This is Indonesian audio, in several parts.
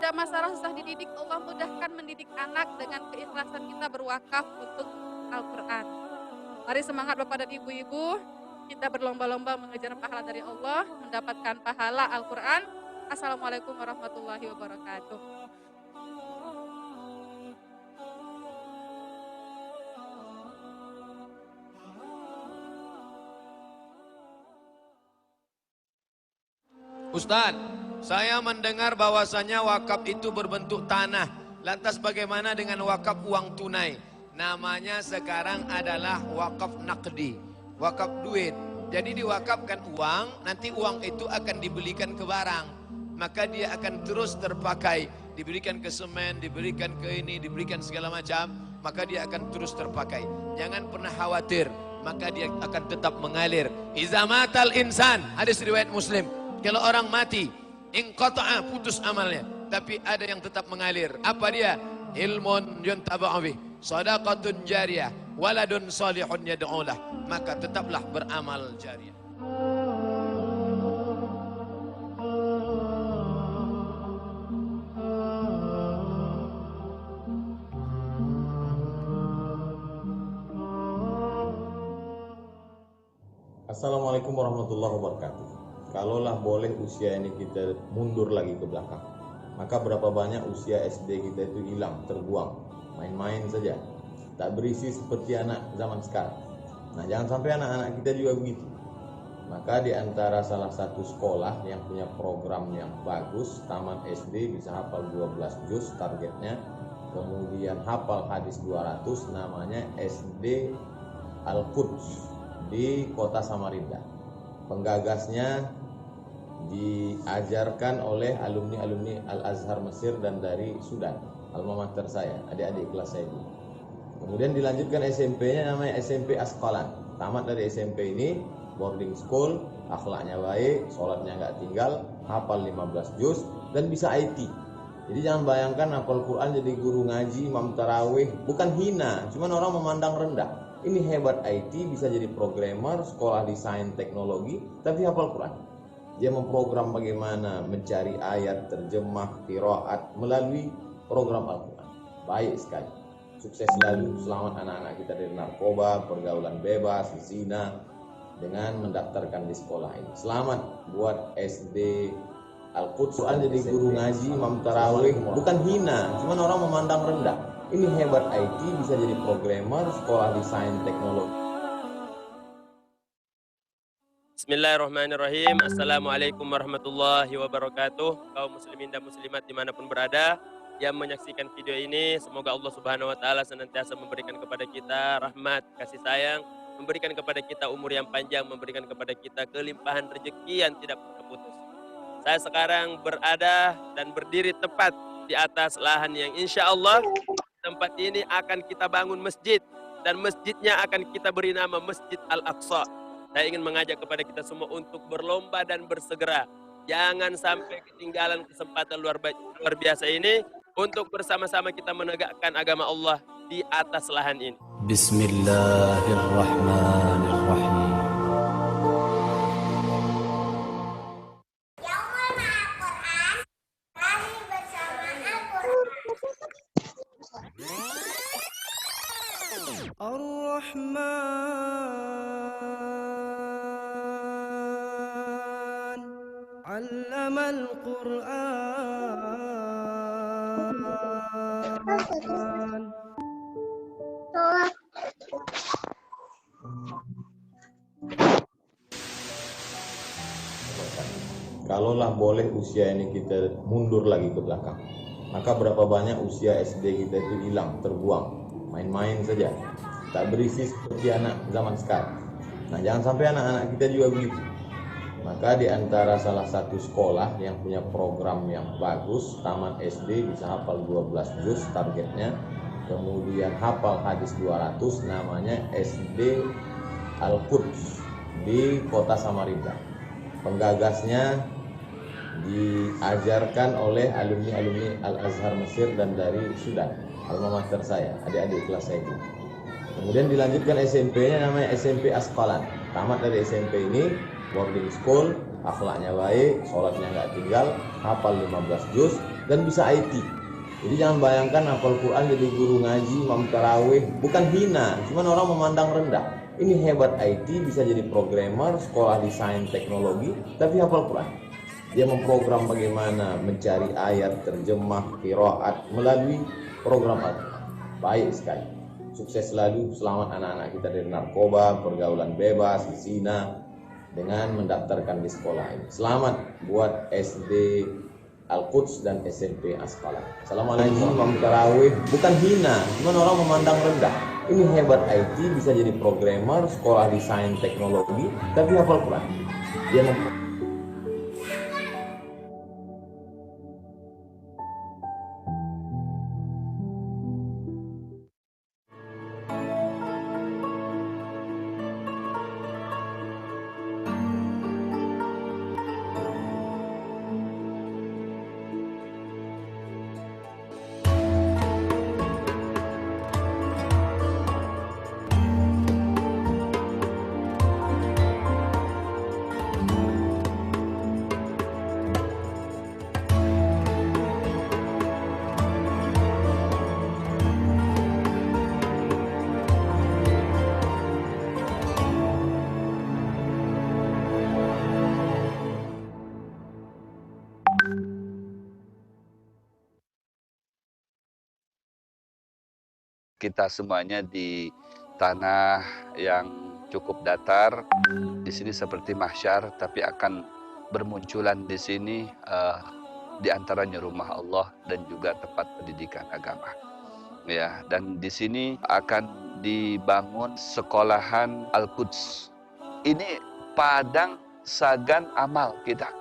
ada masalah susah dididik, Allah mudahkan mendidik anak dengan keikhlasan kita berwakaf untuk Al-Quran. Mari semangat Bapak dan Ibu-ibu, kita berlomba-lomba mengejar pahala dari Allah, mendapatkan pahala Al-Quran. Assalamualaikum warahmatullahi wabarakatuh. Ustaz, saya mendengar bahwasanya wakaf itu berbentuk tanah. Lantas bagaimana dengan wakaf uang tunai? Namanya sekarang adalah wakaf naqdi, wakaf duit. Jadi diwakafkan uang, nanti uang itu akan dibelikan ke barang. Maka dia akan terus terpakai. Diberikan ke semen, diberikan ke ini, diberikan segala macam. Maka dia akan terus terpakai. Jangan pernah khawatir, maka dia akan tetap mengalir. Iza matal insan, hadis riwayat Muslim. Kalau orang mati, inqata'a, putus amalnya, tapi ada yang tetap mengalir. Apa dia? Ilmun yuntaba'u bih, shadaqatun jariyah, waladun salihun yad'ulah. Maka tetaplah beramal jariyah. Assalamualaikum warahmatullahi wabarakatuh. Kalaulah boleh usia ini kita mundur lagi ke belakang, maka berapa banyak usia SD kita itu hilang, terbuang, main-main saja, tak berisi seperti anak zaman sekarang. Nah, jangan sampai anak-anak kita juga begitu. Maka di antara salah satu sekolah yang punya program yang bagus, tamat SD bisa hafal 12 juz targetnya, kemudian hafal hadis 200, namanya SD Al-Quds di kota Samarinda. Penggagasnya diajarkan oleh alumni-alumni Al-Azhar Mesir dan dari Sudan, alma mater saya, adik-adik kelas saya dulu. Kemudian dilanjutkan SMP-nya, namanya SMP Asqalan. Tamat dari SMP ini, boarding school, akhlaknya baik, sholatnya nggak tinggal, hafal 15 juz, dan bisa IT. Jadi jangan bayangkan hafal Quran jadi guru ngaji, imam tarawih, bukan hina, cuman orang memandang rendah. Ini hebat IT, bisa jadi programmer, sekolah desain teknologi, tapi hafal Quran. Dia memprogram bagaimana mencari ayat, terjemah, qiraat melalui program Al-Quran. Baik sekali. Sukses selalu, selamat anak-anak kita dari narkoba, pergaulan bebas, zina, dengan mendaftarkan di sekolah ini. Selamat buat SD Al-Quds. Quran jadi guru ngaji, imam tarawih, bukan hina, cuman orang memandang rendah. Ini hebat IT, bisa jadi programmer, sekolah desain teknologi. Bismillahirrahmanirrahim. Assalamualaikum warahmatullahi wabarakatuh. Kaum muslimin dan muslimat dimanapun berada yang menyaksikan video ini, semoga Allah Subhanahu wa Ta'ala senantiasa memberikan kepada kita rahmat, kasih sayang, memberikan kepada kita umur yang panjang, memberikan kepada kita kelimpahan rezeki yang tidak terputus. Saya sekarang berada dan berdiri tepat di atas lahan yang insya Allah tempat ini akan kita bangun masjid, dan masjidnya akan kita beri nama Masjid Al-Aqsa. Saya ingin mengajak kepada kita semua untuk berlomba dan bersegera. Jangan sampai ketinggalan kesempatan luar biasa ini untuk bersama-sama kita menegakkan agama Allah di atas lahan ini. Bismillahirrahmanirrahim. Ar-Rahman 'allamal Qur'an. Kalaulah boleh usia ini kita mundur lagi ke belakang, maka berapa banyak usia SD kita itu hilang, terbuang, main-main saja, tak berisi seperti anak zaman sekarang. Nah, jangan sampai anak-anak kita juga begitu. Maka di antara salah satu sekolah yang punya program yang bagus, tamat SD bisa hafal 12 juz targetnya, kemudian hafal hadis 200, namanya SD Al-Quds di kota Samarinda. Penggagasnya diajarkan oleh alumni-alumni Al-Azhar Mesir dan dari Sudan, alma mater saya, adik-adik kelas saya dulu. Kemudian dilanjutkan SMP-nya, namanya SMP Asqalan. Tamat dari SMP ini, boarding school, akhlaknya baik, sholatnya nggak tinggal, hafal 15 juz, dan bisa IT. Jadi jangan bayangkan hafal Quran jadi guru ngaji, imam tarawih, bukan hina, cuman orang memandang rendah. Ini hebat IT, bisa jadi programmer, sekolah desain teknologi, tapi hafal Quran. Dia memprogram bagaimana mencari ayat, terjemah, qiraat melalui program Al-Quran. Baik sekali. Sukses selalu, selamat anak-anak kita dari narkoba, pergaulan bebas, zina, dengan mendaftarkan di sekolah ini. Selamat buat SD Al-Quds dan SMP Asqalan. Assalamualaikum imam tarawih, bukan hina, cuman orang memandang rendah. Ini hebat IT, bisa jadi programmer, sekolah desain teknologi, tapi hafal Quran. Dia kita semuanya di tanah yang cukup datar. Di sini seperti mahsyar, tapi akan bermunculan di sini di antaranya rumah Allah dan juga tempat pendidikan agama. Ya, dan di sini akan dibangun sekolahan Al-Quds. Ini padang sagan amal kita.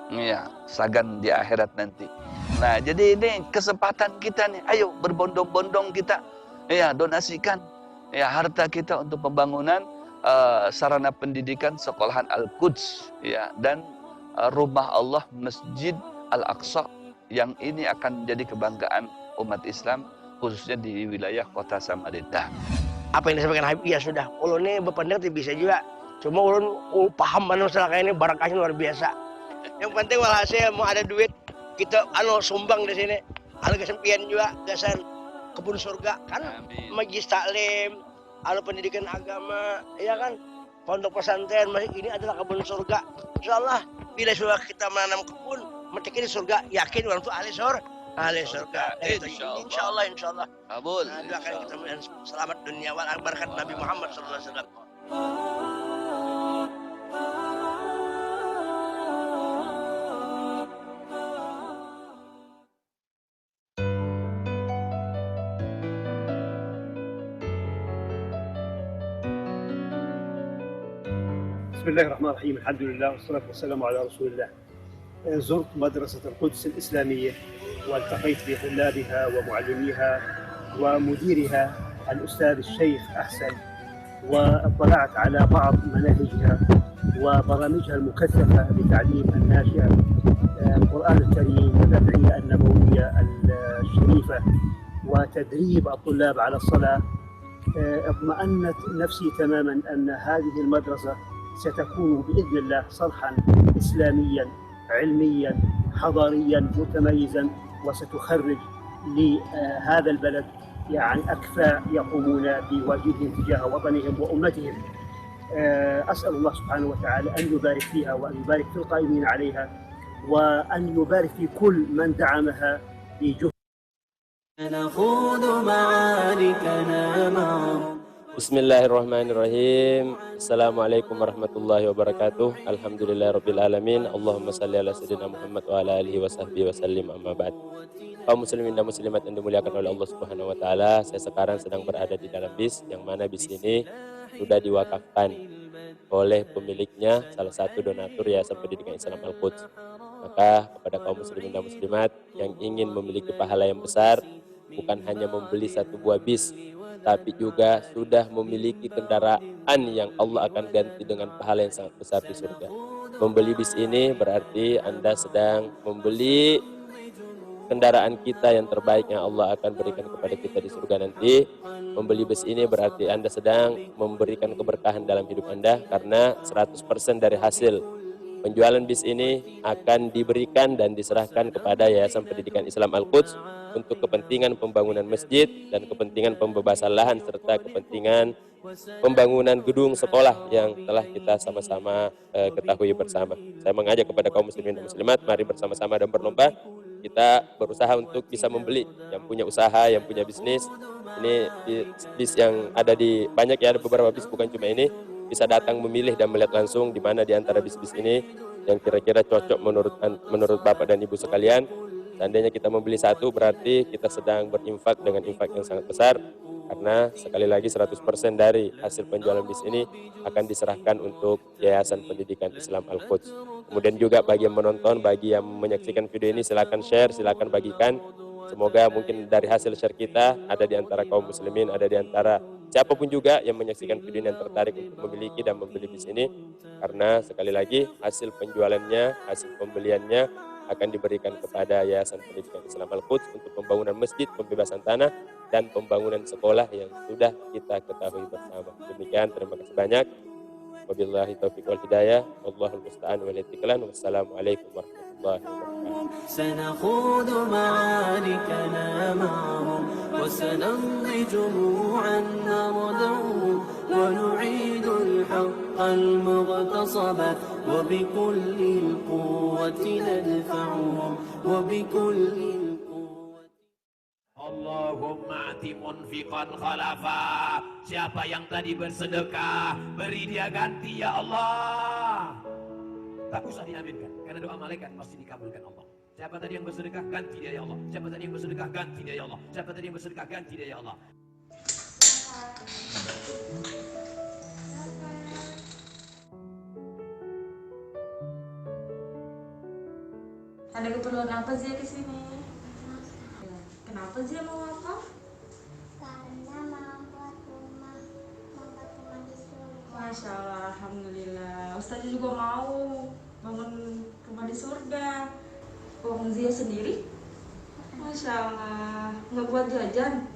Ya, sagan di akhirat nanti. Nah, jadi ini kesempatan kita nih. Ayo berbondong-bondong kita. Ya, donasikan ya harta kita untuk pembangunan sarana pendidikan sekolahan Al-Quds ya, dan rumah Allah Masjid Al-Aqsa yang ini akan menjadi kebanggaan umat Islam khususnya di wilayah kota Samarinda. Apa yang disampaikan Habib ya sudah. Ulun ini berpendapat bisa juga. Cuma ulun paham masalah kayak ini barakahnya luar biasa. Yang penting walhasil mau ada duit kita sumbang di sini. Ada kesempian juga gasan kebun surga kan. Amin. Majlis taklim, pendidikan agama, ya kan, pondok pesantren, ini adalah kebun surga. Insyaallah bila sudah kita menanam kebun, mesti di surga, yakin orang itu ahli surga. Insyaallah. Kabul. Nah, doakan kita selamat dunia wal akhirah berkat Nabi Muhammad sallallahu alaihi wasallam. بسم الله الرحمن الرحيم الحمد لله والصلاة والسلام على رسول الله. زرت مدرسة القدس الإسلامية والتقيت بطلابها ومعلميها ومديرها الأستاذ الشيخ أحسن، واطلعت على بعض مناهجها وبرامجها المكثفة لتعليم الناشئة القرآن الكريم والأدعية النبوية الشريفة وتدريب الطلاب على الصلاة. اطمأنت نفسي تماما أن هذه المدرسة ستكون بإذن الله صرحا إسلاميا علميا حضاريا متميزا، وستخرج لهذا البلد يعني أكفاء يقومون بواجبهم تجاه وطنهم وأمتهم. أسأل الله سبحانه وتعالى أن يبارك فيها وأن يبارك في القائمين عليها وأن يبارك في كل من دعمها بجهد. نخوض معاركنا معهم. Bismillahirrahmanirrahim. Assalamualaikum warahmatullahi wabarakatuh. Alhamdulillahirabbil alamin. Allahumma shalli ala sayyidina Muhammad wa ala alihi wa sahbihi wasallim, amma ba'd. Kaum muslimin dan muslimat yang dimuliakan oleh Allah Subhanahu wa taala, saya sekarang sedang berada di dalam bis yang mana bis ini sudah diwakafkan oleh pemiliknya, salah satu donatur Yayasan Pendidikan Islam Al-Quds. Maka kepada kaum muslimin dan muslimat yang ingin memiliki pahala yang besar, bukan hanya membeli satu buah bis, tapi juga sudah memiliki kendaraan yang Allah akan ganti dengan pahala yang sangat besar di surga. Membeli bis ini berarti Anda sedang membeli kendaraan kita yang terbaik yang Allah akan berikan kepada kita di surga nanti. Membeli bis ini berarti Anda sedang memberikan keberkahan dalam hidup Anda, karena 100% dari hasil penjualan bis ini akan diberikan dan diserahkan kepada Yayasan Pendidikan Islam Al-Quds untuk kepentingan pembangunan masjid dan kepentingan pembebasan lahan serta kepentingan pembangunan gedung sekolah yang telah kita sama-sama ketahui bersama. Saya mengajak kepada kaum muslimin dan muslimat, mari bersama-sama dan berlomba kita berusaha untuk bisa membeli, yang punya usaha, yang punya bisnis. Ini bis yang ada di banyak ya, ada beberapa bis, bukan cuma ini, bisa datang memilih dan melihat langsung di mana di antara bis-bis ini yang kira-kira cocok menurut Bapak dan Ibu sekalian. Seandainya kita membeli satu, berarti kita sedang berinfak dengan infak yang sangat besar, karena sekali lagi 100% dari hasil penjualan bis ini akan diserahkan untuk Yayasan Pendidikan Islam Al-Quds. Kemudian juga bagi yang menonton, bagi yang menyaksikan video ini, silakan share, silakan bagikan. Semoga mungkin dari hasil share kita ada di antara kaum muslimin, ada di antara siapapun juga yang menyaksikan video ini yang tertarik untuk memiliki dan membeli bis ini, karena sekali lagi hasil penjualannya, hasil pembeliannya akan diberikan kepada Yayasan Pendidikan Islam Al-Quds untuk pembangunan masjid, pembebasan tanah, dan pembangunan sekolah yang sudah kita ketahui bersama. Demikian, terima kasih banyak. Wabillahi taufiq wal hidayah. Wallahul musta'an wal itiklan. Wassalamualaikum warahmatullahi wabarakatuh. سنخوض معاركنا معهم وسنمضي جموعا نردعهم ونعيد الحق المغتصب وبكل القوة ندفعهم وبكل القوة. Allahumma ati munfiqan khalafa. Siapa yang tadi bersedekah, beri dia ganti ya Allah. Tak usah diaminkan, karena doa malaikat pasti dikabulkan Allah. Siapa tadi yang bersedekah, ganti dia ya Allah. Siapa tadi yang bersedekah, ganti dia ya Allah. Siapa tadi yang bersedekah, ganti dia ya Allah. Ada keperluan apa Zia ke sini? Kenapa Zia mau wakaf? Karena mau buat rumah di surga. Masya Allah, alhamdulillah. Ustazah juga mau bangun rumah di surga. Uang Zia sendiri? Masya Allah, nggak buat jajan?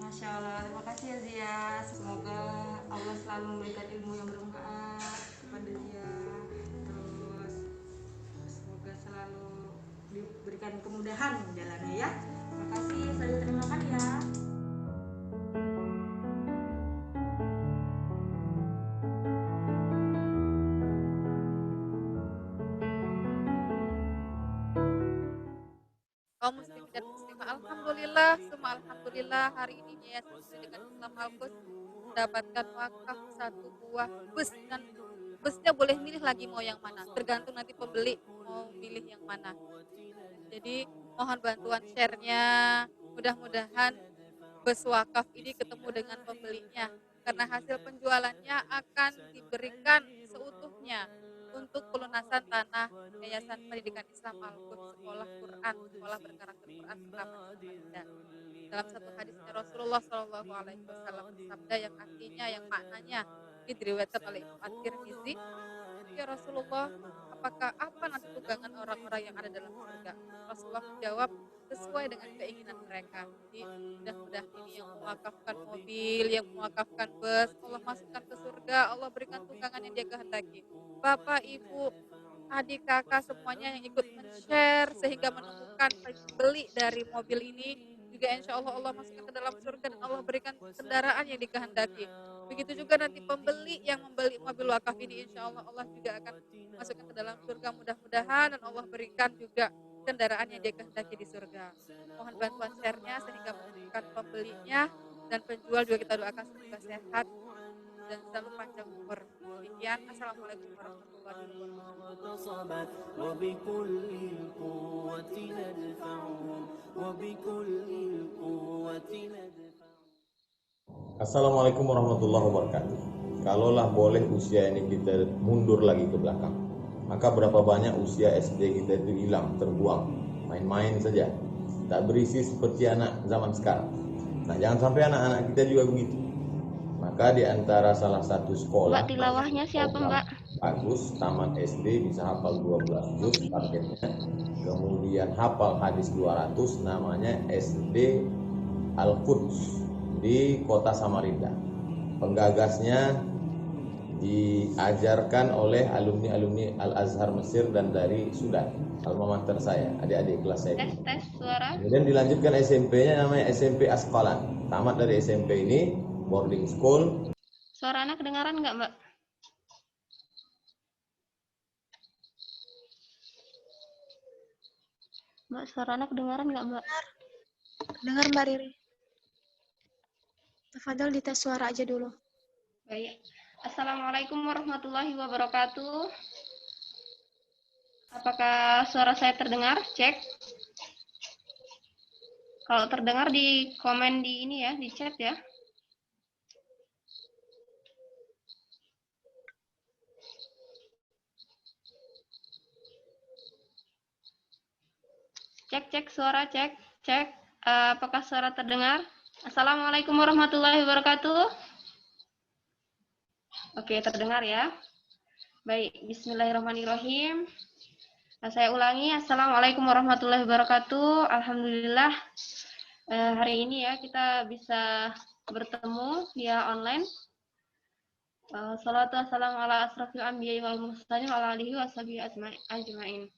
Masya Allah, terima kasih ya Zia. Semoga Allah selalu memberikan ilmu yang bermanfaat kepada Zia. Terus semoga selalu diberikan kemudahan jalannya ya. Terima kasih, saya terima kasih ya. Kaum muslimin dan muslimah, alhamdulillah, semua alhamdulillah, hari ini Yayasan Pendidikan Islam Al-Quds mendapatkan wakaf satu buah bus, dan busnya boleh milih lagi mau yang mana, tergantung nanti pembeli mau milih yang mana. Jadi mohon bantuan share-nya, mudah-mudahan bus wakaf ini ketemu dengan pembelinya, karena hasil penjualannya akan diberikan seutuhnya untuk pelunasan tanah Yayasan Pendidikan Islam Al-Quds, sekolah Quran, sekolah berkarakter Quran pertama di Samarinda. Dalam satu hadisnya Rasulullah SAW bersabda yang artinya, yang maknanya diriwayatkan oleh Imam At-Tirmizi, ya Rasulullah, apa nanti tunggangan orang-orang yang ada dalam surga? Rasulullah menjawab, sesuai dengan keinginan mereka. Jadi mudah-mudahan ini yang mewakafkan mobil, yang mewakafkan bus, Allah masukkan ke surga, Allah berikan tunggangan yang dia kehendaki. Bapak, Ibu, adik, kakak, semuanya yang ikut men-share sehingga menemukan pembeli dari mobil ini, juga insya Allah Allah masukkan ke dalam surga dan Allah berikan kendaraan yang dikehendaki. Begitu juga nanti pembeli yang membeli mobil wakaf ini, insya Allah Allah juga akan masukkan ke dalam surga mudah-mudahan, dan Allah berikan juga kendaraan yang dia kehendaki di surga. Mohon bantuan share-nya sehingga menemukan pembelinya, dan penjual juga kita doakan semoga sehat dan selalu panjang umur. Demikian, assalamualaikum warahmatullahi wabarakatuh. Assalamualaikum warahmatullahi wabarakatuh. Kalaulah boleh usia ini kita mundur lagi ke belakang, maka berapa banyak usia SD kita itu hilang, terbuang, main-main saja, tak berisi seperti anak zaman sekarang. Nah, jangan sampai anak-anak kita juga begitu. Maka di antara salah satu sekolah. Mbak, tilawahnya siapa Mbak? bagus, tamat SD bisa hafal 12 juz targetnya. Kemudian hafal hadis 200, namanya SD Al-Quds di kota Samarinda. Penggagasnya diajarkan oleh alumni-alumni Al-Azhar Mesir dan dari Sudan, alma mater saya, adik-adik kelas saya. Tes suara. Kemudian dilanjutkan SMP-nya, namanya SMP Asqalan. Tamat dari SMP ini boarding school. Suara anak kedengaran nggak, Mbak? Mbak, suara anak kedengaran nggak, Mbak? Dengar Mbak Riri. Tafadhol dites suara aja dulu. Baik. Assalamualaikum warahmatullahi wabarakatuh. Apakah suara saya terdengar? Cek. Kalau terdengar di komen di ini ya, di chat ya. Cek suara, cek. Apakah suara terdengar? Assalamualaikum warahmatullahi wabarakatuh. Oke, terdengar ya. Baik, bismillahirrahmanirrahim. Saya ulangi, assalamualaikum warahmatullahi wabarakatuh. Alhamdulillah, hari ini ya kita bisa bertemu via online. Salatu wassalamu ala asrafil anbiya'i wal mursalin wa ala alihi washabihi ajma'in.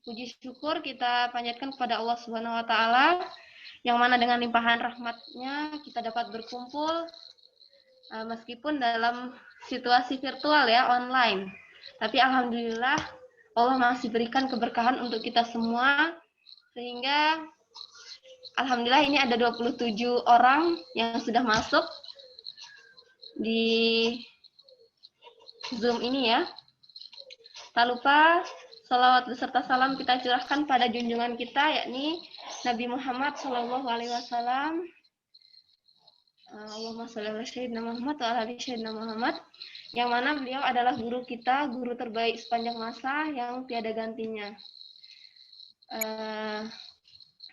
Puji syukur kita panjatkan kepada Allah Subhanahu wa taala yang mana dengan limpahan rahmatnya kita dapat berkumpul meskipun dalam situasi virtual ya, online. Tapi alhamdulillah Allah masih berikan keberkahan untuk kita semua sehingga alhamdulillah ini ada 27 orang yang sudah masuk di Zoom ini ya. Tak lupa salawat beserta salam kita curahkan pada junjungan kita yakni Nabi Muhammad SAW. Allahumma sholli ala sayyidina Muhammad wa ala ali sayyidina Muhammad, yang mana beliau adalah guru kita, guru terbaik sepanjang masa yang tiada gantinya.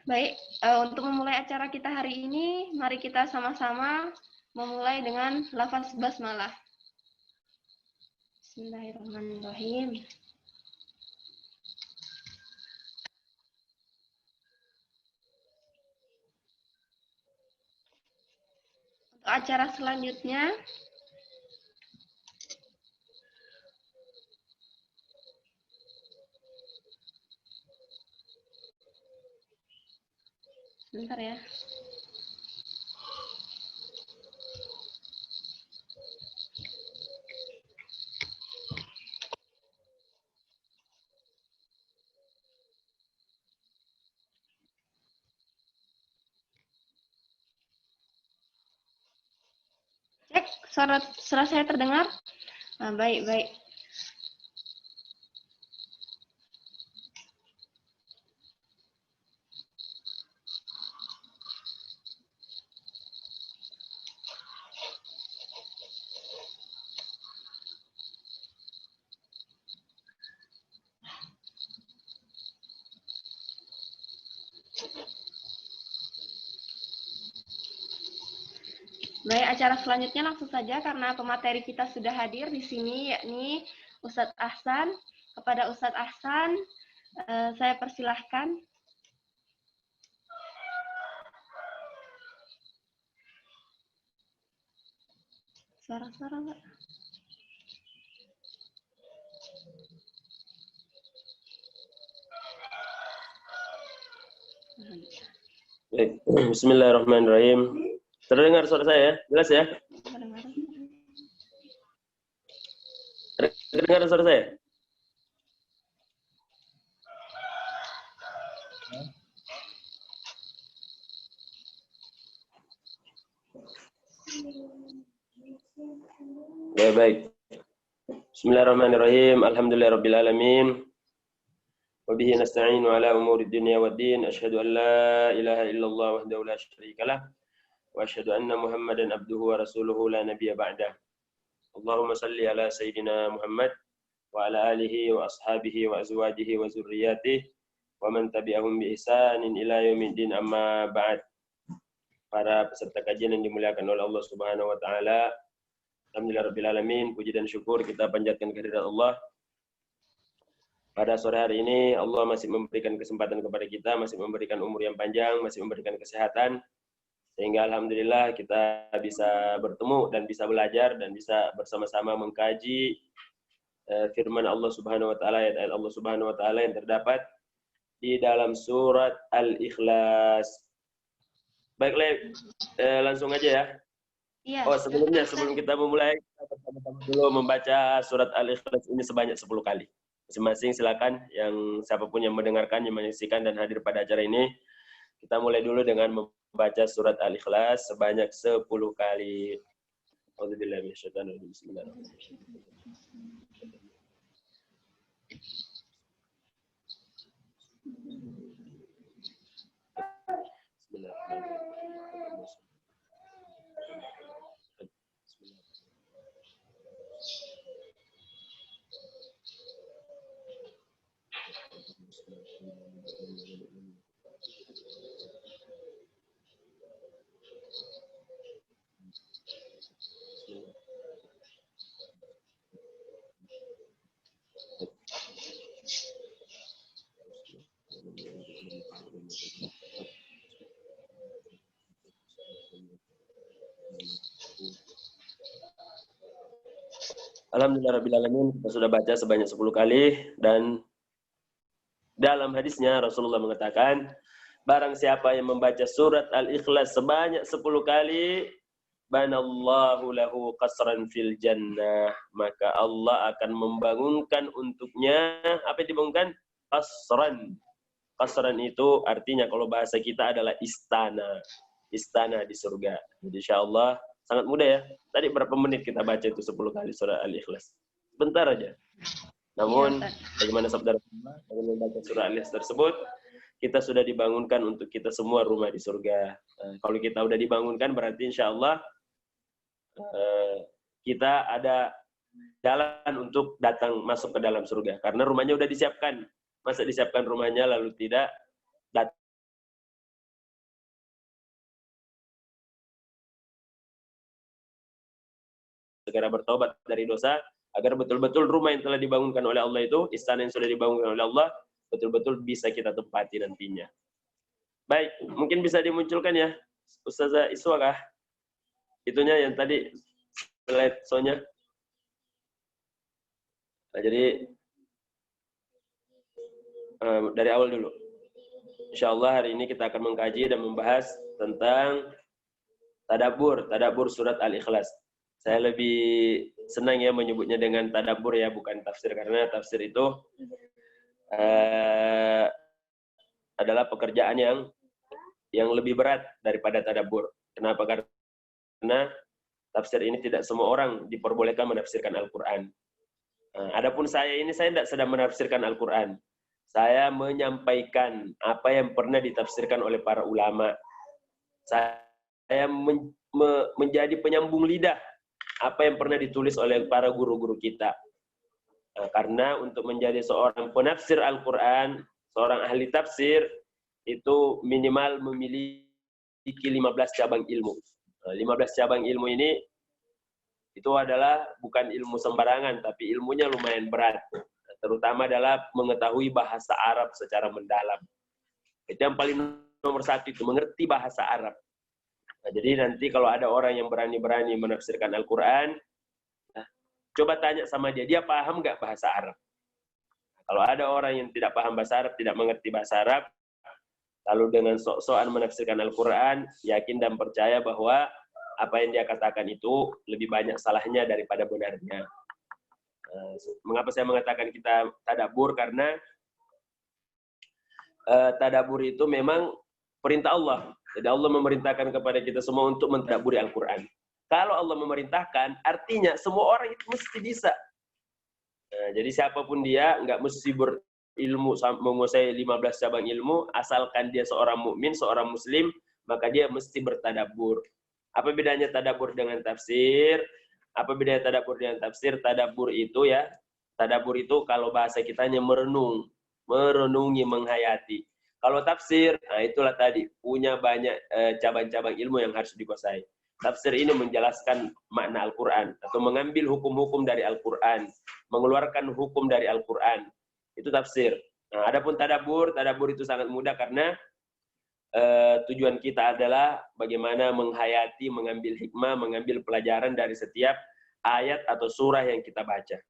Baik, untuk memulai acara kita hari ini, mari kita sama-sama memulai dengan lafaz basmalah. Bismillahirrahmanirrahim. Acara selanjutnya sebentar ya. Cek, suara saya terdengar? Baik. Baik, acara selanjutnya langsung saja karena pemateri kita sudah hadir di sini yakni Ustadz Ahsan. Kepada Ustadz Ahsan, saya persilahkan. Suara-suara Mbak. Baik, bismillahirrahmanirrahim. Terdengar suara saya ya? Jelas ya? Terdengar suara saya? Ya, baik. Bismillahirrahmanirrahim. Alhamdulillahirrabbilalamin. Wabihi nasta'inu ala umuri dunia wa din. Asyhadu an la ilaha illallah wahdahu la syarika lah. Wa asyhadu anna Muhammadan abduhu wa rasuluhu la nabiyya ba'dah. Allahumma salli ala Sayyidina Muhammad wa ala alihi wa ashabihi wa azwajihi wa zurriyatihi wa man tabi'ahum bi ihsanin ila yaumiddin, amma ba'd. Para peserta kajian yang dimuliakan oleh Allah Subhanahu wa taala, Alhamdulillahirrabbilalamin. Puji dan syukur kita panjatkan kehadirat Allah. Pada sore hari ini Allah masih memberikan kesempatan kepada kita, masih memberikan umur yang panjang, masih memberikan kesehatan. Sehingga alhamdulillah kita bisa bertemu dan bisa belajar dan bisa bersama-sama mengkaji firman Allah Subhanahu wa taala, ayat Allah Subhanahu wa taala yang terdapat di dalam surat Al-Ikhlas. Baiklah, langsung aja ya. Iya. Oh, sebelumnya sebelum kita memulai, kita bersama-sama dulu membaca surat Al-Ikhlas ini sebanyak 10 kali. Masing-masing silakan yang siapapun yang mendengarkan, yang menyaksikan dan hadir pada acara ini, kita mulai dulu dengan membaca surat Al-Ikhlas sebanyak 10 kali. A'udzubillahi minasyaitonir rajim. Bismillahirrahmanirrahim. Alhamdulillahirrabbilalamin, kita sudah baca sebanyak 10 kali dan dalam hadisnya Rasulullah mengatakan, barang siapa yang membaca surat Al-Ikhlas sebanyak 10 kali, banallahu lahu qasran fil jannah, maka Allah akan membangunkan untuknya, apa yang dibangunkan? Qasran. Qasran itu artinya kalau bahasa kita adalah istana. Istana di surga. Jadi insyaallah sangat mudah ya. Tadi berapa menit kita baca itu 10 kali surah Al-Ikhlas? Bentar aja. Namun, bagaimana sabda Rasulullah dengan membaca surah Al-Ikhlas tersebut, kita sudah dibangunkan untuk kita semua rumah di surga. Kalau kita udah dibangunkan, berarti insya Allah kita ada jalan untuk datang masuk ke dalam surga. Karena rumahnya udah disiapkan. Masa disiapkan rumahnya lalu tidak datang. Segera bertobat dari dosa, agar betul-betul rumah yang telah dibangunkan oleh Allah itu, istana yang sudah dibangunkan oleh Allah, betul-betul bisa kita tempati nantinya. Baik, mungkin bisa dimunculkan ya, Ustazah Iswa kah? Itunya yang tadi, slide show-nya. Nah, jadi, dari awal dulu. Insya Allah hari ini kita akan mengkaji dan membahas tentang tadabbur surat Al-Ikhlas. Saya lebih senang ya menyebutnya dengan tadabbur ya, bukan tafsir, karena tafsir itu adalah pekerjaan yang lebih berat daripada tadabbur. Kenapa? Karena tafsir ini tidak semua orang diperbolehkan menafsirkan Al-Quran. Adapun saya tidak sedang menafsirkan Al-Quran. Saya menyampaikan apa yang pernah ditafsirkan oleh para ulama. Saya menjadi penyambung lidah apa yang pernah ditulis oleh para guru-guru kita. Karena untuk menjadi seorang penafsir Al-Quran, seorang ahli tafsir, itu minimal memiliki 15 cabang ilmu. 15 cabang ilmu ini, itu adalah bukan ilmu sembarangan, tapi ilmunya lumayan berat. Terutama adalah mengetahui bahasa Arab secara mendalam. Itu yang paling nomor satu, itu mengerti bahasa Arab. Nah, jadi nanti kalau ada orang yang berani-berani menafsirkan Al-Quran, coba tanya sama dia paham nggak bahasa Arab? Nah, kalau ada orang yang tidak paham bahasa Arab, tidak mengerti bahasa Arab, lalu dengan sok-sokan menafsirkan Al-Quran, yakin dan percaya bahwa apa yang dia katakan itu lebih banyak salahnya daripada benarnya. Mengapa saya mengatakan kita tadabbur? Karena tadabbur itu memang perintah Allah. Jadi Allah memerintahkan kepada kita semua untuk mentadabburi Al-Quran. Kalau Allah memerintahkan, artinya semua orang itu mesti bisa. Jadi siapapun dia, nggak mesti berilmu menguasai 15 cabang ilmu, asalkan dia seorang mukmin, seorang muslim, maka dia mesti bertadabbur. Apa bedanya tadabbur dengan tafsir? Apa bedanya tadabbur dengan tafsir? Tadabbur itu ya, tadabbur itu kalau bahasa kitanya merenung, merenungi, menghayati. Kalau tafsir, nah itulah tadi, punya banyak cabang-cabang ilmu yang harus dikuasai. Tafsir ini menjelaskan makna Al-Quran atau mengambil hukum-hukum dari Al-Quran, mengeluarkan hukum dari Al-Quran. Itu tafsir. Nah, adapun tadabbur itu sangat mudah karena tujuan kita adalah bagaimana menghayati, mengambil hikmah, mengambil pelajaran dari setiap ayat atau surah yang kita baca.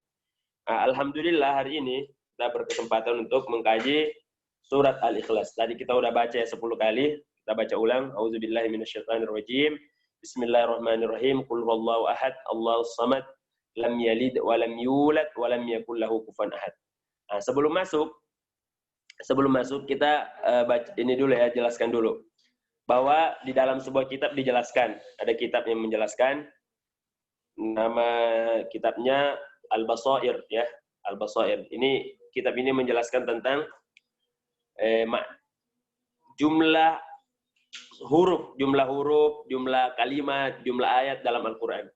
Nah, alhamdulillah hari ini kita berkesempatan untuk mengkaji surat Al-Ikhlas. Tadi kita udah baca 10 kali, kita baca ulang. Auzubillahi minasyaitonirrajim. Bismillahirrahmanirrahim. Qul huwallahu ahad, Allahus samad, lam yalid wa lam yulad wa lam yakul lahu kufuwan ahad. Nah, sebelum masuk kita baca ini dulu ya, jelaskan dulu bahwa di dalam sebuah kitab dijelaskan, ada kitab yang menjelaskan, nama kitabnya Al-Basair ya, Al-Basair. Ini kitab ini menjelaskan tentang jumlah huruf, jumlah kalimat, jumlah ayat dalam Al-Quran.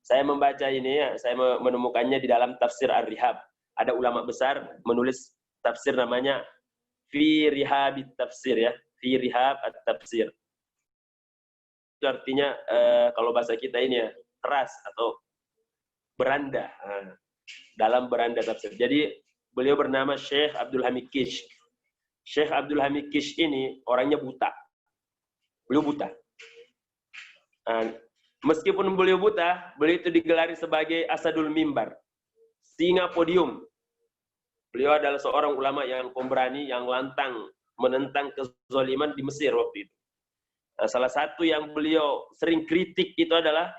Saya membaca ini ya, saya menemukannya di dalam tafsir Ar-Rihab. Ada ulama besar menulis tafsir namanya Fi Rihabit Tafsir ya, Fi Rihab At-Tafsir. Itu artinya kalau bahasa kita ini ya, teras atau beranda. Dalam beranda tafsir. Jadi beliau bernama Syekh Abdul Hamid Kish. Syekh Abdul Hamid Kish ini orangnya buta. Beliau buta. Meskipun beliau buta, beliau itu digelari sebagai Asadul Mimbar, singa podium. Beliau adalah seorang ulama yang pemberani, yang lantang menentang kezaliman di Mesir waktu itu. Nah, salah satu yang beliau sering kritik itu adalah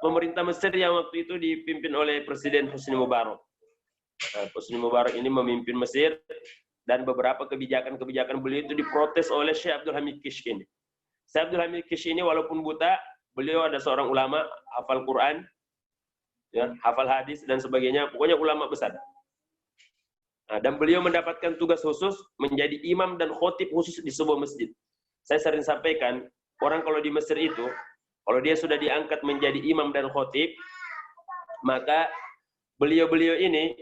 pemerintah Mesir yang waktu itu dipimpin oleh Presiden Husni Mubarak. Husni Mubarak ini memimpin Mesir dan beberapa kebijakan-kebijakan beliau itu diprotes oleh Syekh Abdul Hamid Kish ini. Syekh Abdul Hamid Kish ini walaupun buta, beliau ada seorang ulama, hafal Quran, ya, hafal hadis dan sebagainya, pokoknya ulama besar. Nah, dan beliau mendapatkan tugas khusus menjadi imam dan khotib khusus di sebuah masjid. Saya sering sampaikan, orang kalau di Mesir itu, kalau dia sudah diangkat menjadi imam dan khotib, maka beliau-beliau ini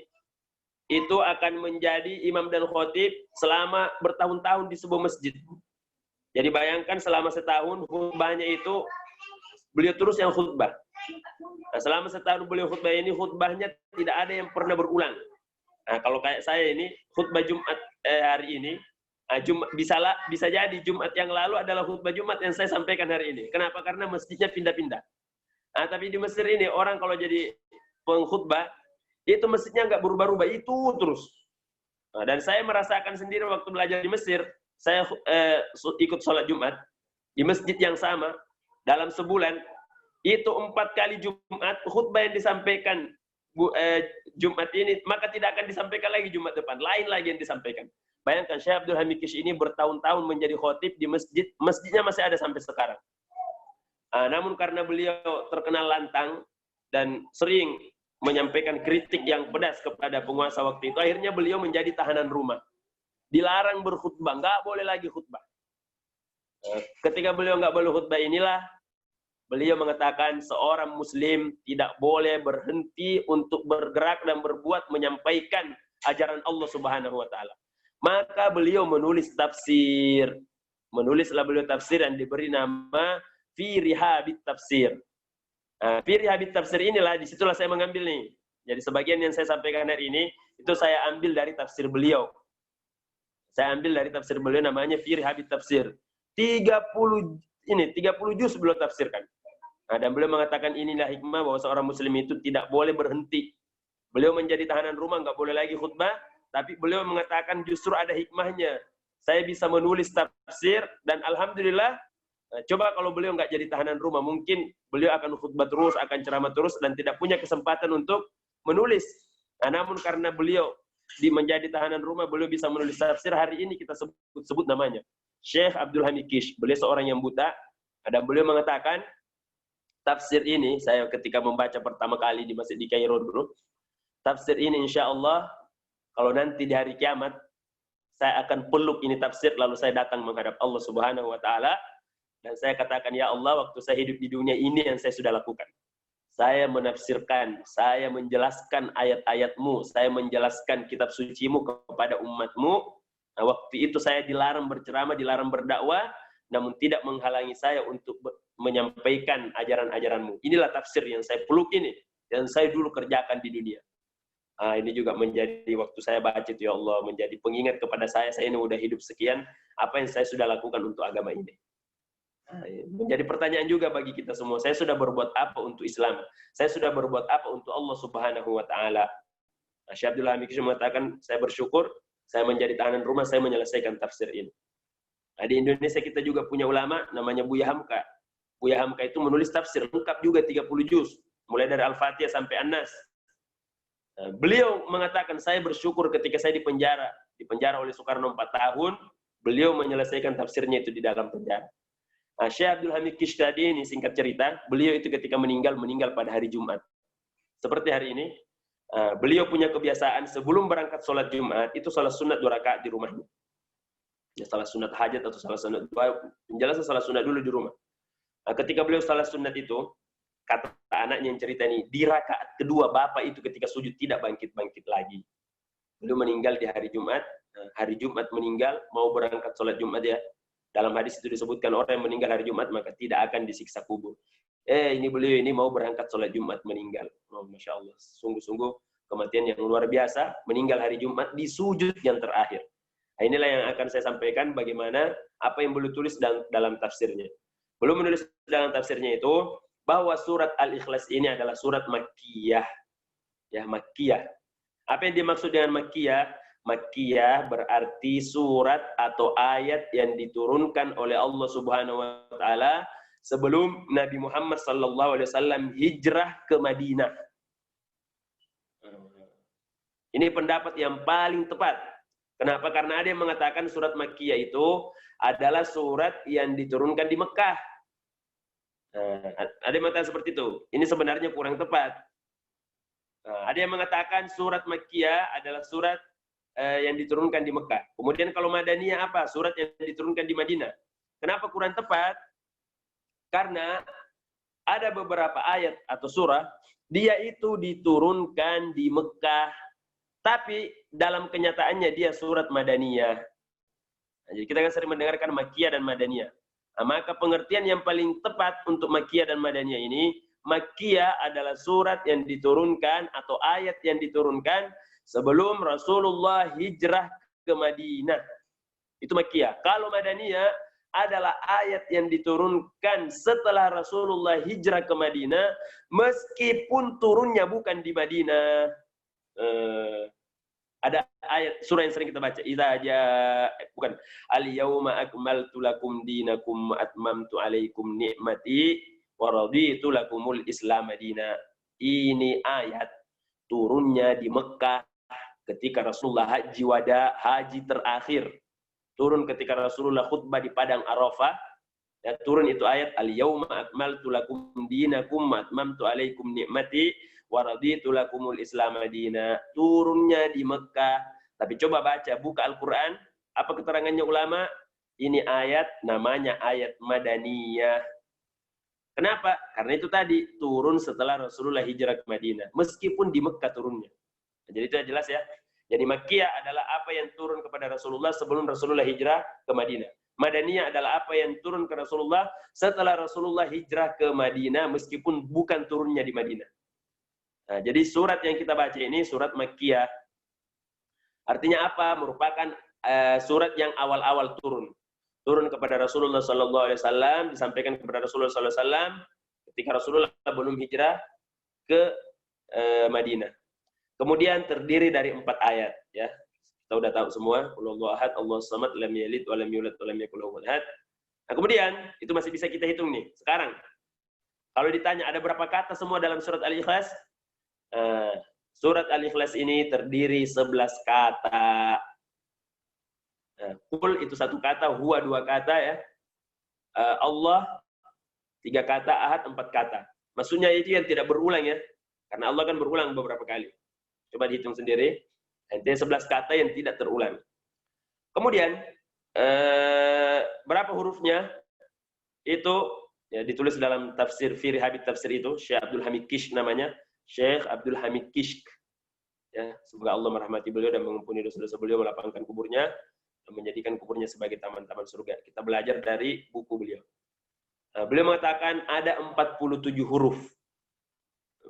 itu akan menjadi imam dan khotib selama bertahun-tahun di sebuah masjid. Jadi bayangkan selama setahun khutbahnya itu beliau terus yang khutbah. Nah, selama setahun beliau khutbah ini, khutbahnya tidak ada yang pernah berulang. Nah, kalau kayak saya ini khutbah Jumat hari ini, bisa jadi Jumat yang lalu adalah khutbah Jumat yang saya sampaikan hari ini. Kenapa? Karena masjidnya pindah-pindah. Nah, tapi di Mesir ini orang kalau jadi pengkhutbah itu masjidnya nggak berubah-ubah, itu terus. Nah, dan saya merasakan sendiri waktu belajar di Mesir, saya ikut sholat Jumat di masjid yang sama dalam sebulan itu 4 kali Jumat khutbah yang disampaikan Jumat ini, maka tidak akan disampaikan lagi Jumat depan, lain lagi yang disampaikan. Bayangkan Syekh Abdul Hamid Kish ini bertahun-tahun menjadi khotib di masjid, masjidnya masih ada sampai sekarang. Namun karena beliau terkenal lantang dan sering menyampaikan kritik yang pedas kepada penguasa waktu itu, akhirnya beliau menjadi tahanan rumah. Dilarang berkhutbah, nggak boleh lagi khutbah. Ketika beliau nggak boleh khutbah inilah, beliau mengatakan seorang muslim tidak boleh berhenti untuk bergerak dan berbuat menyampaikan ajaran Allah Subhanahu wa taala. Maka beliau menulis tafsir. Menulislah beliau tafsir yang diberi nama Fi Rihabit Tafsir. Fi Rihabit Tafsir inilah, disitulah saya mengambil nih. Jadi sebagian yang saya sampaikan hari ini, itu saya ambil dari tafsir beliau. Saya ambil dari tafsir beliau namanya Fi Rihabit Tafsir. 30 juz beliau tafsirkan. Nah, dan beliau mengatakan inilah hikmah bahwa seorang muslim itu tidak boleh berhenti. Beliau menjadi tahanan rumah, nggak boleh lagi khutbah, tapi beliau mengatakan justru ada hikmahnya. Saya bisa menulis tafsir, dan alhamdulillah, coba kalau beliau nggak jadi tahanan rumah, mungkin beliau akan khutbah terus, akan ceramah terus, dan tidak punya kesempatan untuk menulis. Nah, namun karena beliau menjadi tahanan rumah, beliau bisa menulis tafsir. Hari ini kita sebut namanya Syekh Abdul Hamid Kish. Beliau seorang yang buta, dan beliau mengatakan, tafsir ini, saya ketika membaca pertama kali di Masjid di Kairo dulu, tafsir ini insya Allah, kalau nanti di hari kiamat, saya akan peluk ini tafsir, lalu saya datang menghadap Allah Subhanahu wa Ta'ala, dan saya katakan, ya Allah, waktu saya hidup di dunia ini yang saya sudah lakukan. Saya menafsirkan, saya menjelaskan ayat-ayatmu, saya menjelaskan kitab sucimu kepada umatmu. Nah, waktu itu saya dilarang berceramah, dilarang berdakwah. namun tidak menghalangi saya untuk menyampaikan ajaran-ajaranmu. Inilah tafsir yang saya peluk ini, dan saya dulu kerjakan di dunia. Ini juga menjadi waktu saya baca itu, ya Allah, menjadi pengingat kepada saya ini udah hidup sekian, apa yang saya sudah lakukan untuk agama ini. Menjadi pertanyaan juga bagi kita semua, saya sudah berbuat apa untuk Islam? Saya sudah berbuat apa untuk Allah Subhanahu wa Ta'ala? Syekh Abdul Hamid mengatakan, saya bersyukur, saya menjadi tahanan rumah, saya menyelesaikan tafsir ini. Di Indonesia kita juga punya ulama, namanya Buya Hamka. Buya Hamka itu menulis tafsir lengkap juga 30 juz, mulai dari Al-Fatihah sampai An-Nas. Beliau mengatakan, saya bersyukur ketika saya dipenjara oleh Soekarno 4 tahun, beliau menyelesaikan tafsirnya itu di dalam penjara. Syekh Abdul Hamid Kish tadi ini singkat cerita, beliau itu ketika meninggal pada hari Jumat. Seperti hari ini, beliau punya kebiasaan sebelum berangkat sholat Jumat, itu sholat sunat 2 rakaat di rumahnya. Ya, salat sunat hajat atau salat sunat dua, penjelasan salat sunat dulu di rumah. Ketika beliau salat sunat itu, kata anaknya yang cerita ini, di rakaat kedua bapak itu ketika sujud tidak bangkit-bangkit lagi. Beliau meninggal di hari Jumat, hari Jumat meninggal, mau berangkat sholat Jumat ya. Dalam hadis itu disebutkan orang yang meninggal hari Jumat maka tidak akan disiksa kubur. Ini beliau ini mau berangkat sholat Jumat meninggal. Oh, Masya Allah, sungguh-sungguh kematian yang luar biasa, meninggal hari Jumat di sujud yang terakhir. Inilah yang akan saya sampaikan bagaimana apa yang beliau tulis dalam tafsirnya. Beliau menulis dalam tafsirnya itu bahwa surat Al-Ikhlas ini adalah surat Makkiyah. Ya, Makkiyah. Apa yang dimaksud dengan Makkiyah? Makkiyah berarti surat atau ayat yang diturunkan oleh Allah Subhanahu wa Ta'ala sebelum Nabi Muhammad sallallahu alaihi wasallam hijrah ke Madinah. Ini pendapat yang paling tepat. Kenapa? Karena ada yang mengatakan surat Makkiyah itu adalah surat yang diturunkan di Mekah. Ada yang mengatakan seperti itu. Ini sebenarnya kurang tepat. Ada yang mengatakan surat Makkiyah adalah surat yang diturunkan di Mekah. Kemudian kalau Madaniyah apa? Surat yang diturunkan di Madinah. Kenapa kurang tepat? Karena ada beberapa ayat atau surah, dia itu diturunkan di Mekah. Tapi dalam kenyataannya dia surat Madaniyah. Jadi kita kan sering mendengarkan Makkiyah dan Madaniyah. Maka pengertian yang paling tepat untuk Makkiyah dan Madaniyah ini, Makkiyah adalah surat yang diturunkan atau ayat yang diturunkan sebelum Rasulullah hijrah ke Madinah. Itu Makkiyah. Kalau Madaniyah adalah ayat yang diturunkan setelah Rasulullah hijrah ke Madinah, meskipun turunnya bukan di Madinah. Ada ayat surah yang sering kita baca, bukan, al-yauma akmaltu lakum dinakum wa atmamtu alaikum ni'mati wa raditu lakumul Islam madina. Ini ayat turunnya di Mekah ketika Rasulullah haji wada, haji terakhir. Turun ketika Rasulullah khutbah di padang Arafah. Ya, turun itu ayat al-yauma akmaltu lakum dinakum wa atmamtu alaikum ni'mati wa raditu lakumul Islam madina. Turunnya di Mekah. Tapi coba baca, buka Al-Qur'an, apa keterangannya ulama? Ini ayat namanya ayat Madaniyah. Kenapa? Karena itu tadi turun setelah Rasulullah hijrah ke Madinah, meskipun di Mekah turunnya. Jadi itu jelas ya. Jadi Makkiyah adalah apa yang turun kepada Rasulullah sebelum Rasulullah hijrah ke Madinah. Madaniyah adalah apa yang turun ke Rasulullah setelah Rasulullah hijrah ke Madinah meskipun bukan turunnya di Madinah. Nah, jadi surat yang kita baca ini surat Makkiyah. Artinya apa? Merupakan surat yang awal-awal turun. Turun kepada Rasulullah SAW, disampaikan kepada Rasulullah SAW ketika Rasulullah belum hijrah ke Madinah. Kemudian terdiri dari 4 ayat, ya. Kita udah tahu semua, Allahu ahad, Allahu samad, lam yalid wa lam yulad wa lam yakul lahu kufuwan ahad. Nah, kemudian itu masih bisa kita hitung nih. Sekarang kalau ditanya ada berapa kata semua dalam surat Al-Ikhlas? Surat Al-Ikhlas ini terdiri 11 kata. Kul itu 1 kata, huwa 2 kata ya. Allah 3 kata, ahad 4 kata. Maksudnya itu yang tidak berulang ya. Karena Allah kan berulang beberapa kali. Coba dihitung sendiri. Ada 11 kata yang tidak terulang. Kemudian berapa hurufnya? Itu ya, ditulis dalam tafsir Firi Habib tafsir itu, Syekh Abdul Hamid Kish namanya, Syekh Abdul Hamid Kish. Ya, semoga Allah merahmati beliau dan mengampuni dosa-dosa beliau, melapangkan kuburnya. menjadikan kuburnya sebagai taman-taman surga. Kita belajar dari buku beliau. Beliau mengatakan ada 47 huruf.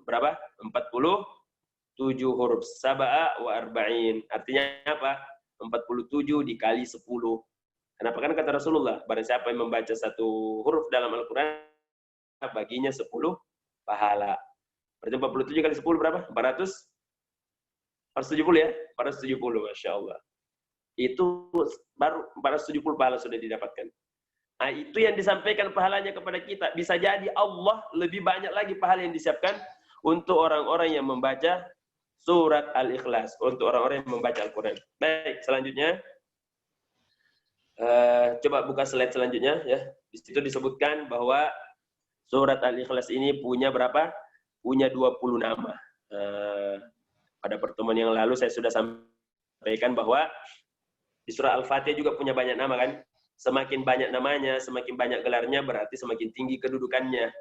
Berapa? 47 huruf. Sab'a wa arba'in. Artinya apa? 47 dikali 10. Kenapa? Kan kata Rasulullah, barang siapa yang membaca satu huruf dalam Al-Quran, baginya 10 pahala. Berarti 47 kali 10 berapa? 470 ya? 470, Masya Allah. Itu baru 470 pahala sudah didapatkan. Nah, itu yang disampaikan pahalanya kepada kita. Bisa jadi Allah lebih banyak lagi pahala yang disiapkan untuk orang-orang yang membaca surat Al-Ikhlas, untuk orang-orang yang membaca Al-Quran. Baik, selanjutnya. Coba buka slide selanjutnya ya. Di situ disebutkan bahwa surat Al-Ikhlas ini punya berapa? Punya 20 nama. Pada pertemuan yang lalu saya sudah sampaikan bahwa di surah Al-Fatihah juga punya banyak nama kan? Semakin banyak namanya, semakin banyak gelarnya, berarti semakin tinggi kedudukannya.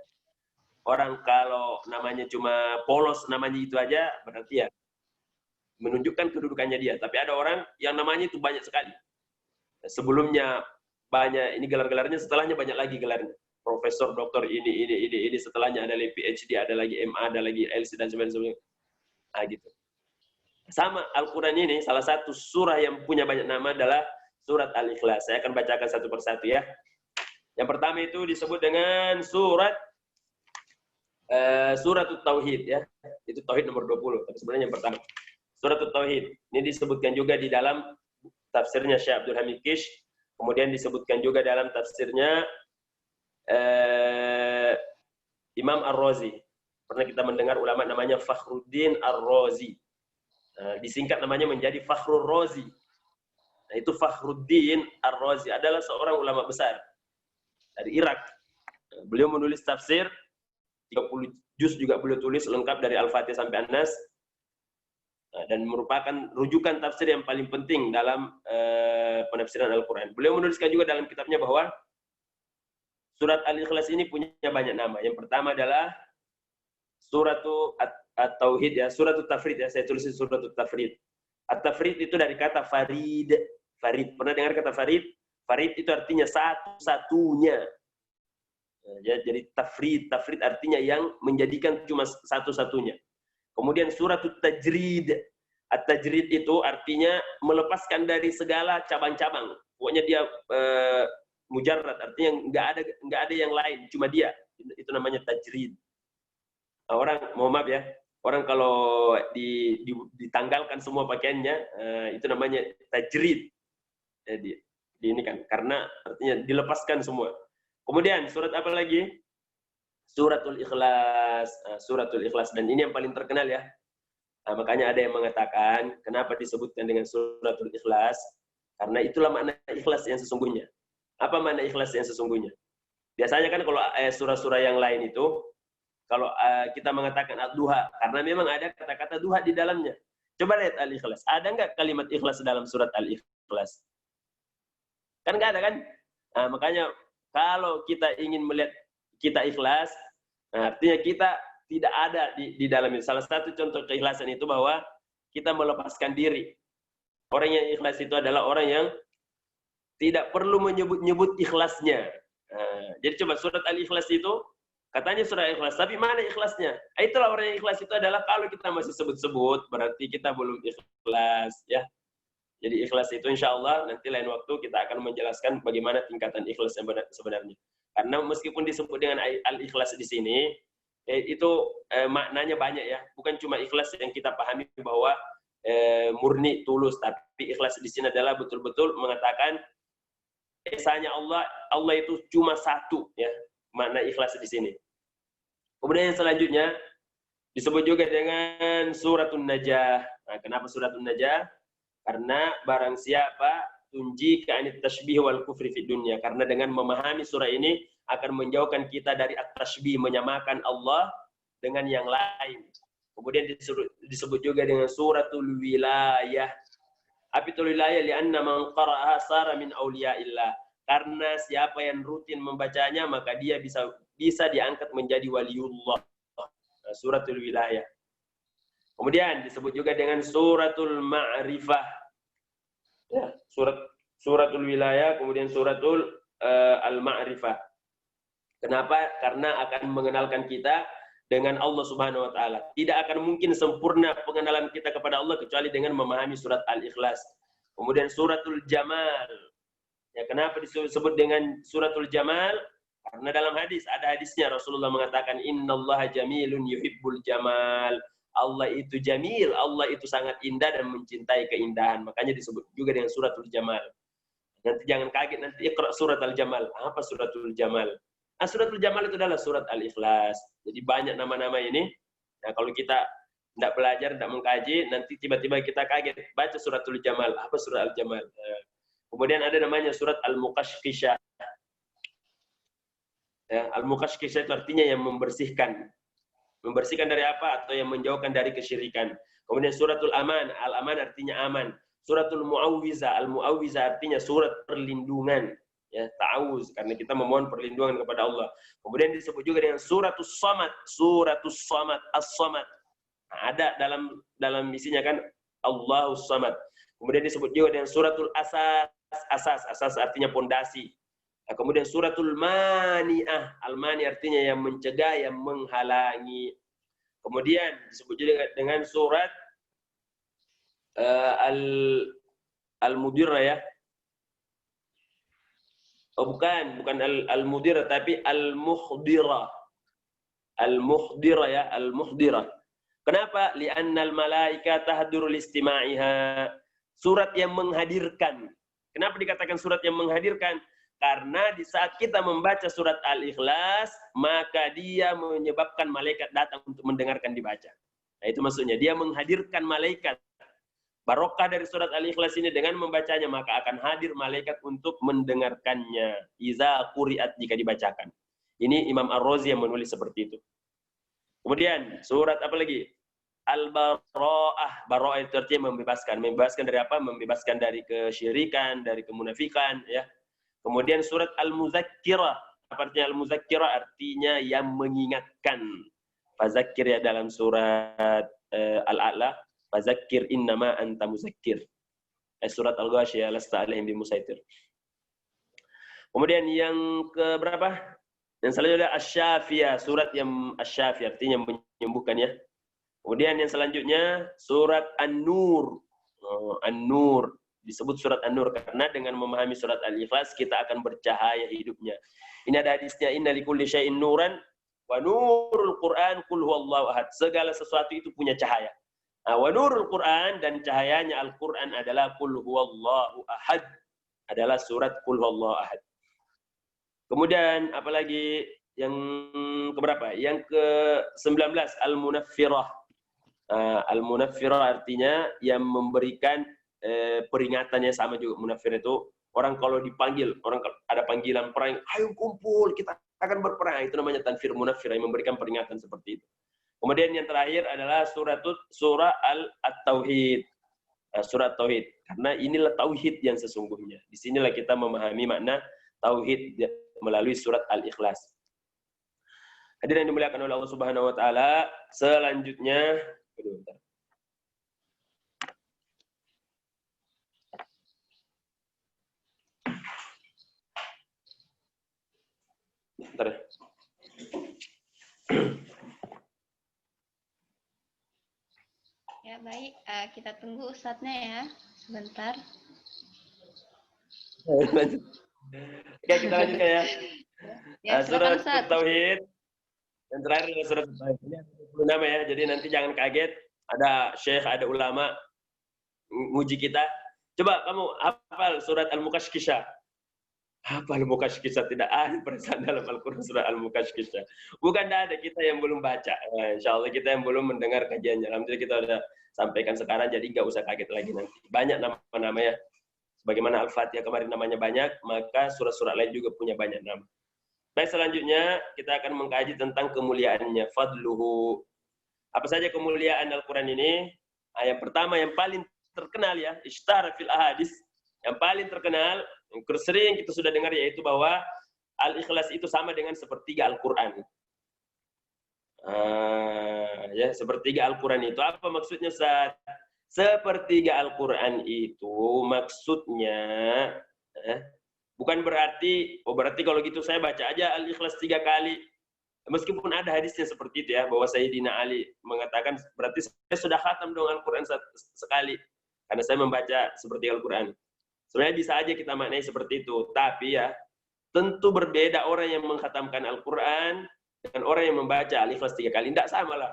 Orang kalau namanya cuma polos, namanya itu aja, berarti ya menunjukkan kedudukannya dia. Tapi ada orang yang namanya itu banyak sekali. Sebelumnya banyak ini gelar-gelarnya, setelahnya banyak lagi gelarnya. Profesor, doktor, ini, setelahnya ada lagi PhD, ada lagi MA, ada lagi LC, dan sebagainya. Nah, gitu. Sama Al-Quran ini, salah satu surah yang punya banyak nama adalah surat Al-Ikhlas. Saya akan bacakan satu persatu ya. Yang pertama itu disebut dengan surat Tauhid ya. Itu Tauhid nomor 20, tapi sebenarnya yang pertama. Surat Tauhid. Ini disebutkan juga di dalam tafsirnya Syekh Abdul Hamid Kish. Kemudian disebutkan juga dalam tafsirnya Imam Ar-Razi. Pernah kita mendengar ulama namanya Fakhruddin Ar-Razi. Disingkat namanya menjadi Fakhrur Razi. Nah, itu Fakhruddin Ar-Razi adalah seorang ulama besar dari Irak. Beliau menulis tafsir 30 juz juga beliau tulis lengkap dari Al-Fatihah sampai An-Nas. Dan merupakan rujukan tafsir yang paling penting dalam penafsiran Al-Quran. Beliau menuliskan juga dalam kitabnya bahwa surat Al-Ikhlas ini punya banyak nama. Yang pertama adalah Suratul At-Tauhid ya, Suratul Tafrid ya, saya tulis Suratul Tafrid. At-Tafrid itu dari kata farid. Farid, pernah dengar kata farid? Farid itu artinya satu-satunya. Ya, jadi tafrid artinya yang menjadikan cuma satu-satunya. Kemudian Suratul Tajrid. At-Tajrid itu artinya melepaskan dari segala cabang-cabang. Pokoknya dia mujarrad, artinya nggak ada yang lain, cuma dia. Itu namanya tajrid. Orang, mohon maaf ya, orang kalau ditanggalkan semua pakaiannya, itu namanya tajrid. Jadi ini kan, karena artinya dilepaskan semua. Kemudian surat apa lagi? Suratul Ikhlas. Suratul Ikhlas, dan ini yang paling terkenal ya. Makanya ada yang mengatakan, kenapa disebutkan dengan Suratul Ikhlas? Karena itulah makna ikhlas yang sesungguhnya. Apa makna ikhlas yang sesungguhnya? Biasanya kan kalau surah-surah yang lain itu, kalau kita mengatakan ad-duha, karena memang ada kata-kata duha di dalamnya. Coba lihat Al-Ikhlas. Ada nggak kalimat ikhlas dalam surat Al-Ikhlas? Kan nggak ada kan? Nah, makanya kalau kita ingin melihat kita ikhlas, artinya kita tidak ada di dalamnya. Salah satu contoh keikhlasan itu bahwa kita melepaskan diri. Orang yang ikhlas itu adalah orang yang tidak perlu menyebut-nyebut ikhlasnya. Jadi coba surat Al-Ikhlas itu, katanya surat Ikhlas, tapi mana ikhlasnya? Itulah orang yang ikhlas itu adalah kalau kita masih sebut-sebut, berarti kita belum ikhlas. Ya. Jadi ikhlas itu insya Allah nanti lain waktu kita akan menjelaskan bagaimana tingkatan ikhlas yang sebenarnya. Karena meskipun disebut dengan Al-Ikhlas di sini, itu maknanya banyak ya. Bukan cuma ikhlas yang kita pahami bahwa murni, tulus, tapi ikhlas di sini adalah betul-betul mengatakan esanya Allah itu cuma satu ya, makna ikhlas di sini. Kemudian yang selanjutnya disebut juga dengan Suratul Najah. Nah, kenapa Suratul Najah? Karena barang siapa tunji ka'anit tashbih wal kufri fid dunya, karena dengan memahami surah ini akan menjauhkan kita dari at-tashbih, menyamakan Allah dengan yang lain. Kemudian disebut juga dengan Suratul Wilayah. Apitul Wilayah li'anna man qara'aha sara min awliyaillah. Karena siapa yang rutin membacanya maka dia bisa diangkat menjadi waliullah. Suratul Wilayah. Kemudian disebut juga dengan Suratul Ma'rifah. Ya, suratul wilayah, kemudian suratul al-ma'rifah. Kenapa? Karena akan mengenalkan kita dengan Allah Subhanahu wa taala. Tidak akan mungkin sempurna pengenalan kita kepada Allah kecuali dengan memahami surat Al-Ikhlas. Kemudian suratul Jamal. Ya, kenapa disebut dengan suratul Jamal? Karena dalam hadis, ada hadisnya Rasulullah mengatakan innallaha jamilun yuhibbul jamal. Allah itu jamil, Allah itu sangat indah dan mencintai keindahan. Makanya disebut juga dengan suratul Jamal. Nanti jangan kaget, nanti iqra surat Al-Jamal. Apa suratul Jamal? Nah, suratul Jamal itu adalah surat Al-Ikhlas. Jadi banyak nama-nama ini. Nah, kalau kita tidak belajar, tidak mengkaji, nanti tiba-tiba kita kaget. Baca suratul Jamal. Apa surat Al-Jamal? Nah, kemudian ada namanya surat Al-Muqashqishah. Ya, Al-Muqashqishah itu artinya yang membersihkan. Membersihkan dari apa? Atau yang menjauhkan dari kesyirikan. Kemudian suratul Aman. Al-Aman artinya aman. Suratul Mu'awwizah. Al-Mu'awwizah artinya surat perlindungan. Ya, ta'awuz. Karena kita memohon perlindungan kepada Allah. Kemudian disebut juga dengan suratus Samad. Suratus Samad. As-Samad. Nah, ada dalam isinya kan Allahus Samad. Kemudian disebut juga dengan suratul Asas. Asas artinya pondasi. Nah, kemudian suratul Mani'ah. Al-Mani artinya yang mencegah, yang menghalangi. Kemudian disebut juga dengan surat Al-Mudirah ya. Oh bukan Al-Mudirah tapi Al-Muhdhirah. Al-Muhdhirah ya, Al-Muhdhirah. Kenapa? Li'annal malaika tahdur listima'iha. Surat yang menghadirkan. Kenapa dikatakan surat yang menghadirkan? Karena di saat kita membaca surat Al-Ikhlas, maka dia menyebabkan malaikat datang untuk mendengarkan dibaca. Nah, itu maksudnya. Dia menghadirkan malaikat. Barokah dari surat Al-Ikhlas ini dengan membacanya, maka akan hadir malaikat untuk mendengarkannya. Iza quri'at, jika dibacakan. Ini Imam Ar-Razi yang menulis seperti itu. Kemudian, surat apa lagi? Al-Bara'ah. Bara'ah itu artinya membebaskan. Membebaskan dari apa? Membebaskan dari kesyirikan, dari kemunafikan. Ya. Kemudian surat Al-Muzakkirah. Apa artinya Al-Muzakkirah? Artinya yang mengingatkan. Fazakir ya dalam surat Al-A'la. Fazakir innama anta muzakkir. Surat Al-Ghasyiyah lasta alaihim bimusaitir. Kemudian yang ke berapa? Yang selanjutnya Asy-Syafiyah, surat yang Asy-Syafiyah artinya menyembuhkan ya. Kemudian yang selanjutnya surat An-Nur. An-Nur disebut surat An-Nur karena dengan memahami surat Al-Ikhlas kita akan bercahaya hidupnya. Ini ada hadisnya inna likulli syai'in nuran wa nurul Qur'an qul huwallahu ahad. Segala sesuatu itu punya cahaya. Nah, wa nurul Qur'an dan cahayanya Al-Qur'an adalah qul huwallahu ahad. Adalah surat qul huwallahu ahad. Kemudian apalagi yang keberapa? Yang ke-19 Al-Munaffirah. Al-Munaffirah artinya yang memberikan peringatannya sama juga. Munaffir itu orang kalau dipanggil, orang ada panggilan perang, ayo kumpul, kita akan berperang. Itu namanya tanfir munaffir, yang memberikan peringatan seperti itu. Kemudian yang terakhir adalah surah At-Tauhid. Surat Tauhid. Karena inilah Tauhid yang sesungguhnya. Di sinilah kita memahami makna Tauhid melalui surat Al-Ikhlas. Hadirin yang dimuliakan oleh Allah Subhanahu wa taala, selanjutnya Ya baik, kita tunggu Ustadznya ya, sebentar. Oke, kita lanjutkan ya. Ya, Surat Ustaz. Tauhid. Yang terakhir adalah surat Tauhid. Ini ada 20 nama ya, jadi nanti jangan kaget. Ada syekh, ada ulama nguji kita. Coba kamu hafal surat Al-Muqashqishah. Hafal Al-Muqashqishah, tidak ada perasaan dalam Al-Quran surat Al-Muqashqishah. Bukan ada, kita yang belum baca. Nah, insya Allah kita yang belum mendengar kajiannya. Alhamdulillah kita sudah sampaikan sekarang, jadi nggak usah kaget lagi nanti. Banyak nama-nama ya. Sebagaimana Al-Fatihah kemarin namanya banyak, maka surat-surat lain juga punya banyak nama. Baik, selanjutnya kita akan mengkaji tentang kemuliaannya. Fadluhu. Apa saja kemuliaan Al-Quran ini? Yang pertama, yang paling terkenal ya, ishtara fil ahadis. Yang paling terkenal, yang sering kita sudah dengar, yaitu bahwa Al-Ikhlas itu sama dengan sepertiga Al-Quran. Ya, sepertiga Al-Quran itu. Apa maksudnya, Ustaz? Sepertiga Al-Quran itu maksudnya Bukan berarti, berarti kalau gitu saya baca aja Al-Ikhlas 3 kali. Meskipun ada hadisnya seperti itu ya, bahwa Sayyidina Ali mengatakan, berarti saya sudah khatam dong Al-Quran sekali. Karena saya membaca seperti Al-Quran. Sebenarnya bisa aja kita maknai seperti itu. Tapi ya, tentu berbeda orang yang mengkhatamkan Al-Quran dengan orang yang membaca Al-Ikhlas 3 kali. Tidak sama lah.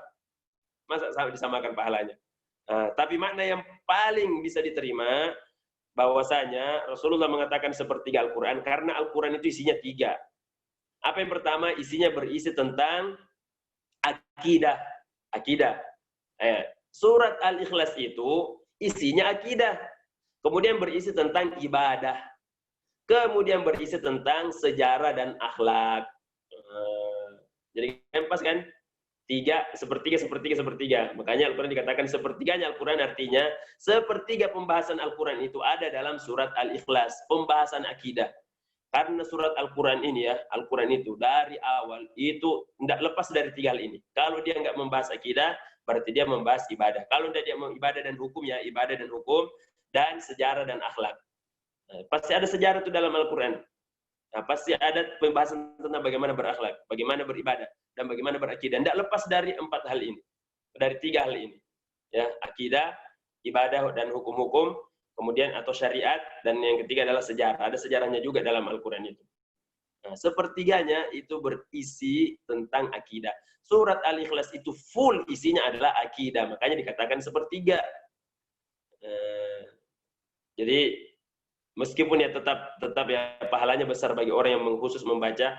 Masa sama disamakan pahalanya. Tapi makna yang paling bisa diterima, bahwasanya Rasulullah mengatakan sepertiga Al-Quran karena Al-Quran itu isinya 3. Apa yang pertama? Isinya berisi tentang akidah. Surat Al-Ikhlas itu isinya akidah. Kemudian berisi tentang ibadah. Kemudian berisi tentang sejarah dan akhlak. Jadi pas kan? 3, sepertiga. Makanya Al-Quran dikatakan sepertiganya Al-Quran, artinya sepertiga pembahasan Al-Quran itu ada dalam surat Al-Ikhlas, pembahasan akidah. Karena surat Al-Quran ini ya, Al-Quran itu dari awal itu tidak lepas dari 3 hal ini. Kalau dia nggak membahas akidah, berarti dia membahas ibadah. Kalau dia mau ibadah dan hukum, ya ibadah dan hukum, dan sejarah dan akhlak. Pasti ada sejarah itu dalam Al-Quran. Pasti ada pembahasan tentang bagaimana berakhlak, bagaimana beribadah, dan bagaimana berakidah. Tidak lepas dari 4 hal ini, dari 3 hal ini. Ya, akidah, ibadah, dan hukum-hukum, kemudian atau syariat, dan yang ketiga adalah sejarah. Ada sejarahnya juga dalam Al-Quran itu. Nah, sepertiganya itu berisi tentang akidah. Surat Al-Ikhlas itu full isinya adalah akidah, makanya dikatakan sepertiga. Jadi meskipun ya tetap ya pahalanya besar bagi orang yang khusus membaca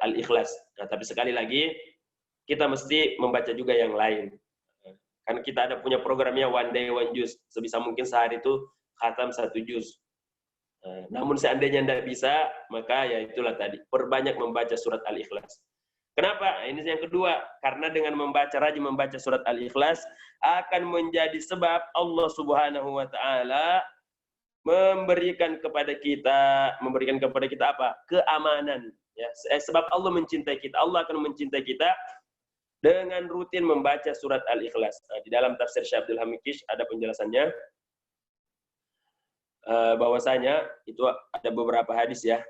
Al-Ikhlas. Nah, tapi sekali lagi kita mesti membaca juga yang lain. Kan kita ada punya programnya one day one juz. Sebisa mungkin sehari itu khatam 1 juz. Namun seandainya tidak bisa, maka ya itulah tadi, perbanyak membaca surat Al-Ikhlas. Kenapa? Ini yang kedua, karena dengan rajin membaca surat Al-Ikhlas akan menjadi sebab Allah Subhanahu wa taala memberikan kepada kita apa? Keamanan. Ya, sebab Allah mencintai kita, Allah akan mencintai kita dengan rutin membaca surat Al-Ikhlas. Nah, di dalam tafsir Syekh Abdul Hamid Kish ada penjelasannya, bahwasanya itu ada beberapa hadis ya.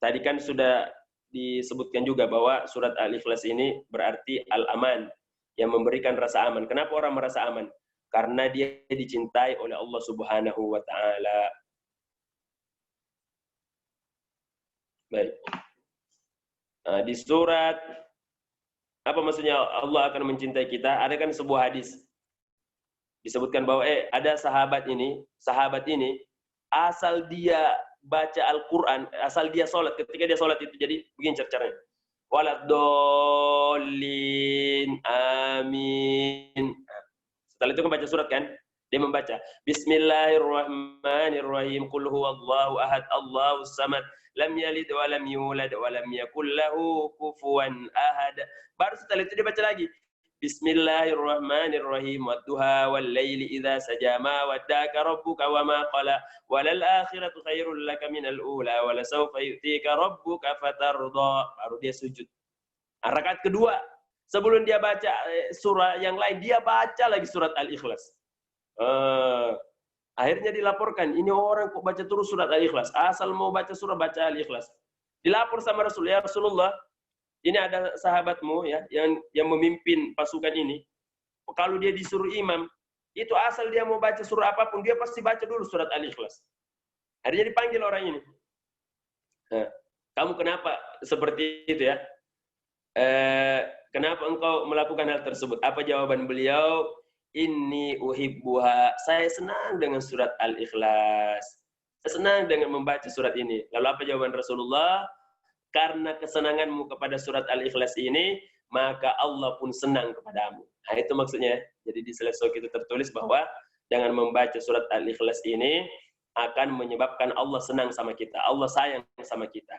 Tadi kan sudah disebutkan juga bahwa surat Al-Ikhlas ini berarti al-aman, yang memberikan rasa aman. Kenapa orang merasa aman? Karena dia dicintai oleh Allah Subhanahu wa taala. Baik. Di surat apa maksudnya Allah akan mencintai kita? Ada kan sebuah hadis disebutkan bahwa ada sahabat ini asal dia baca Al-Quran, asal dia sholat, ketika dia sholat itu jadi begini caranya. Waladdallin, amin. Setelah itu membaca surat kan, dia membaca Bismillahirrahmanirrahim, Qul huwallahu ahad, Allahus samad, lam yalid wa lam yulad wa lam yakul lahu kufuwan ahad. Baru setelah itu dia baca lagi Bismillahirrahmanirrahim, wadduha wal laili idza saja, ma waddaka rabbuka wa ma qala, walal akhiratu khairul laka minal ula, wala sawfa yu'tika rabbuka fatarda. Baru dia sujud. Rakaat kedua, sebelum dia baca surah yang lain, dia baca lagi surat Al-Ikhlas. Akhirnya dilaporkan, ini orang kok baca terus surat Al-Ikhlas, asal mau baca surah baca Al-Ikhlas. Dilapor sama Rasul, ya Rasulullah, ini ada sahabatmu ya yang memimpin pasukan ini. Kalau dia disuruh imam, itu asal dia mau baca surah apapun, dia pasti baca dulu surat Al-Ikhlas. Akhirnya dipanggil orang ini. Kamu kenapa seperti itu ya? Kenapa engkau melakukan hal tersebut? Apa jawaban beliau? Inni uhibbuha. Saya senang dengan surat Al-Ikhlas. Saya senang dengan membaca surat ini. Lalu apa jawaban Rasulullah? Karena kesenanganmu kepada surat Al-Ikhlas ini, maka Allah pun senang kepadamu. Nah, itu maksudnya. Jadi di selesai itu tertulis bahwa dengan membaca surat Al-Ikhlas ini akan menyebabkan Allah senang sama kita. Allah sayang sama kita.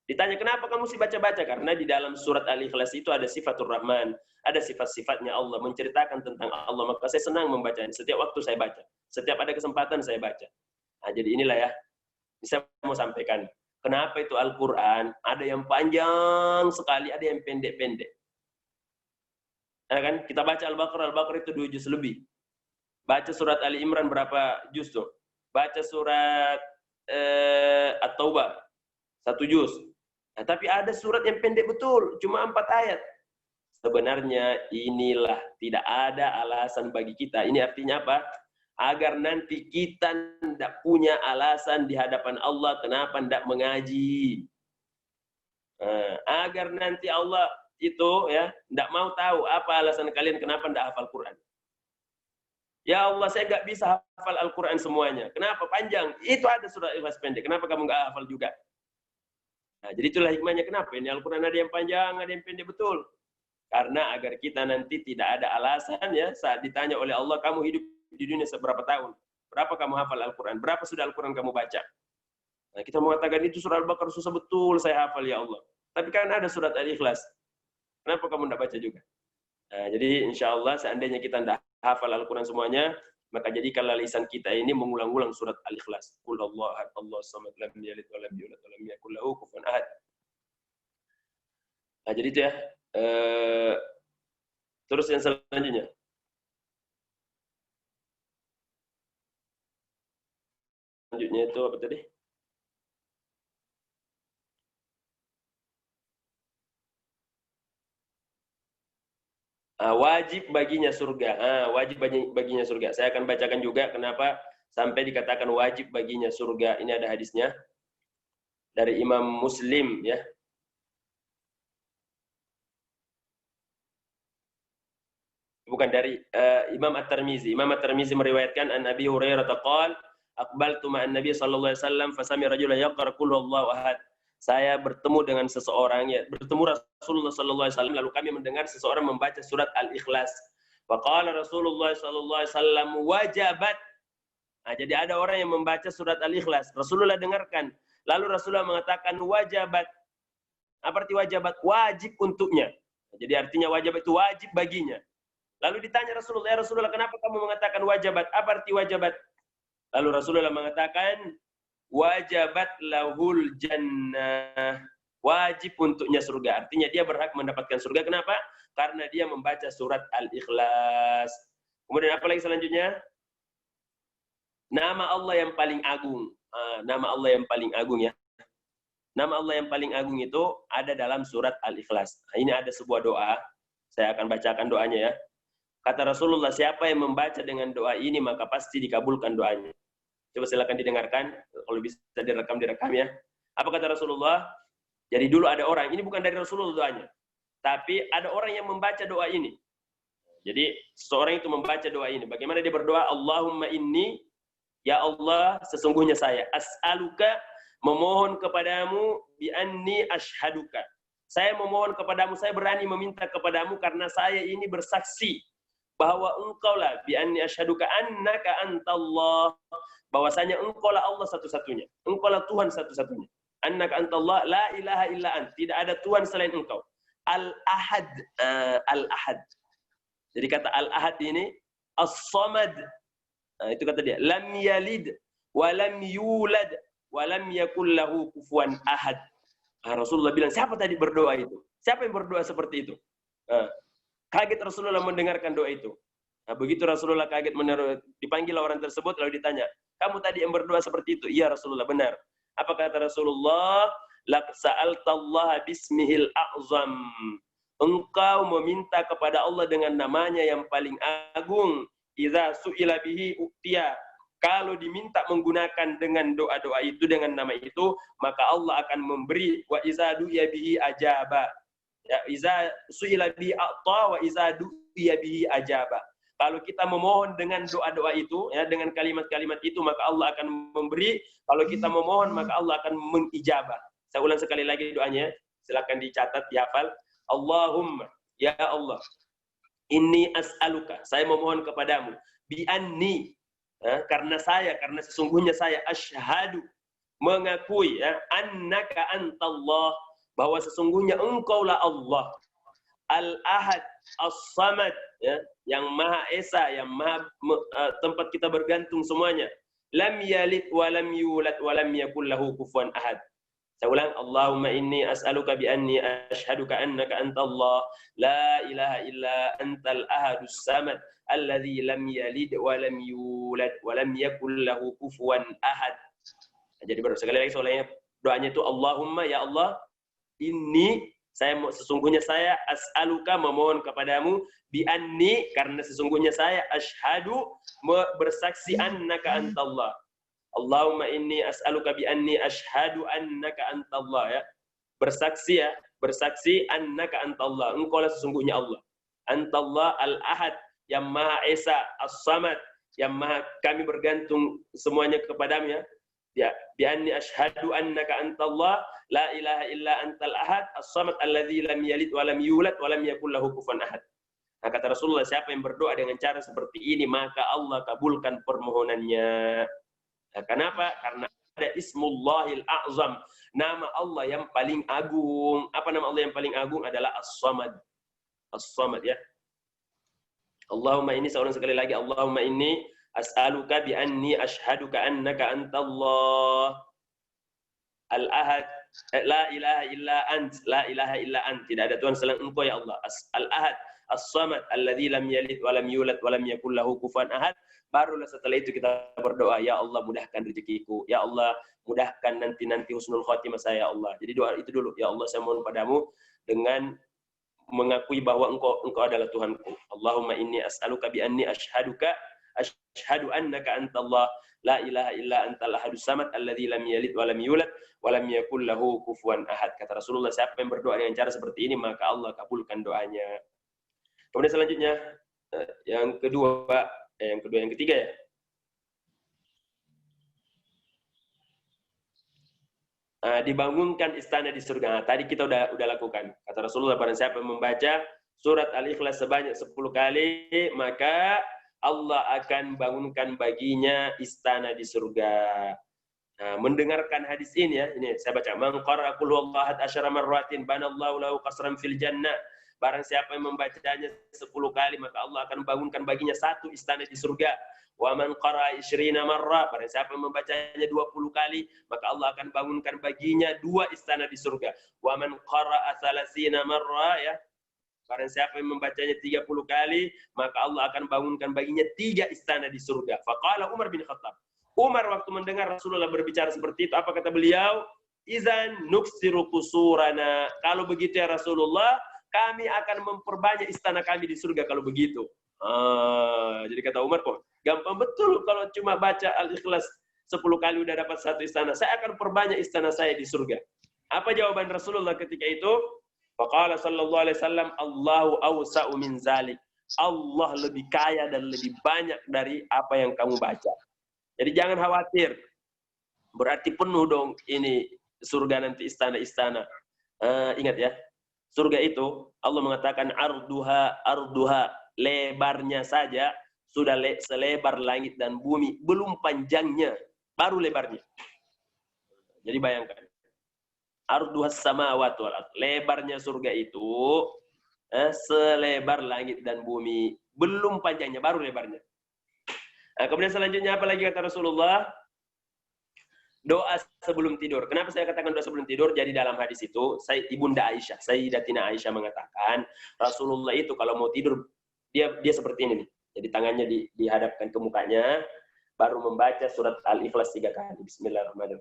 Ditanya, kenapa kamu sih baca-baca? Karena di dalam surat Al-Ikhlas itu ada sifatur Rahman. Ada sifat-sifatnya Allah. Menceritakan tentang Allah. Maka saya senang membacanya. Setiap waktu saya baca. Setiap ada kesempatan saya baca. Nah, jadi inilah ya. Saya mau sampaikan. Kenapa itu Al-Quran? Ada yang panjang sekali, ada yang pendek-pendek. Nah, kan? Kita baca Al-Baqarah itu 2 juz lebih. Baca surat Ali Imran berapa juz tuh? Baca surat At-Taubah 1 juz. Nah, tapi ada surat yang pendek betul, cuma 4 ayat. Sebenarnya inilah tidak ada alasan bagi kita. Ini artinya apa? Agar nanti kita tidak punya alasan di hadapan Allah kenapa tidak mengaji. Agar nanti Allah itu ya tidak mau tahu apa alasan kalian kenapa tidak hafal Quran. Ya Allah, saya nggak bisa hafal Al-Quran semuanya. Kenapa? Panjang. Itu ada surat Ikhlas pendek. Kenapa kamu nggak hafal juga? Nah, jadi itulah hikmahnya kenapa ini Al-Quran ada yang panjang, ada yang pendek betul. Karena agar kita nanti tidak ada alasan ya saat ditanya oleh Allah, kamu hidup di dunia seberapa tahun? Berapa kamu hafal Al-Quran? Berapa sudah Al-Quran kamu baca? Nah, kita mengatakan itu surat Al-Baqarah susah betul saya hafal ya Allah. Tapi kan ada surat Al-Ikhlas. Kenapa kamu tidak baca juga? Nah, jadi insya Allah seandainya kita tidak hafal Al-Quran semuanya, maka jadikanlah lisan kita ini mengulang-ulang surat Al-Ikhlas. Qul Allahu ahad, Allahu samad, lam yalid wa lam yulad wa lam yakul lahu kufuwan ahad. Nah, jadi itu ya. Terus yang selanjutnya. Selanjutnya itu apa tadi? Wajib baginya surga. Wajib baginya surga. Saya akan bacakan juga kenapa sampai dikatakan wajib baginya surga. Ini ada hadisnya dari Imam Muslim ya. Bukan dari Imam At-Tirmizi. Imam At-Tirmizi meriwayatkan an Abi Hurairah qala aqbaltu ma'an Nabi sallallahu alaihi wasallam fasami rajulan yaqra qul huwallahu ahad. Saya bertemu dengan seseorang ya, bertemu Rasulullah sallallahu alaihi wasallam lalu kami mendengar seseorang membaca surat Al-Ikhlas. Wa qala Rasulullah sallallahu alaihi wasallam wajabat. Nah, jadi ada orang yang membaca surat Al-Ikhlas. Rasulullah dengarkan. Lalu Rasulullah mengatakan wajabat. Apa arti wajabat? Wajib untuknya. Jadi artinya wajabat itu wajib baginya. Lalu ditanya Rasulullah, ya Rasulullah, kenapa kamu mengatakan wajabat? Apa arti wajabat? Lalu Rasulullah mengatakan wajabat lahul jannah, wajib untuknya surga. Artinya dia berhak mendapatkan surga. Kenapa? Karena dia membaca surat Al-Ikhlas. Kemudian apa lagi selanjutnya? Nama Allah yang paling agung. Nama Allah yang paling agung ya. Nama Allah yang paling agung itu ada dalam surat Al-Ikhlas. Nah, ini ada sebuah doa. Saya akan bacakan doanya ya. Kata Rasulullah, siapa yang membaca dengan doa ini maka pasti dikabulkan doanya. Coba silakan didengarkan, kalau bisa direkam ya. Apa kata Rasulullah? Jadi dulu ada orang, ini bukan dari Rasulullah doanya, tapi ada orang yang membaca doa ini. Jadi seorang itu membaca doa ini. Bagaimana dia berdoa? Allahumma inni, ya Allah, sesungguhnya saya as'aluka, memohon kepadamu bi anni ashhaduka. Saya memohon kepadamu, saya berani meminta kepadamu karena saya ini bersaksi bahwa engkaulah bi anni ashhaduka annaka antallah, bahwasanya engkaulah Allah satu-satunya, engkaulah Tuhan satu-satunya. Annaka antallah la ilaha illa ant, tidak ada Tuhan selain engkau. Al-ahad, al-ahad. Jadi kata al-ahad ini as-samad. Nah, itu kata dia, lam yalid wa lam yulad wa lam yakul lahu kufuwan ahad. Nah, Rasulullah bilang, siapa tadi berdoa itu? Siapa yang berdoa seperti itu? Kaget Rasulullah mendengarkan doa itu. Nah, begitu Rasulullah kaget dipanggil orang tersebut lalu ditanya, kamu tadi yang berdoa seperti itu? Iya Rasulullah, benar. Apa kata Rasulullah? Laq sa'altallaha bismihil a'zam. Engkau meminta kepada Allah dengan namanya yang paling agung. Idza su'ila bihi u'tiya. Kalau diminta menggunakan dengan doa-doa itu, dengan nama itu, maka Allah akan memberi. Wa iza du'iya bihi ajaba. Ya, iza su'ila bihi a'ta wa iza du'iya bihi ajaba. Kalau kita memohon dengan doa-doa itu, ya, dengan kalimat-kalimat itu, maka Allah akan memberi. Kalau kita memohon, maka Allah akan mengijabah. Saya ulang sekali lagi doanya. Silakan dicatat, dihafal. Allahumma, ya Allah, inni as'aluka, saya memohon kepadamu, bi anni, karena sesungguhnya saya asyhadu, mengakui, ya, annaka antallah, bahwa sesungguhnya engkaulah Allah, al-ahad, as-samad, ya, yang maha esa, yang maha tempat kita bergantung semuanya. Lam yalid wa lam yulad wa lam yakul lahu kufuwan ahad. Saya ulang, Allahumma inni as'aluka bi anni ashhaduka annaka antallah la ilaha illa antal ahadus samad alladzi lam yalid wa lam yulad wa lam yakul lahu kufuwan ahad. Nah, jadi sekali lagi soalnya doanya itu Allahumma ya Allah, sesungguhnya saya as'aluka memohon kepadamu bi anni karena sesungguhnya saya asyhadu bersaksi annaka antallah. Allahumma inni as'aluka bi anni asyhadu annaka antallah ya. Bersaksi annaka antallah. Engkau lah sesungguhnya Allah. Antallah al-ahad yang Maha Esa, as-samad yang Maha kami bergantung semuanya kepadamu ya. Ya, bi anni asyhadu annaka antallah la ilaha illa antal ahad as-samad alladzi lam yalid wa lam yulad wa lam yakul lahu kufuwan ahad. Nah, kata Rasulullah, siapa yang berdoa dengan cara seperti ini maka Allah kabulkan permohonannya. Nah, kenapa? Karena ada Ismullahil A'zam, nama Allah yang paling agung. Apa nama Allah yang paling agung? Adalah As-Samad. As-Samad ya. Allahumma ini seorang sekali lagi, Allahumma inni as'aluka bi anni asyhaduka annaka antallah al-ahad la ilaha illa ant, la ilaha illa ant, tidak ada Tuhan selain Engkau ya Allah. Al-ahad as-samad alladzi lam yalid wa lam yulad wa lam yakul lahu kufuwan ahad. Barulah setelah itu kita berdoa, ya Allah mudahkan rezekiku, ya Allah mudahkan nanti husnul khotimah saya ya Allah. Jadi doa itu dulu, ya Allah saya mohon padamu dengan mengakui bahwa engkau adalah Tuhanku. Allahumma inni as'aluka bi anni asyhadu annaka antallah la ilaha illa antal ahadus samad alladzi lam yalid wa lam yulad wa lam yakul lahu kufuwan ahad. Kata Rasulullah, siapa yang berdoa dengan cara seperti ini maka Allah kabulkan doanya. Kemudian selanjutnya yang ketiga ya. Dibangunkan istana di surga. Nah, tadi kita udah lakukan. Kata Rasulullah, barang siapa yang membaca surat Al-Ikhlas sebanyak 10 kali, maka Allah akan bangunkan baginya istana di surga. Nah, mendengarkan hadis ini ya, ini saya baca. Man qara'a qul huwallahu ahad asyara marratin banallahu lahu qasran fil jannah. Barang siapa yang membacanya 10 kali, maka Allah akan bangunkan baginya satu istana di surga. Wa man qara'a 20 marrah, barang siapa yang membacanya 20 kali, maka Allah akan bangunkan baginya 2 istana di surga. Wa man qara'a 30 marrah ya. Barang siapa yang membacanya 30 kali, maka Allah akan bangunkan baginya 3 istana di surga. Faqala Umar bin Khattab. Umar waktu mendengar Rasulullah berbicara seperti itu, apa kata beliau? Izan nuksiru kusurana. Kalau begitu ya Rasulullah, kami akan memperbanyak istana kami di surga kalau begitu. Jadi kata Umar, kok gampang betul kalau cuma baca Al-Ikhlas 10 kali udah dapat satu istana. Saya akan perbanyak istana saya di surga. Apa jawaban Rasulullah ketika itu? Faqala sallallahu alaihi wasallam, Allahu awsa'u min zalik. Allah lebih kaya dan lebih banyak dari apa yang kamu baca. Jadi jangan khawatir. Berarti penuh dong ini surga nanti istana-istana. Ingat ya. Surga itu Allah mengatakan arduha lebarnya saja sudah selebar langit dan bumi, belum panjangnya, baru lebarnya. Jadi bayangkan, arduhas samawati wal ardh, lebarnya surga itu selebar langit dan bumi, belum panjangnya, baru lebarnya. Nah, kemudian selanjutnya apa lagi kata Rasulullah? Doa sebelum tidur. Kenapa saya katakan doa sebelum tidur? Jadi dalam hadis itu, Ibunda Aisyah, Sayyidatina Aisyah mengatakan, Rasulullah itu kalau mau tidur, dia seperti ini nih. Jadi tangannya dihadapkan ke mukanya, baru membaca surat Al-Ikhlas 3 kali. Bismillahirrahmanirrahim.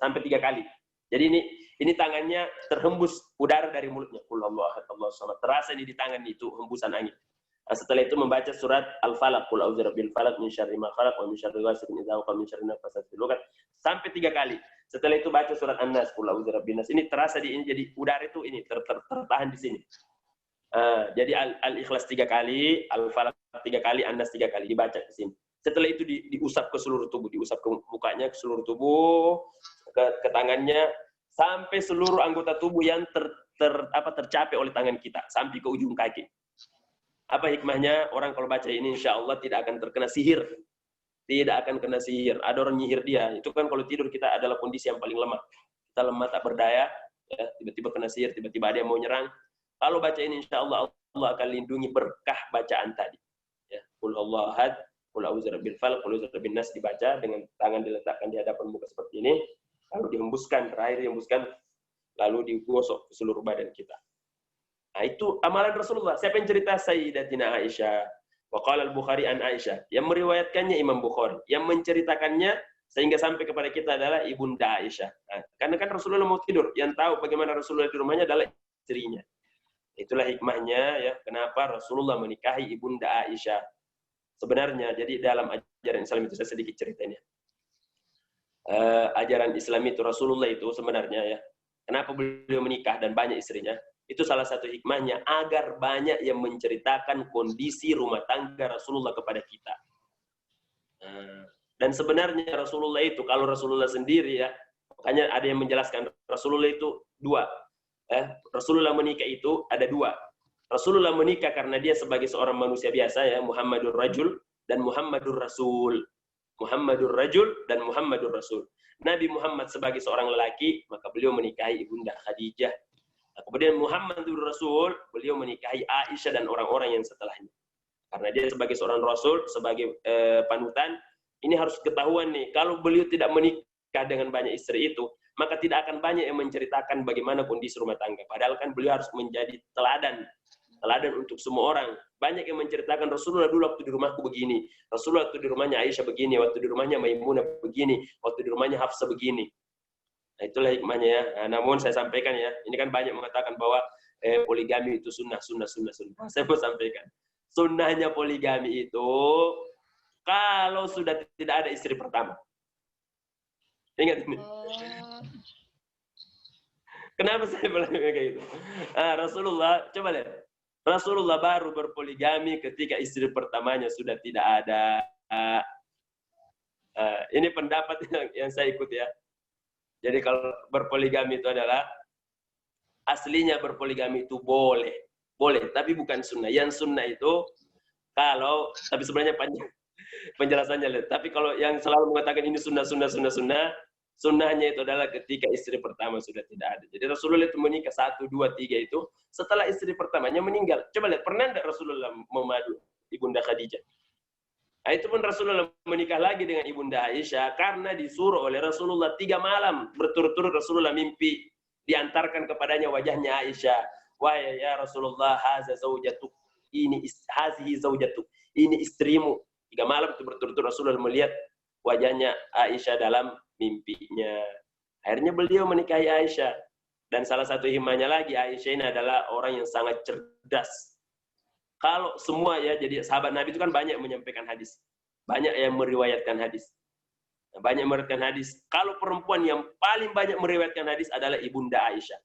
Sampai 3 kali. Jadi ini tangannya terhembus udara dari mulutnya. Terasa di tangan itu hembusan angin. Setelah itu membaca surat Al-Falaq, qul a'udzu birabbil falaq min syarri ma khalaq wa min syarri ghasiqin idza waqa min syarri nafasati fil 'uqad, sampai 3 kali. Setelah itu baca surat An-Nas, qul a'udzu birabbin nas. Ini terasa jadi udara itu ini tertahan di sini. Jadi Al-Ikhlas 3 kali, Al-Falaq 3 kali, An-Nas 3 kali dibaca di sini. Setelah itu diusap ke seluruh tubuh, diusap ke mukanya, ke seluruh tubuh, ke tangannya, sampai seluruh anggota tubuh yang tercapai oleh tangan kita, sampai ke ujung kaki. Apa hikmahnya? Orang kalau baca ini insya Allah tidak akan terkena sihir. Tidak akan kena sihir. Ada orang nyihir dia. Itu kan kalau tidur kita adalah kondisi yang paling lemah. Kita lemah tak berdaya. Ya, tiba-tiba kena sihir, tiba-tiba ada yang mau nyerang. Kalau baca ini insya Allah, Allah akan lindungi berkah bacaan tadi. Ya, qul huwallahu ahad, qul a'udzu birabbil falaq, qul a'udzu birabbin nas dibaca dengan tangan diletakkan di hadapan muka seperti ini. Lalu dihembuskan, terakhir dihembuskan, lalu digosok ke seluruh badan kita. Nah, itu amalan Rasulullah. Siapa yang cerita? Sayyidatina Aisyah. Wa qala al-Bukhari an Aisyah. Yang meriwayatkannya Imam Bukhari. Yang menceritakannya sehingga sampai kepada kita adalah Ibunda Aisyah. Nah, karena kan Rasulullah mau tidur, yang tahu bagaimana Rasulullah di rumahnya adalah istrinya. Itulah hikmahnya ya, kenapa Rasulullah menikahi Ibunda Aisyah. Sebenarnya, jadi dalam ajaran Islam itu saya sedikit ceritanya. Ajaran Islam itu Rasulullah itu sebenarnya ya, kenapa beliau menikah dan banyak istrinya? Itu salah satu hikmahnya agar banyak yang menceritakan kondisi rumah tangga Rasulullah kepada kita. Dan sebenarnya Rasulullah itu, kalau Rasulullah sendiri ya, makanya ada yang menjelaskan Rasulullah itu dua. Rasulullah menikah itu ada dua. Rasulullah menikah karena dia sebagai seorang manusia biasa ya, Muhammadur Rajul dan Muhammadur Rasul. Muhammadur Rajul dan Muhammadur Rasul. Nabi Muhammad sebagai seorang lelaki, maka beliau menikahi Ibunda Khadijah. Nah, kemudian Muhammadur Rasul, beliau menikahi Aisyah dan orang-orang yang setelahnya. Karena dia sebagai seorang Rasul, sebagai panutan, ini harus ketahuan nih, kalau beliau tidak menikah dengan banyak istri itu, maka tidak akan banyak yang menceritakan bagaimana kondisi rumah tangga. Padahal kan beliau harus menjadi teladan untuk semua orang. Banyak yang menceritakan Rasulullah dulu waktu di rumahku begini, Rasulullah waktu di rumahnya Aisyah begini, waktu di rumahnya Maimunah begini, waktu di rumahnya Hafsah begini. Nah, itulah hikmahnya ya. Nah, namun saya sampaikan ya, ini kan banyak mengatakan bahwa poligami itu sunnah. Saya mau sampaikan, sunnahnya poligami itu kalau sudah tidak ada istri pertama. Ingat ini. Kenapa saya bilang kayak gitu? Rasulullah, coba lihat. Rasulullah baru berpoligami ketika istri pertamanya sudah tidak ada. Ini pendapat yang saya ikut ya. Jadi kalau berpoligami itu adalah, aslinya berpoligami itu boleh, tapi bukan sunnah. Yang sunnah itu kalau, tapi sebenarnya panjang penjelasannya lihat. Tapi kalau yang selalu mengatakan ini sunnah, sunnahnya itu adalah ketika istri pertama sudah tidak ada. Jadi Rasulullah itu menikah 1, 2, 3 itu setelah istri pertamanya meninggal. Coba lihat, pernah tidak Rasulullah memadu Ibunda Khadijah? Nah, itu pun Rasulullah menikah lagi dengan Ibunda Aisyah karena disuruh oleh Rasulullah 3 malam berturut-turut Rasulullah mimpi diantarkan kepadanya wajahnya Aisyah. Wahai ya Rasulullah, haza zaujatuk, hazihi zaujatuk, ini istrimu. 3 malam itu berturut-turut Rasulullah melihat wajahnya Aisyah dalam mimpinya. Akhirnya beliau menikahi Aisyah. Dan salah satu hikmahnya lagi, Aisyah ini adalah orang yang sangat cerdas. Kalau semua ya, jadi sahabat Nabi itu kan banyak menyampaikan hadis. Banyak yang meriwayatkan hadis. Banyak meriwayatkan hadis. Kalau perempuan yang paling banyak meriwayatkan hadis adalah Ibunda Aisyah.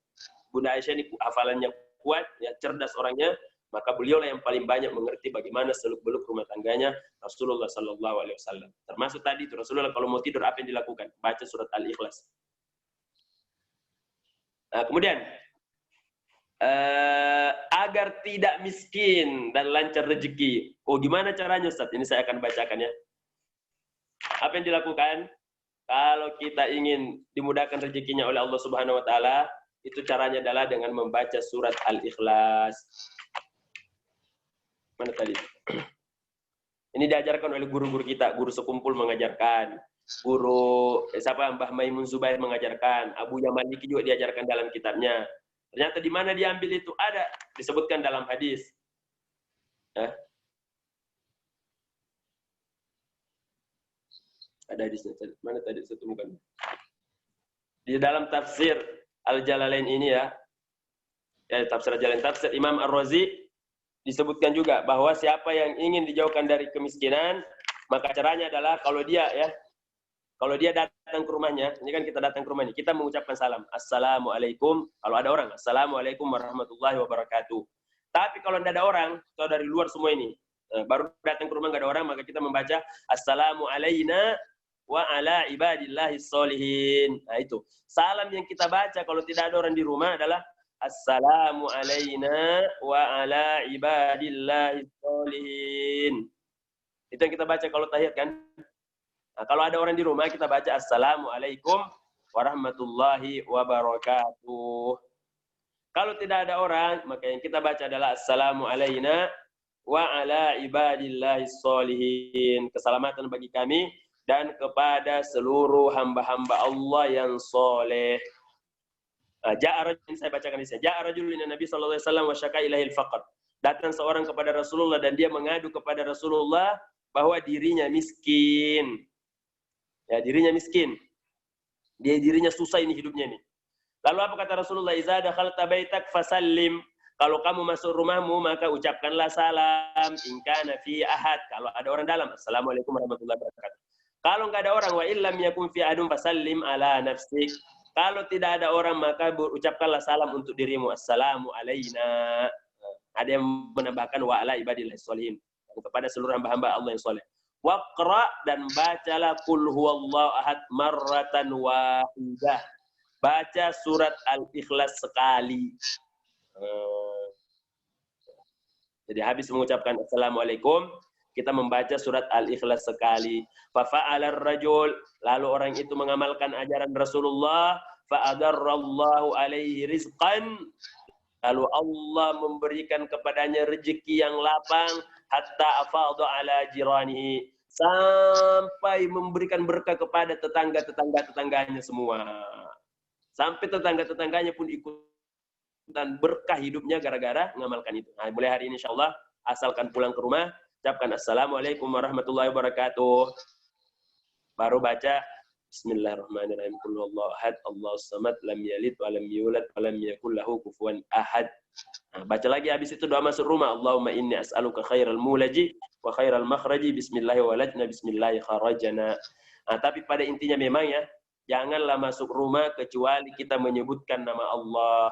Ibunda Aisyah ini hafalannya kuat, ya, cerdas orangnya. Maka beliaulah yang paling banyak mengerti bagaimana seluk-beluk rumah tangganya Rasulullah Sallallahu Alaihi Wasallam. Termasuk tadi itu Rasulullah kalau mau tidur apa yang dilakukan? Baca surat Al-Ikhlas. Nah, kemudian agar tidak miskin dan lancar rezeki. Oh, gimana caranya Ustaz? Ini saya akan bacakan ya. Apa yang dilakukan? Kalau kita ingin dimudahkan rezekinya oleh Allah Subhanahu Wa Taala, itu caranya adalah dengan membaca surat Al-Ikhlas. Mana tadi? Ini diajarkan oleh guru-guru kita, guru sekumpul mengajarkan, guru siapa Mbah Maimun Zubair mengajarkan, Abu Yamaliki juga diajarkan dalam kitabnya. Ternyata di mana diambil itu ada disebutkan dalam hadis. Ada hadisnya. Mana tadi saya temukan? Di dalam tafsir Al-Jalalain ini ya, tafsir Al-Jalalain, tafsir Imam Ar-Razi disebutkan juga bahwa siapa yang ingin dijauhkan dari kemiskinan, maka caranya adalah kalau dia datang ke rumahnya, ini kan kita datang ke rumahnya, kita mengucapkan salam, Assalamualaikum, kalau ada orang, Assalamualaikum warahmatullahi wabarakatuh. Tapi kalau tidak ada orang, atau dari luar semua ini, baru datang ke rumah nggak ada orang, maka kita membaca Assalamu alayna wa ala ibadillahis solihin. Nah itu, salam yang kita baca kalau tidak ada orang di rumah adalah Assalamu alayna wa ala ibadillahis solihin. Itu yang kita baca kalau tahiyat kan. Nah, kalau ada orang di rumah kita baca Assalamualaikum warahmatullahi wabarakatuh. Kalau tidak ada orang, maka yang kita baca adalah Assalamu alayna wa ala ibadillahis solihin. Keselamatan bagi kami dan kepada seluruh hamba-hamba Allah yang soleh. Ja'a rajulun, saya bacakan di sini. Ja'a rajulun ila Nabi sallallahu alaihi wasallam wa syaka ilahil faqr. Datang seorang kepada Rasulullah dan dia mengadu kepada Rasulullah bahwa dirinya miskin. Ya, dirinya miskin. Dirinya susah ini hidupnya nih. Lalu apa kata Rasulullah? Iza dakhalta baitak fasallim. Kalau kamu masuk rumahmu maka ucapkanlah salam. In kana fi ahad. Kalau ada orang dalam, assalamualaikum warahmatullahi wabarakatuh. Kalau enggak ada orang, wa illam yakun fi ahadun fasallim ala nafsik. Kalau tidak ada orang maka ucapkanlah salam untuk dirimu. Assalamu alaina. Ada yang menambahkan wa ala ibadillah sholihin. Kepada seluruh hamba-hamba Allah yang soleh. Waqra dan bacalah qul huwallahu ahad marratan wahidah. Baca surat Al-Ikhlas sekali. Jadi habis mengucapkan assalamualaikum, kita membaca surat Al-Ikhlas sekali. Fafa'ala ar-rajul, lalu orang itu mengamalkan ajaran Rasulullah, fa'adarrallahu alaihi rizqan, lalu Allah memberikan kepadanya rezeki yang lapang, hatta afadha ala jiranihi, sampai memberikan berkah kepada tetangganya semua. Sampai tetangga-tetangganya pun ikut dan berkah hidupnya gara-gara mengamalkan itu. Nah, mulai hari ini insyaallah, asalkan pulang ke rumah, ucapkan assalamualaikum warahmatullahi wabarakatuh. Baru baca bismillahirrahmanirrahim. Qul huwallahu ahad, Allahus samad, lam yalid wa lam yulad wa lam yakul lahu kufuwan ahad. Nah, baca lagi habis itu doa masuk rumah. Allahumma inni as'aluka khairal mulaji wa khairal makhraji, bismillahi walajna, bismillahi kharajana. Nah, tapi pada intinya memang ya, janganlah masuk rumah kecuali kita menyebutkan nama Allah.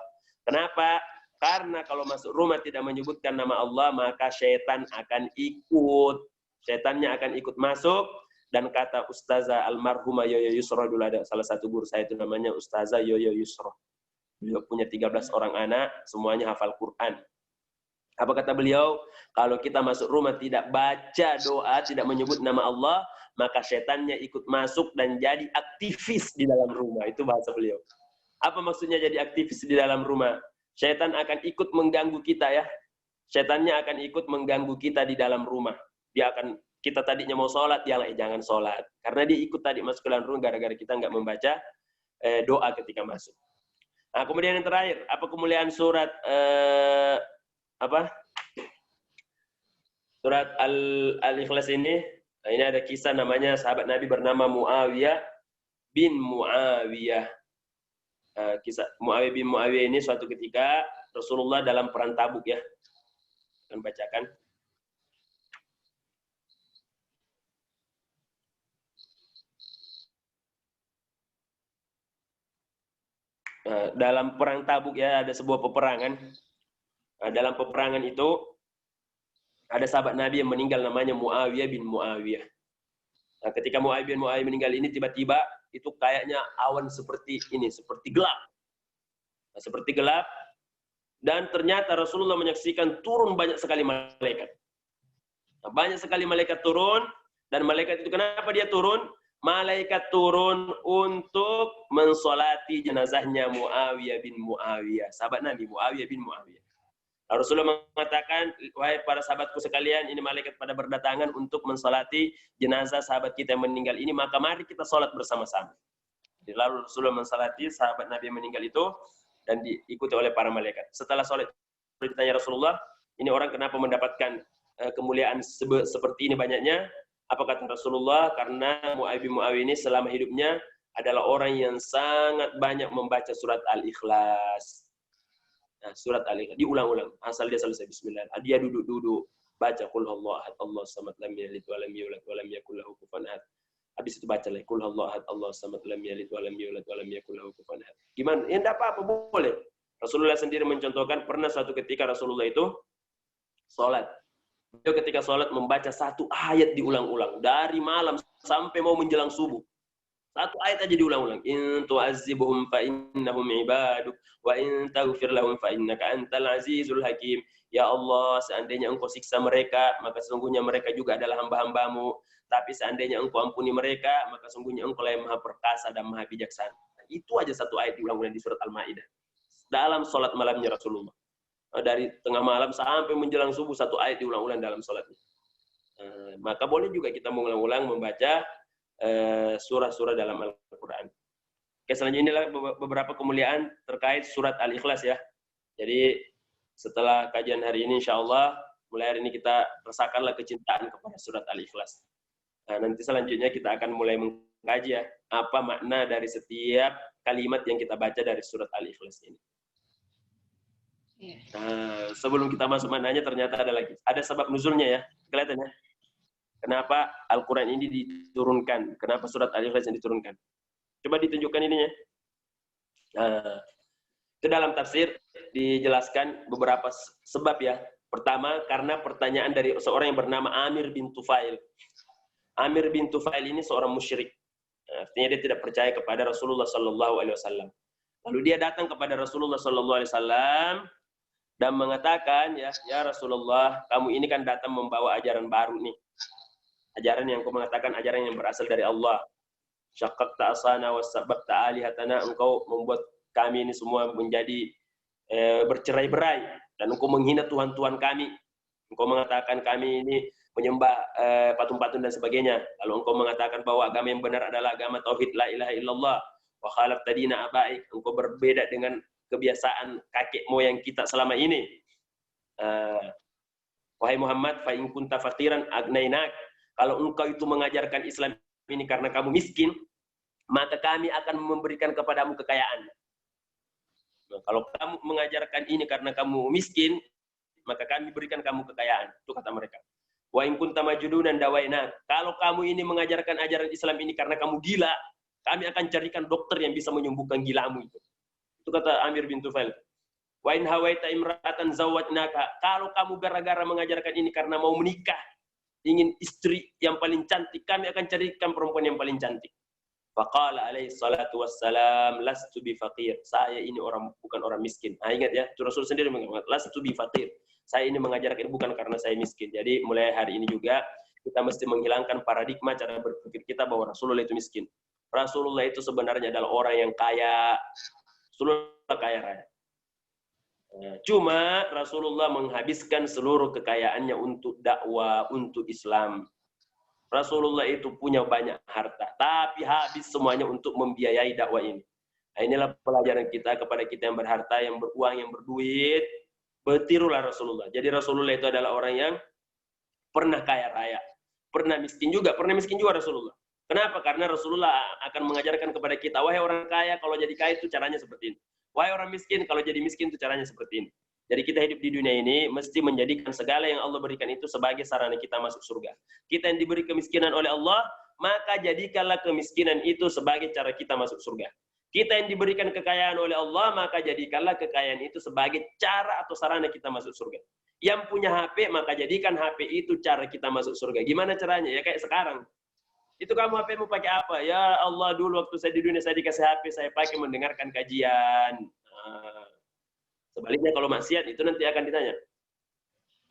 Kenapa? Karena kalau masuk rumah tidak menyebutkan nama Allah, maka syaitan akan ikut. Syaitannya akan ikut masuk. Dan kata Ustazah almarhumah Yoyo Yusro, dulu ada salah satu guru saya itu namanya Ustazah Yoyo Yusro. Beliau punya 13 orang anak, semuanya hafal Quran. Apa kata beliau? Kalau kita masuk rumah tidak baca doa, tidak menyebut nama Allah, maka setannya ikut masuk dan jadi aktivis di dalam rumah. Itu bahasa beliau. Apa maksudnya jadi aktivis di dalam rumah? Setan akan ikut mengganggu kita ya. Setannya akan ikut mengganggu kita di dalam rumah. Dia akan, kita tadinya mau sholat, dia jangan sholat. Karena dia ikut tadi masuk ke dalam rumah gara-gara kita nggak membaca doa ketika masuk. Nah, kemudian yang terakhir, apa kemuliaan surat surat Al-Ikhlas ini? Nah, ini ada kisah namanya sahabat Nabi bernama Muawiyah bin Muawiyah. Kisah Muawiyah bin Muawiyah ini suatu ketika Rasulullah dalam perang Tabuk ya. Akan bacakan. Dalam perang Tabuk ya, ada sebuah peperangan. Dalam peperangan itu ada sahabat Nabi yang meninggal namanya Muawiyah bin Muawiyah. Nah, ketika Muawiyah bin Muawiyah meninggal ini tiba-tiba itu kayaknya awan seperti ini, seperti gelap. Nah, seperti gelap. Dan ternyata Rasulullah menyaksikan turun banyak sekali malaikat. Nah, banyak sekali malaikat turun. Dan malaikat itu kenapa dia turun? Malaikat turun untuk mensolati jenazahnya Muawiyah bin Muawiyah. Sahabat Nabi Muawiyah bin Muawiyah. Rasulullah mengatakan, wahai para sahabatku sekalian, ini malaikat pada berdatangan untuk mensolati jenazah sahabat kita yang meninggal ini, maka mari kita sholat bersama-sama. Lalu Rasulullah mensolati sahabat Nabi yang meninggal itu, dan diikuti oleh para malaikat. Setelah sholat, ditanya Rasulullah, ini orang kenapa mendapatkan kemuliaan seperti ini banyaknya? Apa kata Rasulullah? Karena Muawiyah bin Muawiyah ini selama hidupnya adalah orang yang sangat banyak membaca surat Al-Ikhlas. Nah, surat Al-Ikhlas diulang-ulang asal dia selesai bismillah. Dia duduk-duduk baca qul huwallahu ahad Allahus samad lam yalid wa lam yulad wa lam yakul lahu kufuwan ahad. Habis itu baca lagi qul huwallahu ahad Allahus samad lam yalid wa lam yulad wa lam yakul lahu kufuwan ahad. Gimana? Ya enggak apa-apa, boleh. Rasulullah sendiri mencontohkan pernah suatu ketika Rasulullah itu salat. Beliau ketika sholat membaca satu ayat diulang-ulang dari malam sampai mau menjelang subuh. Satu ayat aja diulang-ulang. In tu'azzibuhum fa innahum ibaduk wa in taghfir lahum fa innaka antal azizul hakim. Ya Allah, seandainya engkau siksa mereka, maka sesungguhnya mereka juga adalah hamba-hambamu. Tapi seandainya engkau ampuni mereka, maka sesungguhnya engkau lah yang maha perkasa dan maha bijaksana. Itu aja satu ayat diulang-ulang di surat Al-Maidah. Dalam sholat malamnya Rasulullah. Dari tengah malam sampai menjelang subuh satu ayat diulang-ulang dalam sholatnya. Maka boleh juga kita mengulang-ulang membaca surah-surah dalam Al-Quran. Oke, selanjutnya inilah beberapa kemuliaan terkait surat Al-Ikhlas ya. Jadi setelah kajian hari ini insya Allah, mulai hari ini kita rasakanlah kecintaan kepada surat Al-Ikhlas. Nah, nanti selanjutnya kita akan mulai mengkaji ya, apa makna dari setiap kalimat yang kita baca dari surat Al-Ikhlas ini. Nah, sebelum kita masuk maknanya ternyata ada sebab nuzulnya ya, kelihatan ya. Kenapa Al-Quran ini diturunkan? Kenapa surat Al-Ikhlas yang diturunkan? Coba ditunjukkan ininya. Nah, itu dalam tafsir dijelaskan beberapa sebab ya. Pertama, karena pertanyaan dari seorang yang bernama Amir bin Tufail. Amir bin Tufail ini seorang musyrik. Artinya dia tidak percaya kepada Rasulullah SAW. Lalu dia datang kepada Rasulullah SAW dan mengatakan, ya Rasulullah, kamu ini kan datang membawa ajaran baru nih. Ajaran yang kau mengatakan ajaran yang berasal dari Allah. Syaqqaqta asana wa sabbaqta alihatana, engkau membuat kami ini semua menjadi bercerai-berai dan engkau menghina Tuhan-Tuhan kami. Engkau mengatakan kami ini menyembah patung-patung dan sebagainya. Lalu engkau mengatakan bahwa agama yang benar adalah agama tauhid la ilaha illallah wa khalafta dina abaik. Engkau berbeda dengan kebiasaan kakek moyang kita selama ini. Wahai Muhammad, fa in kunta faqiran agnainak. Kalau engkau itu mengajarkan Islam ini karena kamu miskin, maka kami akan memberikan kepadamu kekayaan. Nah, kalau kamu mengajarkan ini karena kamu miskin, maka kami berikan kamu kekayaan. Itu kata mereka. Wa in kunta majudunan dawaina. Kalau kamu ini mengajarkan ajaran Islam ini karena kamu gila, kami akan carikan dokter yang bisa menyembuhkan gilamu itu. Itu kata Amir bin Tufail. Wa in hawaita imra'atan zawwajnaka. Kalau kamu gara-gara mengajarkan ini karena mau menikah, ingin istri yang paling cantik, kami akan carikan perempuan yang paling cantik. Faqala alaihi salatu wassalam, lastu bi faqir. Saya ini bukan orang miskin. Nah, ingat ya, Rasul sendiri mengatakan, lastu bi faqir. Saya ini mengajarkan bukan karena saya miskin. Jadi mulai hari ini juga kita mesti menghilangkan paradigma cara berpikir kita bahwa Rasulullah itu miskin. Rasulullah itu sebenarnya adalah orang yang kaya. Rasulullah kaya raya. Cuma Rasulullah menghabiskan seluruh kekayaannya untuk dakwah, untuk Islam. Rasulullah itu punya banyak harta, tapi habis semuanya untuk membiayai dakwah ini. Nah, inilah pelajaran kita kepada kita yang berharta, yang beruang, yang berduit. Bertirulah Rasulullah. Jadi Rasulullah itu adalah orang yang pernah kaya raya. Pernah miskin juga Rasulullah. Kenapa? Karena Rasulullah akan mengajarkan kepada kita, wahai orang kaya, kalau jadi kaya itu caranya seperti ini. Wahai orang miskin, kalau jadi miskin itu caranya seperti ini. Jadi kita hidup di dunia ini mesti menjadikan segala yang Allah berikan itu sebagai sarana kita masuk surga. Kita yang diberi kemiskinan oleh Allah, maka jadikanlah kemiskinan itu sebagai cara kita masuk surga. Kita yang diberikan kekayaan oleh Allah, maka jadikanlah kekayaan itu sebagai cara atau sarana kita masuk surga. Yang punya HP, maka jadikan HP itu cara kita masuk surga. Gimana caranya? Ya kayak sekarang. Itu kamu HP mau pakai apa? Ya Allah, dulu waktu saya di dunia saya dikasih HP, saya pakai mendengarkan kajian. Sebaliknya kalau maksiat itu nanti akan ditanya.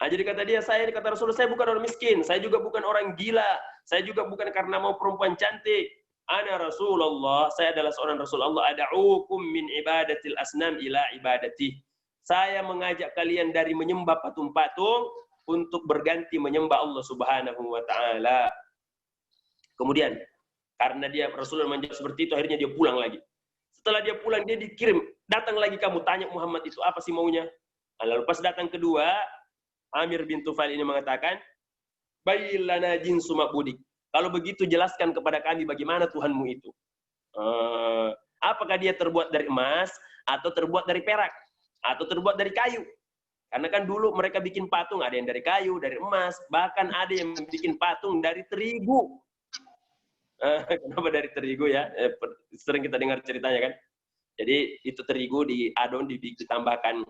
Jadi kata dia, kata Rasulullah, saya bukan orang miskin, saya juga bukan orang gila, saya juga bukan karena mau perempuan cantik. Ana Rasulullah, saya adalah seorang Rasulullah, ada'ukum min ibadatil asnam ila ibadati. Saya mengajak kalian dari menyembah patung-patung untuk berganti menyembah Allah Subhanahu wa taala. Kemudian karena dia Rasulullah menjawab seperti itu, akhirnya dia pulang lagi. Setelah dia pulang, dia dikirim, datang lagi kamu tanya Muhammad itu apa sih maunya. Lalu pas datang kedua, Amir bin Tufail ini mengatakan, bayyilana jinsu ma'budik. Kalau begitu jelaskan kepada kami bagaimana Tuhanmu itu. Apakah dia terbuat dari emas, atau terbuat dari perak, atau terbuat dari kayu? Karena kan dulu mereka bikin patung, ada yang dari kayu, dari emas, bahkan ada yang bikin patung dari terigu. Kenapa dari terigu ya? Sering kita dengar ceritanya kan. Jadi itu terigu diadon, ditambahkan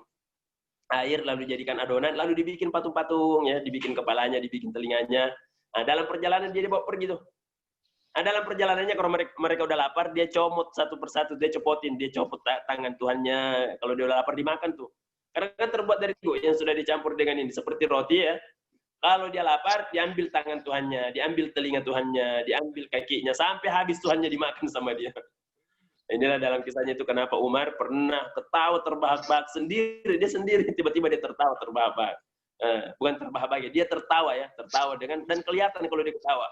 air, lalu dijadikan adonan, lalu dibikin patung-patung ya, dibikin kepalanya, dibikin telinganya. Nah, dalam perjalanan dia dibawa pergi tuh. Nah, dalam perjalanannya kalau mereka udah lapar, dia comot satu persatu, dia copotin, dia copot tangan Tuhannya. Kalau dia udah lapar dimakan tuh. Karena kan terbuat dari terigu yang sudah dicampur dengan ini seperti roti ya. Kalau dia lapar, diambil tangan Tuhannya, diambil telinga Tuhannya, diambil kakinya, sampai habis Tuhannya dimakan sama dia. Inilah dalam kisahnya itu kenapa Umar pernah ketawa terbahak-bahak sendiri. Dia sendiri, tiba-tiba dia tertawa terbahak-bahak. Bukan terbahak-bahak, dia tertawa ya, tertawa dengan, dan kelihatan kalau dia ketawa.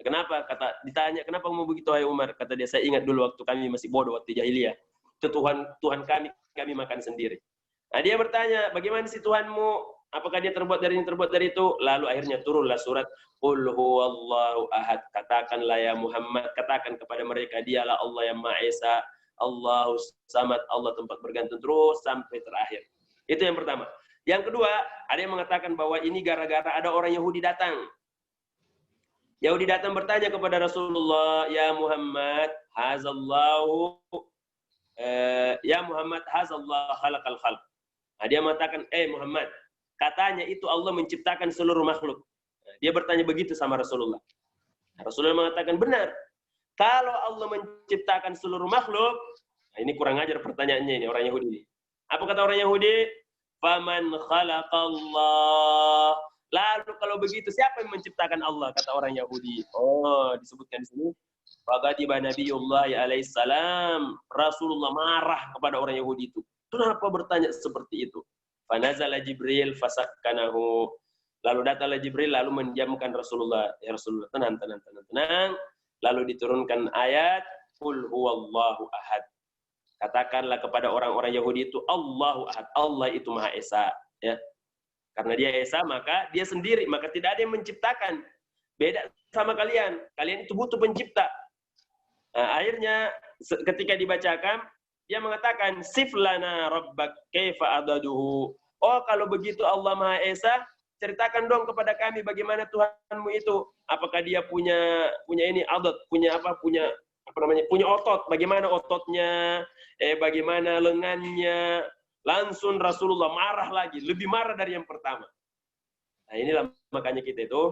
Kenapa? Ditanya, kenapa mau begitu hai Umar? Kata dia, saya ingat dulu waktu kami masih bodoh, waktu jahiliyah. Itu Tuhan kami makan sendiri. Nah, dia bertanya, bagaimana sih Tuhanmu? Apakah dia terbuat dari ini, terbuat dari itu? Lalu akhirnya turunlah surat Qul huwallahu ahad. Katakanlah ya Muhammad, katakan kepada mereka, dialah Allah yang Maha Esa, Allahu Samad, Allah tempat bergantung, terus sampai terakhir. Itu yang pertama. Yang kedua, ada yang mengatakan bahwa ini gara-gara ada orang Yahudi datang. Yahudi datang bertanya kepada Rasulullah, ya Muhammad, hazallahu ya Muhammad, hazallahu khalaqal khalq. Nah, dia mengatakan, Muhammad, katanya itu Allah menciptakan seluruh makhluk. Nah, dia bertanya begitu sama Rasulullah. Nah, Rasulullah mengatakan, benar. Kalau Allah menciptakan seluruh makhluk, nah ini kurang ajar pertanyaannya ini, orang Yahudi ini. Apa kata orang Yahudi? Faman khalaqallah. Lalu kalau begitu, siapa yang menciptakan Allah? Kata orang Yahudi. Oh, disebutkan di sini. Faqadiba Nabiyullah alaihissalam. Rasulullah marah kepada orang Yahudi itu. Kenapa bertanya seperti itu? Fanazala Jibril fasakkanahu. Lalu datanglah Jibril lalu mendiamkan Rasulullah. Ya Rasulullah, tenang. Lalu diturunkan ayat Qul huwallahu ahad. Katakanlah kepada orang-orang Yahudi itu Allahu ahad. Allah itu Maha Esa, ya. Karena dia Esa, maka dia sendiri, maka tidak ada yang menciptakan. Beda sama kalian. Kalian itu butuh pencipta. Nah, akhirnya ketika dibacakan, dia mengatakan, Siflana rabbak kaifa adaduhu. Oh, kalau begitu Allah Maha Esa, ceritakan dong kepada kami bagaimana Tuhanmu itu. Apakah dia punya ini adad, punya otot, bagaimana ototnya, bagaimana lengannya. Langsung Rasulullah marah lagi, lebih marah dari yang pertama. Nah, inilah makanya kita itu,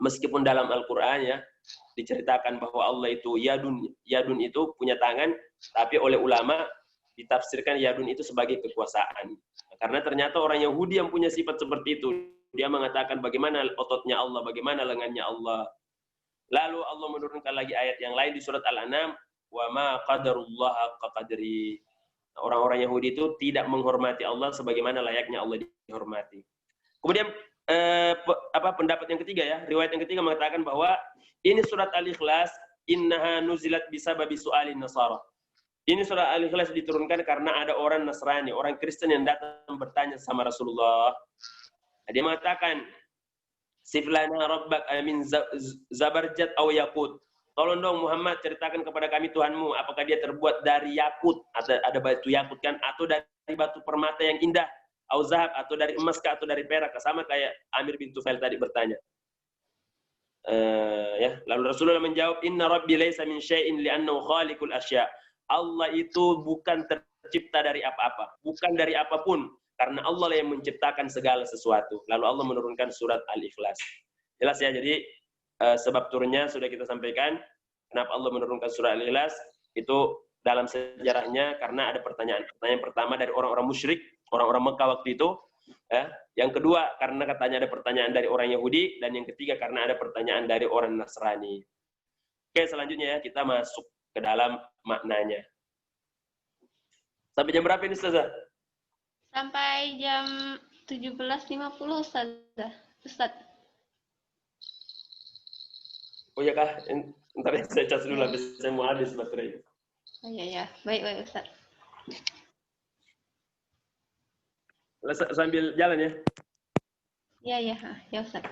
meskipun dalam Al-Quran ya, diceritakan bahwa Allah itu yadun itu punya tangan, tapi oleh ulama ditafsirkan yadun itu sebagai kekuasaan. Karena ternyata orang Yahudi yang punya sifat seperti itu, dia mengatakan bagaimana ototnya Allah, bagaimana lengannya Allah. Lalu Allah menurunkan lagi ayat yang lain di surat Al-An'am, wa ma qadarullah haqqa qadri. Orang-orang Yahudi itu tidak menghormati Allah sebagaimana layaknya Allah dihormati. Kemudian pendapat yang ketiga ya, riwayat yang ketiga mengatakan bahwa ini surat Al-Ikhlas, innaha nuzilat bisababi su'alin nasara. Ini surat Al-Ikhlas diturunkan karena ada orang Nasrani, orang Kristen yang datang bertanya sama Rasulullah. Dia mengatakan, Siflana rabbak min zabarjat aw yakut. Tolong dong Muhammad ceritakan kepada kami Tuhanmu, apakah dia terbuat dari yakut, ada batu yakut kan, atau dari batu permata yang indah, au zahab, atau dari emas atau dari perak, sama kayak Amir bin Tufail tadi bertanya. Ya, lalu Rasulullah menjawab, Inna Rabbi laysa min syai'in li'annahu khaliqul asya. Allah itu bukan tercipta dari apa-apa, bukan dari apapun, karena Allah yang menciptakan segala sesuatu. Lalu Allah menurunkan surat Al-Ikhlas. Jelas ya, jadi sebab turunnya sudah kita sampaikan. Kenapa Allah menurunkan surah Al-Ikhlas? Itu dalam sejarahnya karena ada pertanyaan. Pertanyaan pertama dari orang-orang musyrik, orang-orang Mekah waktu itu. Ya. Yang kedua karena katanya ada pertanyaan dari orang Yahudi. Dan yang ketiga karena ada pertanyaan dari orang Nasrani. Oke, selanjutnya ya, kita masuk ke dalam maknanya. Sampai jam berapa ini Ustazah? Sampai jam 17.50 Ustaz. Oh iya kah? Ntar saya cas dulu habis saya mau habis baterai. Oh iya ya, baik Ustaz. Sambil jalan ya? Iya ya Ustaz.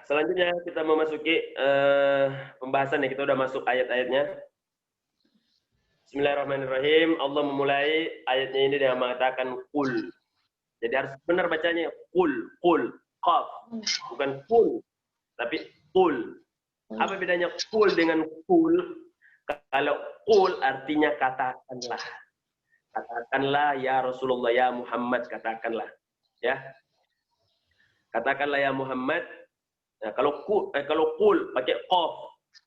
Selanjutnya kita memasuki pembahasan ya. Kita udah masuk ayat-ayatnya. Bismillahirrahmanirrahim. Allah memulai ayatnya ini dengan mengatakan qul. Jadi harus benar bacanya qul, qaf. Bukan qul, tapi qul. Apa bedanya qul dengan qul? Kalau qul artinya katakanlah. Katakanlah ya Rasulullah, ya Muhammad, katakanlah. Ya. Katakanlah ya Muhammad. Nah, kalau qul pakai qaf.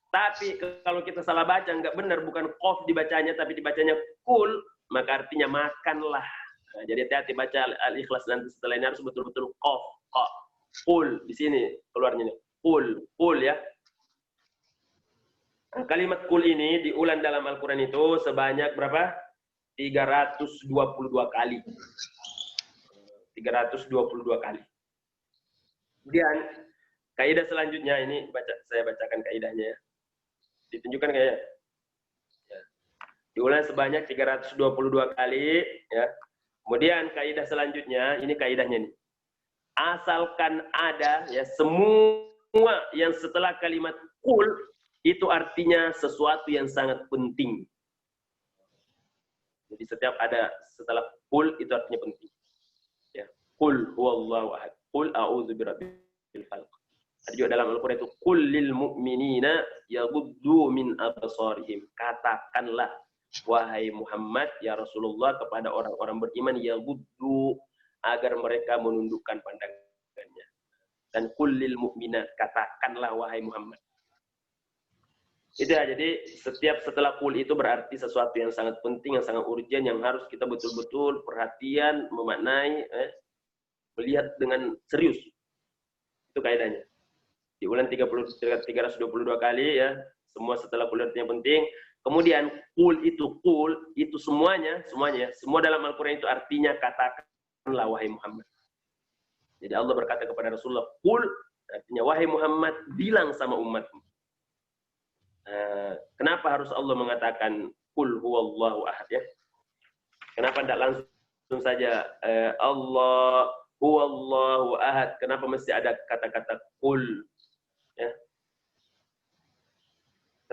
Tapi kalau kita salah baca, nggak benar, bukan qaf dibacanya, tapi dibacanya kul, maka artinya makanlah. Nah, jadi hati-hati baca Al-Ikhlas nanti setelah ini harus betul-betul qaf, kul di sini keluarnya nih, kul ya. Nah, kalimat kul ini diulang dalam Al-Quran itu sebanyak berapa? 322 kali. 322 kali. Kemudian kaidah selanjutnya ini saya bacakan kaidahnya ya. Ditunjukkan kayaknya. Ya. Diulang sebanyak 322 kali ya. Kemudian kaidah selanjutnya ini kaidahnya nih. Asalkan ada ya semua yang setelah kalimat kul itu artinya sesuatu yang sangat penting. Jadi setiap ada setelah kul itu artinya penting. Ya. Kul huwallahu ahad. Kul a'udzu birabbil falaq. Ada juga dalam Al-Qur'an itu qul lil mu'minina yaghuddu min absarihim. Katakanlah wahai Muhammad ya Rasulullah kepada orang-orang beriman yaghuddu agar mereka menundukkan pandangannya. Dan qul lil mu'minat, katakanlah wahai Muhammad. Itu ya, jadi setiap setelah kul itu berarti sesuatu yang sangat penting, yang sangat urgent, yang harus kita betul-betul perhatian, memaknai, melihat dengan serius. Itu kaidahnya. Diulang 322 kali ya, semua setelah kul artinya penting. Kemudian kul itu semuanya, semua dalam Al-Quran itu artinya katakanlah wahai Muhammad. Jadi Allah berkata kepada Rasulullah, kul artinya wahai Muhammad bilang sama umatmu. Kenapa harus Allah mengatakan kul huwallahu ahad ya? Kenapa tidak langsung saja Allah huwallahu ahad? Kenapa mesti ada kata-kata kul? Ya.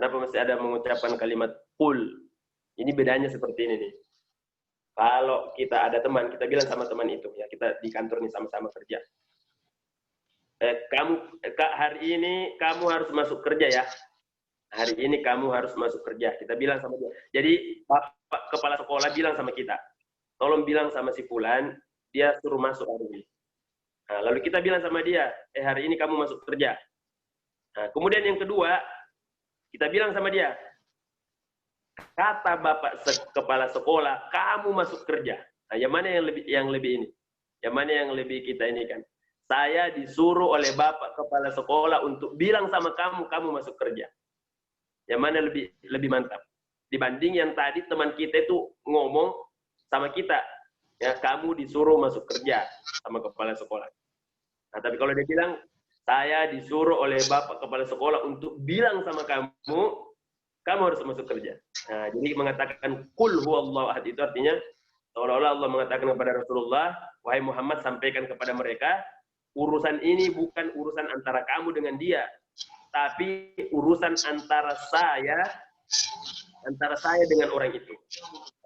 Kenapa mesti ada mengucapkan kalimat kul? Ini bedanya seperti ini nih. Kalau kita ada teman, kita bilang sama teman itu ya, kita di kantor nih sama-sama kerja. Hari ini kamu harus masuk kerja ya. Hari ini kamu harus masuk kerja. Kita bilang sama dia. Jadi Bapak kepala sekolah bilang sama kita, tolong bilang sama si Fulan, dia suruh masuk hari ini. Nah, lalu kita bilang sama dia, hari ini kamu masuk kerja. Nah, kemudian yang kedua, kita bilang sama dia, kata Bapak kepala sekolah, kamu masuk kerja. Nah, yang mana yang lebih ini? Yang mana yang lebih kita ini kan? Saya disuruh oleh Bapak kepala sekolah untuk bilang sama kamu, kamu masuk kerja. Yang mana lebih mantap dibanding yang tadi teman kita itu ngomong sama kita ya, kamu disuruh masuk kerja sama kepala sekolah. Nah, tapi kalau dia bilang saya disuruh oleh Bapak kepala sekolah untuk bilang sama kamu, kamu harus masuk kerja. Nah, jadi mengatakan kul huwallahu ahad itu artinya seolah-olah Allah mengatakan kepada Rasulullah, wahai Muhammad sampaikan kepada mereka, urusan ini bukan urusan antara kamu dengan dia, tapi urusan antara saya dengan orang itu.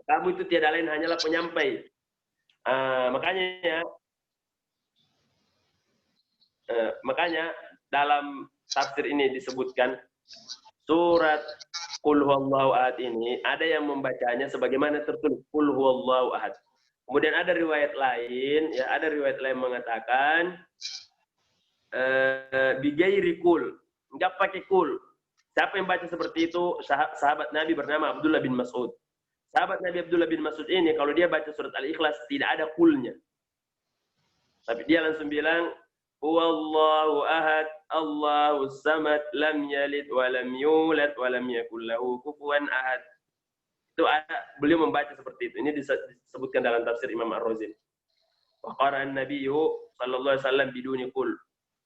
Kamu itu tiada lain hanyalah penyampai. Makanya dalam tafsir ini disebutkan surat Qul huwallahu ahad ini ada yang membacanya sebagaimana tertulis Qul huwallahu ahad. Kemudian ada riwayat lain, ya ada riwayat lain mengatakan bigairi kul. Enggak pakai kul. Siapa yang baca seperti itu? Sahabat Nabi bernama Abdullah bin Mas'ud. Sahabat Nabi Abdullah bin Mas'ud ini kalau dia baca surat Al-Ikhlas tidak ada kulnya. Tapi dia langsung bilang huwallahu ahad, Allahus samad, lam yalid wa lam yulad wa lam yakul lahu kufuwan ahad. Itu ada, beliau membaca seperti itu. Ini disebutkan dalam tafsir Imam Ar-Razi. Wa qara'a an-nabiyyu sallallahu alaihi wasallam biduni kul.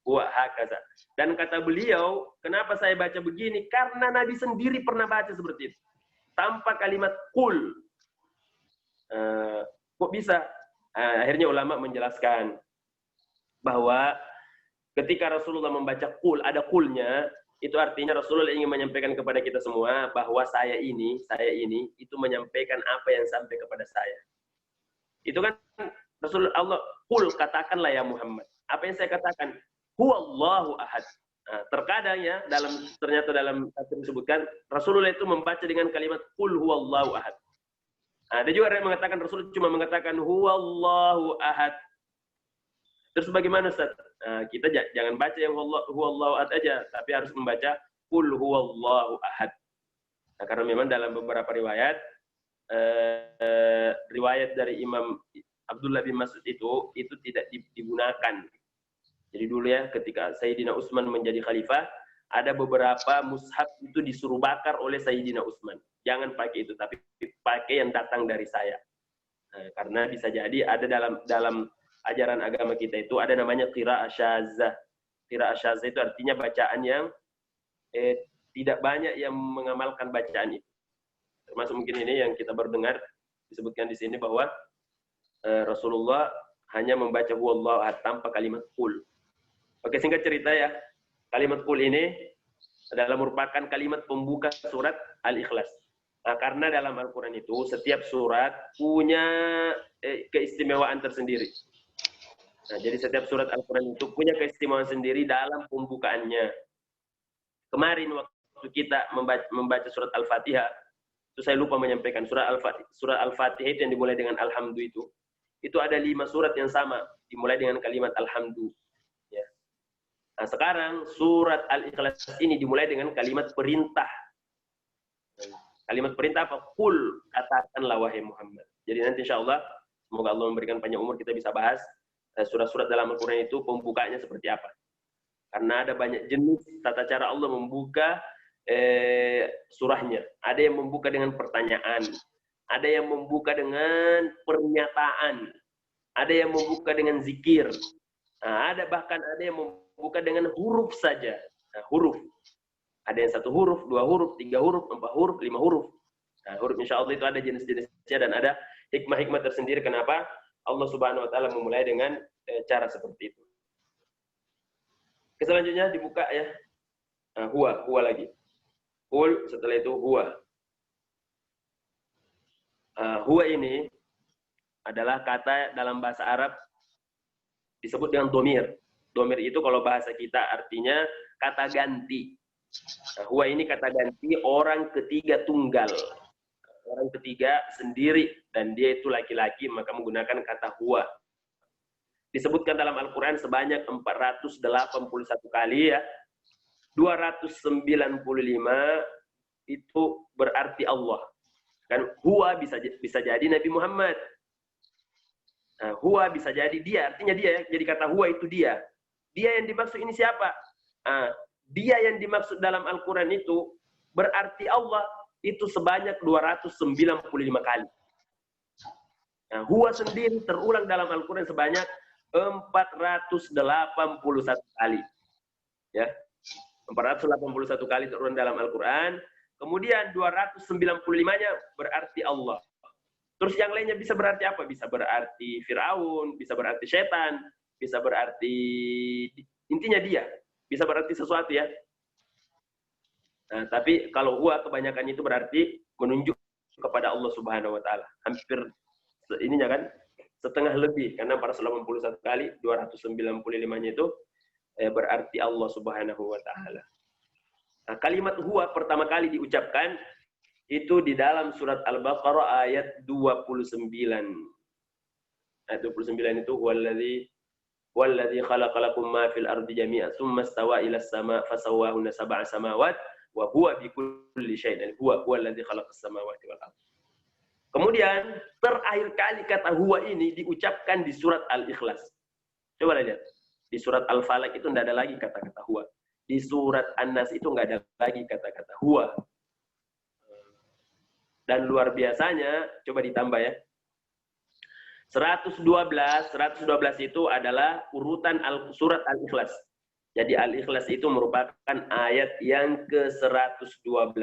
Wa hakaza. Dan kata beliau, kenapa saya baca begini? Karena Nabi sendiri pernah baca seperti itu. Tanpa kalimat kul. Kok bisa? Akhirnya ulama menjelaskan bahwa ketika Rasulullah membaca kul, ada kulnya, itu artinya Rasulullah ingin menyampaikan kepada kita semua bahwa saya ini itu menyampaikan apa yang sampai kepada saya. Itu kan Rasulullah Allah, kul katakanlah ya Muhammad. Apa yang saya katakan? Huwallahu ahad. Nah, terkadang ya ternyata dalam tafsir disebutkan Rasulullah itu membaca dengan kalimat qul huwallahu ahad. Nah, ada juga yang mengatakan Rasul cuma mengatakan huwallahu ahad. Terus bagaimana Ustaz? Nah, kita jangan baca yang huwallahu ahad aja, tapi harus membaca qul huwallahu ahad. Nah, karena memang dalam beberapa riwayat riwayat dari Imam Abdullah bin Mas'ud itu tidak digunakan. Jadi dulu ya ketika Sayyidina Utsman menjadi khalifah, ada beberapa mushaf itu disuruh bakar oleh Sayyidina Utsman. Jangan pakai itu, tapi pakai yang datang dari saya. Karena bisa jadi ada dalam ajaran agama kita itu ada namanya qiraah syadzah. Qiraah syadzah itu artinya bacaan yang tidak banyak yang mengamalkan bacaan itu. Termasuk mungkin ini yang kita baru dengar disebutkan di sini bahwa Rasulullah hanya membaca huwallahu ahad tanpa kalimat qul. Oke, singkat cerita ya. Kalimat qul ini adalah merupakan kalimat pembuka surat Al-Ikhlas. Nah, karena dalam Al-Quran itu setiap surat punya keistimewaan tersendiri. Nah, jadi setiap surat Al-Quran itu punya keistimewaan sendiri dalam pembukaannya. Kemarin waktu kita membaca surat Al-Fatihah, itu saya lupa menyampaikan surat Al-Fatihah itu yang dimulai dengan Alhamdu itu ada 5 surat yang sama dimulai dengan kalimat Alhamdu. Ya. Nah, sekarang surat Al-Ikhlas ini dimulai dengan kalimat perintah. Kalimat perintah apa? Qul, katakanlah wahai Muhammad. Jadi nanti insya Allah, semoga Allah memberikan panjang umur, kita bisa bahas surat-surat dalam Al-Quran itu pembukaannya seperti apa. Karena ada banyak jenis tata cara Allah membuka surahnya. Ada yang membuka dengan pertanyaan, ada yang membuka dengan pernyataan, ada yang membuka dengan zikir, nah, bahkan ada yang membuka dengan huruf saja. Nah, huruf. Ada yang 1 huruf, 2 huruf, 3 huruf, 4 huruf, 5 huruf. Nah, huruf insya Allah itu ada jenis-jenisnya dan ada hikmah-hikmah tersendiri kenapa Allah Subhanahu wa Ta'ala memulai dengan cara seperti itu. Selanjutnya dibuka ya. Nah, huwa lagi. Qul, setelah itu huwa. Huwa ini adalah kata dalam bahasa Arab disebut dengan domir. Domir itu kalau bahasa kita artinya kata ganti. Nah, huwa ini kata ganti orang ketiga tunggal. Orang ketiga sendiri dan dia itu laki-laki, maka menggunakan kata huwa. Disebutkan dalam Al-Quran sebanyak 481 kali ya. 295 itu berarti Allah. Kan huwa bisa jadi Nabi Muhammad. Nah, huwa bisa jadi dia, artinya dia ya. Jadi kata huwa itu dia. Dia yang dimaksud ini siapa? Dia yang dimaksud dalam Al-Quran itu berarti Allah itu sebanyak 295 kali. Nah, huwa sendiri terulang dalam Al-Quran sebanyak 481 kali. Ya. 481 kali terulang dalam Al-Quran. Kemudian 295-nya berarti Allah. Terus yang lainnya bisa berarti apa? Bisa berarti Firaun, bisa berarti setan, bisa berarti intinya dia. Bisa berarti sesuatu ya. Nah, tapi kalau huwa kebanyakan itu berarti menunjuk kepada Allah Subhanahu wa Ta'ala. Hampir ininya kan setengah lebih karena 481 kali 295-nya itu berarti Allah Subhanahu wa Ta'ala. Nah, kalimat huwa pertama kali diucapkan itu di dalam surat Al-Baqarah ayat 29. Ayat 29 itu huwallazi khalaqalakum ma fil ardi jami'an tsumma istawa ila as-sama' fasawwahunna sab'a samawat wa huwa bikulli syai'in huwallazi khalaqas samawati wal ardh. Kemudian terakhir kali kata huwa ini diucapkan di surat Al-Ikhlas. Coba lihat. Di surat Al-Falaq itu tidak ada lagi kata-kata huwa. Di surat An-Nas itu nggak ada lagi kata-kata huwa. Dan luar biasanya, coba ditambah ya. 112 itu adalah urutan surat Al-Ikhlas. Jadi Al-Ikhlas itu merupakan ayat yang ke-112.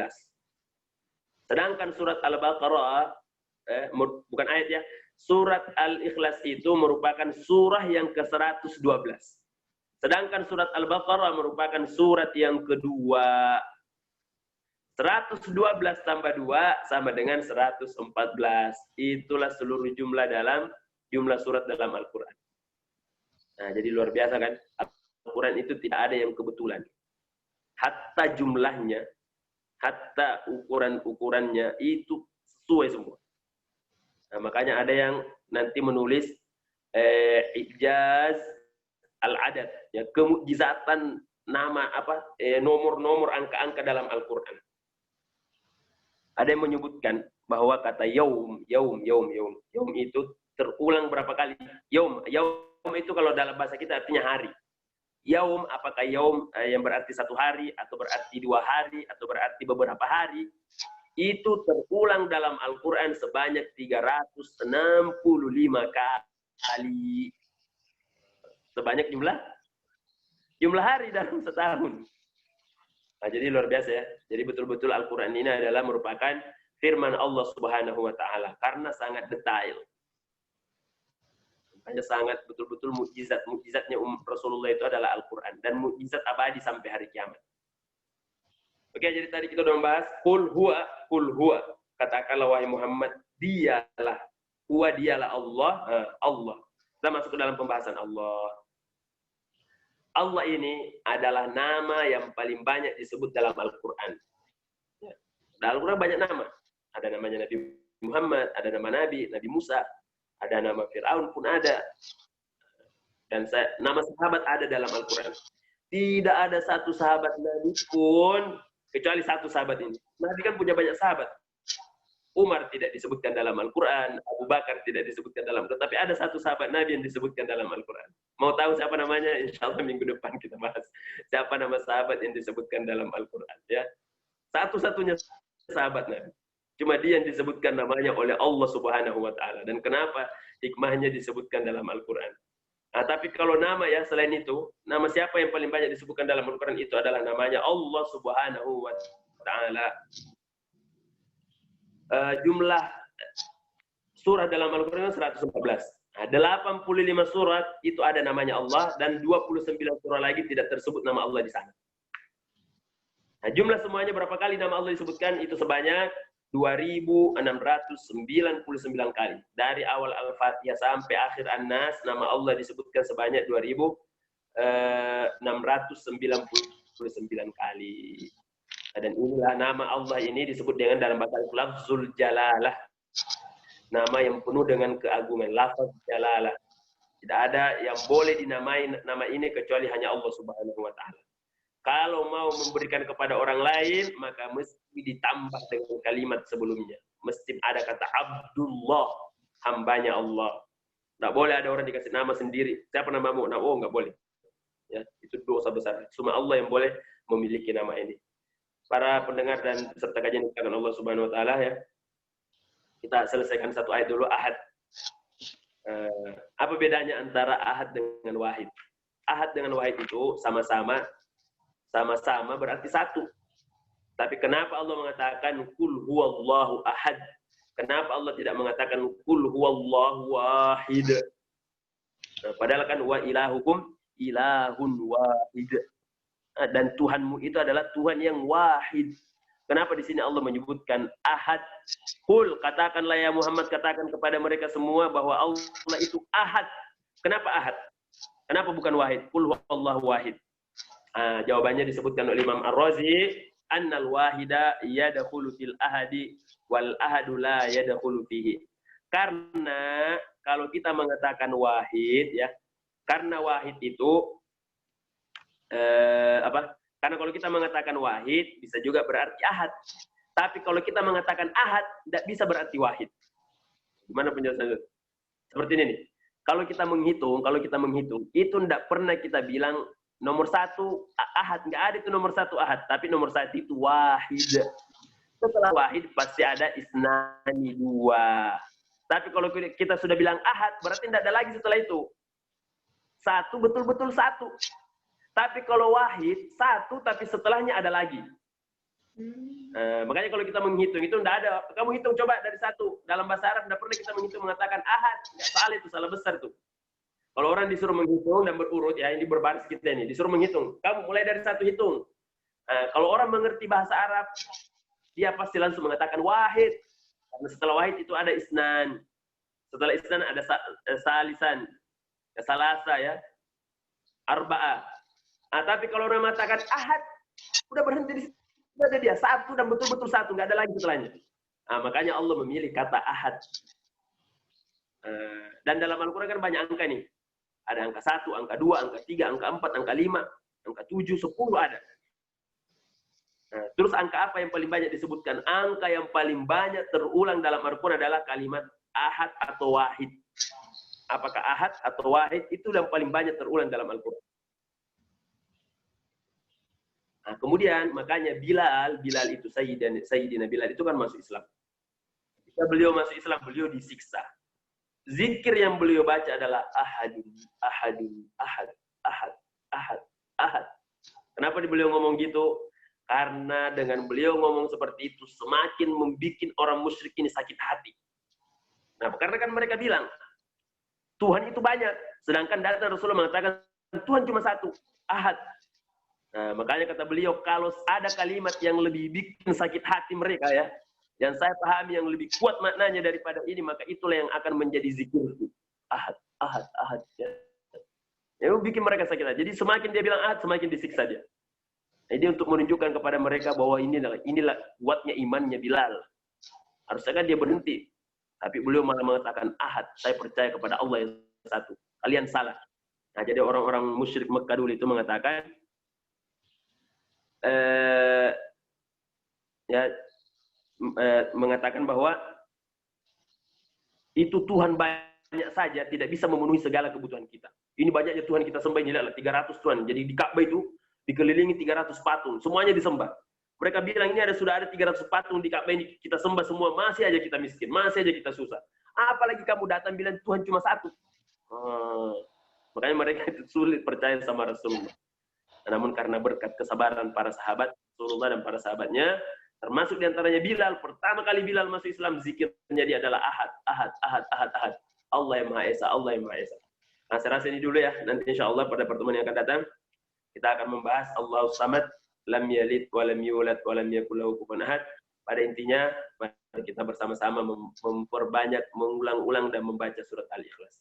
Sedangkan surat Al-Baqarah, bukan ayat ya, surat Al-Ikhlas itu merupakan surah yang ke-112. Sedangkan surat Al-Baqarah merupakan surat yang kedua. 112 tambah 2 sama dengan 114. Itulah seluruh jumlah surat dalam Al-Quran. Nah, jadi luar biasa kan? Al-Quran itu tidak ada yang kebetulan. Hatta jumlahnya, hatta ukuran-ukurannya itu sesuai semua. Nah, makanya ada yang nanti menulis ijaz al-adad, ya, kemukjizatan nama nomor-nomor angka-angka dalam Al-Quran. Ada yang menyebutkan bahwa kata yaum itu terulang berapa kali? Yaum itu kalau dalam bahasa kita artinya hari. Yaum, apakah yaum yang berarti 1 hari, atau berarti 2 hari, atau berarti beberapa hari, itu terulang dalam Al-Quran sebanyak 365 kali. Sebanyak jumlah jumlah hari dalam setahun. Nah, jadi luar biasa ya. Jadi betul-betul Al-Quran ini adalah merupakan firman Allah Subhanahu wa Ta'ala karena sangat detail. Makanya sangat betul-betul mukjizat. Mukjizatnya Rasulullah itu adalah Al-Quran dan mukjizat abadi sampai hari kiamat. Oke, jadi tadi kita udah membahas qul huwa. Katakanlah wahai Muhammad, dialah. Huwa dialah Allah. Allah. Kita masuk ke dalam pembahasan Allah. Allah ini adalah nama yang paling banyak disebut dalam Al-Quran. Ya. Dalam Al-Quran banyak nama. Ada namanya Nabi Muhammad, ada nama Nabi Musa, ada nama Fir'aun pun ada. Dan nama sahabat ada dalam Al-Quran. Tidak ada satu sahabat Nabi pun, kecuali satu sahabat ini. Nabi kan punya banyak sahabat. Umar tidak disebutkan dalam Al-Quran, Abu Bakar tidak disebutkan dalam Al-Quran, tapi ada satu sahabat Nabi yang disebutkan dalam Al-Quran. Mau tahu siapa namanya? Insya Allah minggu depan kita bahas. Siapa nama sahabat yang disebutkan dalam Al-Quran. Ya. Satu-satunya sahabat Nabi. Cuma dia yang disebutkan namanya oleh Allah Subhanahu wa Ta'ala. Dan kenapa hikmahnya disebutkan dalam Al-Quran. Nah, tapi kalau nama ya, selain itu, nama siapa yang paling banyak disebutkan dalam Al-Quran itu adalah namanya Allah Subhanahu wa Ta'ala. Jumlah surah dalam Al-Quran 114. Nah, 85 surat itu ada namanya Allah dan 29 surah lagi tidak tersebut nama Allah di sana. Nah, jumlah semuanya berapa kali nama Allah disebutkan? Itu sebanyak 2.699 kali. Dari awal Al-Fatihah sampai akhir An-Nas, nama Allah disebutkan sebanyak 2.699 kali. Dan inilah nama Allah ini disebut dengan dalam bahasa lafzul jalalah. Nama yang penuh dengan keagungan, lafaz jalalah. Tidak ada yang boleh dinamai nama ini kecuali hanya Allah Subhanahu wa Ta'ala. Kalau mau memberikan kepada orang lain, maka mesti ditambah dengan kalimat sebelumnya. Mesti ada kata Abdullah, hambanya Allah. Tidak boleh ada orang dikasih nama sendiri. Siapa namamu? Nah, oh, nggak boleh. Ya, itu dosa besar. Cuma Allah yang boleh memiliki nama ini. Para pendengar dan peserta kajian dengan Allah Subhanahu wa Ta'ala ya. Kita selesaikan satu ayat dulu, ahad. Apa bedanya antara ahad dengan wahid? Ahad dengan wahid itu sama-sama berarti satu. Tapi kenapa Allah mengatakan kul huwallahu ahad? Kenapa Allah tidak mengatakan kul huwallahu wahid? Nah, padahal kan wa ilahukum ilahun wahid. Dan Tuhanmu itu adalah Tuhan yang wahid. Kenapa di sini Allah menyebutkan ahad? Qul, katakanlah ya Muhammad, katakan kepada mereka semua bahwa Allah itu ahad. Kenapa ahad? Kenapa bukan wahid? Qul huwallahu wahid. Jawabannya disebutkan oleh Imam Ar-Razi, annal wahida yadkhulu fil ahadi wal ahadu la yadkhulu fihi. Karena kalau kita mengatakan wahid ya, karena wahid itu karena kalau kita mengatakan wahid bisa juga berarti ahad. Tapi kalau kita mengatakan ahad tidak bisa berarti wahid. Gimana penjelasan itu? Seperti ini nih. Kalau kita menghitung itu tidak pernah kita bilang nomor satu ahad, nggak ada itu nomor satu ahad, tapi nomor satu itu wahid. Setelah wahid pasti ada isnani, dua. Tapi kalau kita sudah bilang ahad, berarti tidak ada lagi setelah itu. Satu, betul-betul satu. Tapi kalau wahid, satu tapi setelahnya ada lagi. Makanya kalau kita menghitung itu tidak ada. Kamu hitung coba dari satu. Dalam bahasa Arab tidak pernah kita menghitung mengatakan ahad. Nggak salah itu, salah besar tuh. Kalau orang disuruh menghitung dan berurut, ya ini berbaris kita ini, disuruh menghitung. Kamu mulai dari satu hitung. Kalau orang mengerti bahasa Arab, dia pasti langsung mengatakan wahid. Karena setelah wahid itu ada isnan. Setelah isnan ada salisan. Salasa ya. Arba'ah. Tapi kalau orang mengatakan ahad, udah berhenti di situ. Udah ada dia. Satu dan betul-betul satu. Nggak ada lagi setelahnya. Makanya Allah memilih kata ahad. Dan dalam Al-Quran kan banyak angka nih. Ada angka 1, angka 2, angka 3, angka 4, angka 5, angka 7, 10 ada. Terus angka apa yang paling banyak disebutkan? Angka yang paling banyak terulang dalam Al-Quran adalah kalimat ahad atau wahid. Apakah ahad atau wahid? Itu yang paling banyak terulang dalam Al-Quran. Kemudian makanya Bilal itu Sayyidina Bilal itu kan masuk Islam. Ketika beliau masuk Islam, beliau disiksa. Zikir yang beliau baca adalah ahadun, ahadun, ahad, ahad, ahad, ahad. Kenapa beliau ngomong gitu? Karena dengan beliau ngomong seperti itu semakin membuat orang musyrik ini sakit hati. Nah, karena kan mereka bilang Tuhan itu banyak, sedangkan datang Rasulullah mengatakan Tuhan cuma satu, Ahad. Nah, makanya kata beliau, kalau ada kalimat yang lebih bikin sakit hati mereka ya, yang saya pahami yang lebih kuat maknanya daripada ini, maka itulah yang akan menjadi zikirku. Ahad, ahad, ahad. Ya. Itu bikin mereka sakit hati. Jadi semakin dia bilang ahad, semakin disiksa dia. Jadi untuk menunjukkan kepada mereka bahwa inilah kuatnya imannya Bilal. Harusnya kan dia berhenti. Tapi beliau malah mengatakan ahad, saya percaya kepada Allah yang satu. Kalian salah. Nah, jadi orang-orang musyrik Mekah dulu itu mengatakan mengatakan bahwa itu Tuhan banyak saja tidak bisa memenuhi segala kebutuhan kita. Ini banyaknya Tuhan kita sembah, ini adalah 300 Tuhan. Jadi di Ka'bah itu dikelilingi 300 patung, semuanya disembah. Mereka bilang ini sudah ada 300 patung di Ka'bah ini, kita sembah semua, masih aja kita miskin, masih aja kita susah. Apalagi kamu datang bilang Tuhan cuma satu. Makanya mereka itu sulit percaya sama Rasulullah. Namun karena berkat kesabaran para sahabat Rasulullah dan para sahabatnya, termasuk diantaranya Bilal, pertama kali Bilal masuk Islam, zikirnya dia adalah ahad, ahad, ahad, ahad, ahad. Allah yang Maha Esa, Allah yang Maha Esa. Nah, saya rasa ini dulu ya. Nanti insya Allah pada pertemuan yang akan datang, kita akan membahas Allahu Samad, lam yalid wa lam yulad wa lam yakul lahu kufuwan ahad. Pada intinya, mari kita bersama-sama memperbanyak, mengulang-ulang dan membaca surat Al-Ikhlas.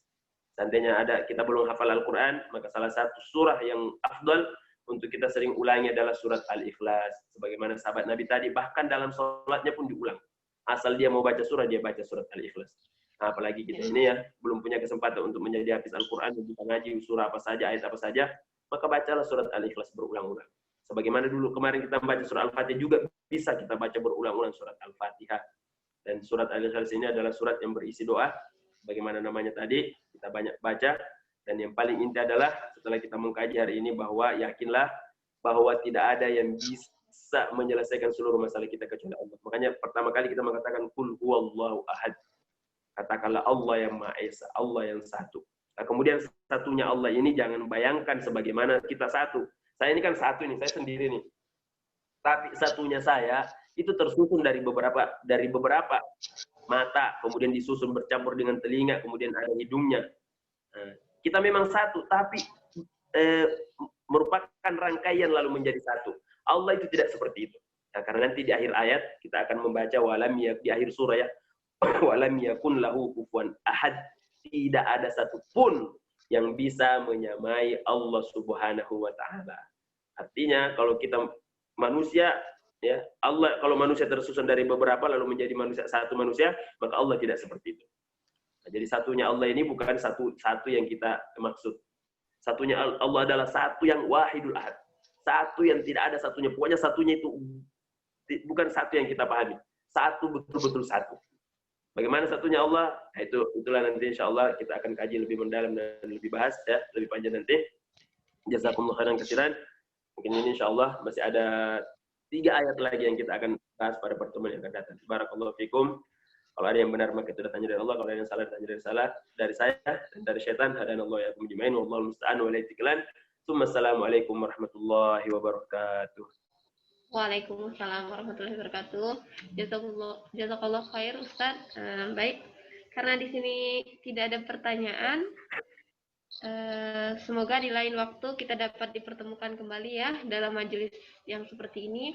Seandainya kita belum hafal Al-Quran, maka salah satu surah yang afdal untuk kita sering ulangi adalah surat Al-Ikhlas. Sebagaimana sahabat Nabi tadi, bahkan dalam sholatnya pun diulang. Asal dia mau baca surah, dia baca surat Al-Ikhlas. Nah, apalagi kita ini ya, belum punya kesempatan untuk menjadi hafiz Al-Quran, kita ngaji surah apa saja, ayat apa saja, maka bacalah surat Al-Ikhlas berulang-ulang. Sebagaimana dulu kemarin kita membaca surat Al-Fatihah juga bisa kita baca berulang-ulang surat Al-Fatihah. Dan surat Al-Ikhlas ini adalah surat yang berisi doa. Bagaimana namanya tadi, kita banyak baca. Dan yang paling inti adalah setelah kita mengkaji hari ini bahwa yakinlah bahwa tidak ada yang bisa menyelesaikan seluruh masalah kita kecuali Allah. Makanya pertama kali kita mengatakan Qul huwallahu ahad. Katakanlah Allah yang Maha Esa, Allah yang satu. Nah, kemudian satunya Allah ini jangan bayangkan sebagaimana kita satu. Saya ini kan satu ini, saya sendiri nih. Tapi satunya saya itu tersusun dari beberapa mata, kemudian disusun bercampur dengan telinga, kemudian ada hidungnya. Nah, kita memang satu, tapi merupakan rangkaian lalu menjadi satu. Allah itu tidak seperti itu. Nah, karena nanti di akhir ayat kita akan membaca di akhir surah ya, walam yakun lahu kufuwan ahad. Tidak ada satupun yang bisa menyamai Allah Subhanahu wa taala. Artinya kalau kita manusia ya, Allah kalau manusia tersusun dari beberapa lalu menjadi satu manusia, maka Allah tidak seperti itu. Nah, jadi satunya Allah ini bukan satu yang kita maksud. Satunya Allah adalah satu yang wahidul ahad. Satu yang tidak ada satunya. Pokoknya satunya itu bukan satu yang kita pahami. Satu betul-betul satu. Bagaimana satunya Allah? Nah, itulah nanti insya Allah kita akan kaji lebih mendalam dan lebih bahas ya, lebih panjang nanti. Jazakumullah khairan katsiran. Mungkin ini insya Allah masih ada 3 ayat lagi yang kita akan bahas pada pertemuan yang akan datang. Barakallahu fikum. Kalau ada yang benar maka itu datangnya dari Allah, kalau ada yang salah datangnya dari saya dan dari syaitan. Hadanallahu ya kumjimain wallahu musta'an wa ilaihi tiklan. Assalamualaikum warahmatullahi wabarakatuh. Waalaikumsalam warahmatullahi wabarakatuh. Jazakallah khair Ustaz. Baik, karena di sini tidak ada pertanyaan, semoga di lain waktu kita dapat dipertemukan kembali ya dalam majelis yang seperti ini.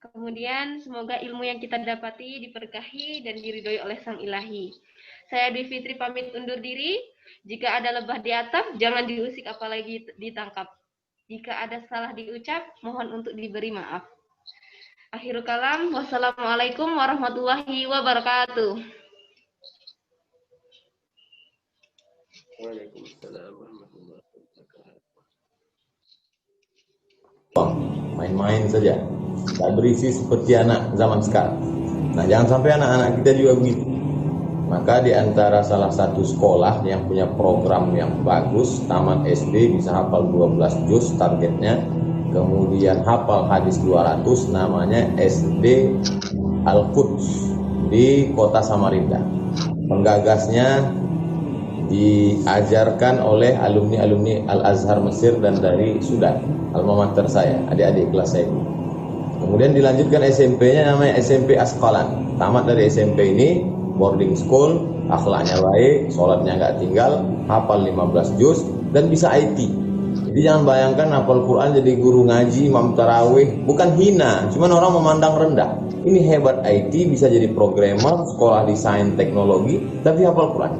Kemudian semoga ilmu yang kita dapati diberkahi dan diridhoi oleh Sang Ilahi. Saya Dwi Fitri pamit undur diri. Jika ada lebah di atap, jangan diusik apalagi ditangkap. Jika ada salah diucap, mohon untuk diberi maaf. Akhirul kalam, wassalamualaikum warahmatullahi wabarakatuh. Waalaikumsalam warahmatullahi wabarakatuh. Main-main saja, tak berisi seperti anak zaman sekarang. Nah, jangan sampai anak-anak kita juga begitu. Maka di antara salah satu sekolah yang punya program yang bagus, tamat SD bisa hafal 12 juz targetnya, kemudian hafal hadis 200, namanya SD Al-Quds di kota Samarinda. Penggagasnya diajarkan oleh alumni-alumni Al-Azhar Mesir dan dari Sudan, alma mater saya, adik-adik kelas saya. Kemudian dilanjutkan SMP-nya namanya SMP Asqalan. Tamat dari SMP ini, boarding school, akhlaknya baik, sholatnya nggak tinggal, hafal 15 juz, dan bisa IT. Jadi jangan bayangkan hafal Quran jadi guru ngaji, imam tarawih, bukan hina, cuman orang memandang rendah. Ini hebat IT, bisa jadi programmer, sekolah desain teknologi, tapi hafal Quran.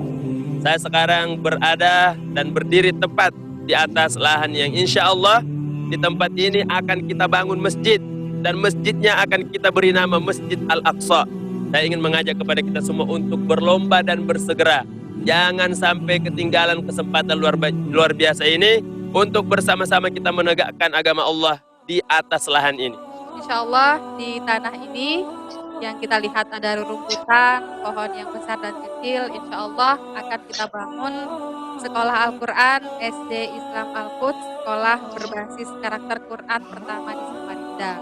Saya sekarang berada dan berdiri tepat di atas lahan yang insya Allah di tempat ini akan kita bangun masjid, dan masjidnya akan kita beri nama Masjid Al-Aqsa. Saya ingin mengajak kepada kita semua untuk berlomba dan bersegera. Jangan sampai ketinggalan kesempatan luar biasa ini untuk bersama-sama kita menegakkan agama Allah di atas lahan ini. Insya Allah di tanah ini yang kita lihat ada rerumputan, pohon yang besar dan kecil, insya Allah akan kita bangun sekolah Al-Quran SD Islam Al-Quds, sekolah berbasis karakter Quran pertama di Samarinda.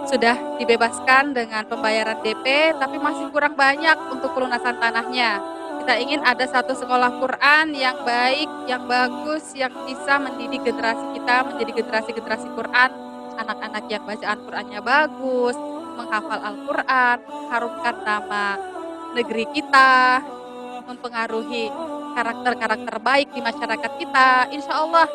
Sudah dibebaskan dengan pembayaran DP, tapi masih kurang banyak untuk pelunasan tanahnya. Kita ingin ada satu sekolah Quran yang baik, yang bagus, yang bisa mendidik generasi kita menjadi generasi-generasi Quran, anak-anak yang bacaan Qurannya bagus, menghafal Al-Quran, harumkan nama negeri kita, mempengaruhi karakter-karakter baik di masyarakat kita. Insya Allah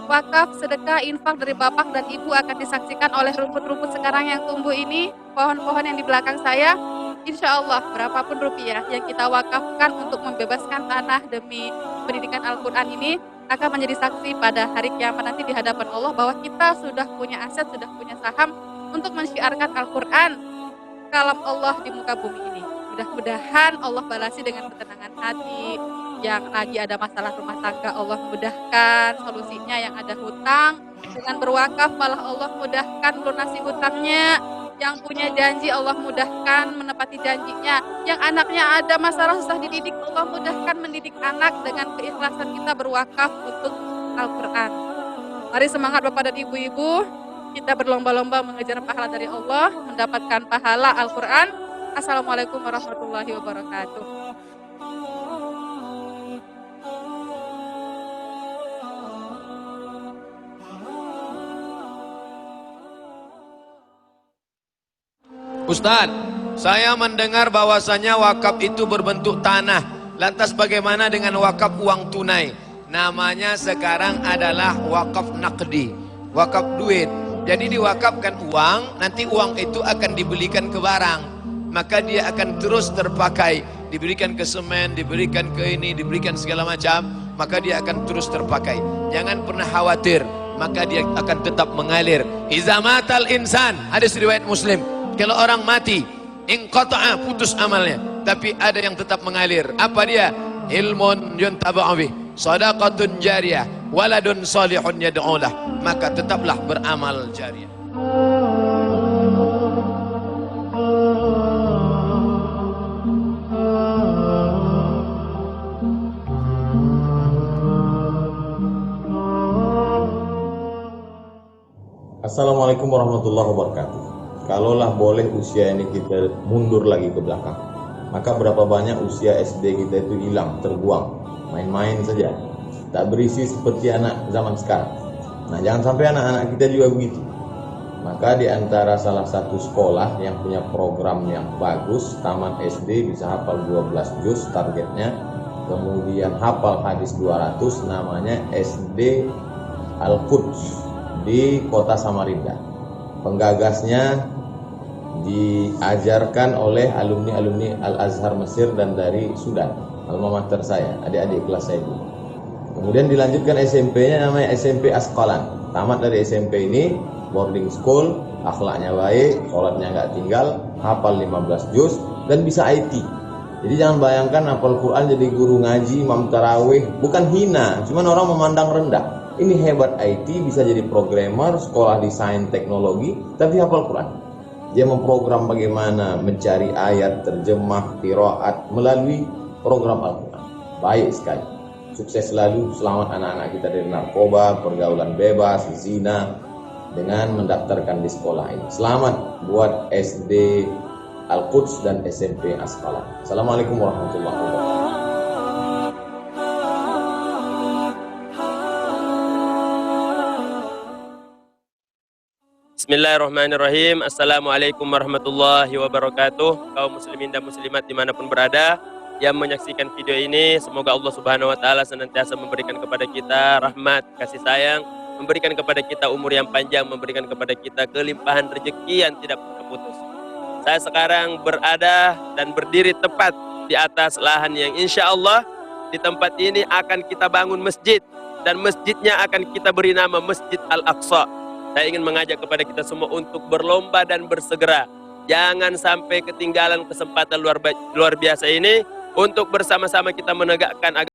wakaf, sedekah, infak dari bapak dan ibu akan disaksikan oleh rumput-rumput sekarang yang tumbuh ini, pohon-pohon yang di belakang saya. Insya Allah berapapun rupiah yang kita wakafkan untuk membebaskan tanah demi pendidikan Al-Quran ini akan menjadi saksi pada hari kiamat nanti di hadapan Allah bahwa kita sudah punya aset, sudah punya saham untuk mensyiarkan Al-Quran, kalam Allah di muka bumi ini. Mudah-mudahan Allah balasi dengan ketenangan hati. Yang lagi ada masalah rumah tangga Allah mudahkan solusinya, yang ada hutang dengan berwakaf malah Allah mudahkan melunasi hutangnya, yang punya janji Allah mudahkan menepati janjinya, yang anaknya ada masalah susah dididik Allah mudahkan mendidik anak dengan keikhlasan kita berwakaf untuk Al-Quran. Mari semangat Bapak dan Ibu-ibu, kita berlomba-lomba mengejar pahala dari Allah, mendapatkan pahala Al-Quran. Assalamualaikum warahmatullahi wabarakatuh. Ustadz, saya mendengar bahwasanya wakaf itu berbentuk tanah. Lantas bagaimana dengan wakaf uang tunai? Namanya sekarang adalah wakaf naqdi, wakaf duit. Jadi diwakafkan uang, nanti uang itu akan dibelikan ke barang, maka dia akan terus terpakai, diberikan ke semen, diberikan ke ini, diberikan segala macam, maka dia akan terus terpakai. Jangan pernah khawatir, maka dia akan tetap mengalir. Iza matal insan, hadis riwayat Muslim, kalau orang mati, inqata'a, putus amalnya, tapi ada yang tetap mengalir. Apa dia? Ilmun yuntaba'u bih, shadaqatun jariyah, waladun salihun yad'ulah, maka tetaplah beramal jariyah. Assalamualaikum warahmatullahi wabarakatuh. Kalaulah boleh usia ini kita mundur lagi ke belakang, maka berapa banyak usia SD kita itu hilang, terbuang, main-main saja, tak berisi seperti anak zaman sekarang. Nah, jangan sampai anak-anak kita juga begitu. Maka di antara salah satu sekolah yang punya program yang bagus, taman SD bisa hafal 12 juz targetnya, kemudian hafal hadis 200, namanya SD Al-Quds di kota Samarinda. Penggagasnya diajarkan oleh alumni-alumni Al-Azhar Mesir dan dari Sudan, alma mater saya, adik-adik kelas saya dulu. Kemudian dilanjutkan SMP-nya namanya SMP Asqalan. Tamat dari SMP ini, boarding school, akhlaknya baik, sholatnya nggak tinggal, hafal 15 juz, dan bisa IT. Jadi jangan bayangkan hafal Quran jadi guru ngaji, imam tarawih, bukan hina, cuman orang memandang rendah. Ini hebat IT, bisa jadi programmer, sekolah desain teknologi, tapi hafal Quran. Dia memprogram bagaimana mencari ayat, terjemah, qiraat melalui program Al-Quran. Baik sekali. Sukses selalu, selamat anak-anak kita dari narkoba, pergaulan bebas, zina, dengan mendaftarkan di sekolah ini. Selamat buat SD Al-Quds dan SMP Asqalan. Assalamualaikum warahmatullahi wabarakatuh. Bismillahirrahmanirrahim. Assalamualaikum warahmatullahi wabarakatuh. Kaum muslimin dan muslimat dimanapun berada yang menyaksikan video ini, semoga Allah Subhanahu wa taala senantiasa memberikan kepada kita rahmat, kasih sayang, memberikan kepada kita umur yang panjang, memberikan kepada kita kelimpahan rezeki yang tidak pernah putus. Saya sekarang berada dan berdiri tepat di atas lahan yang insya Allah di tempat ini akan kita bangun masjid, dan masjidnya akan kita beri nama Masjid Al-Aqsa. Saya ingin mengajak kepada kita semua untuk berlomba dan bersegera. Jangan sampai ketinggalan kesempatan luar biasa ini untuk bersama-sama kita menegakkan agama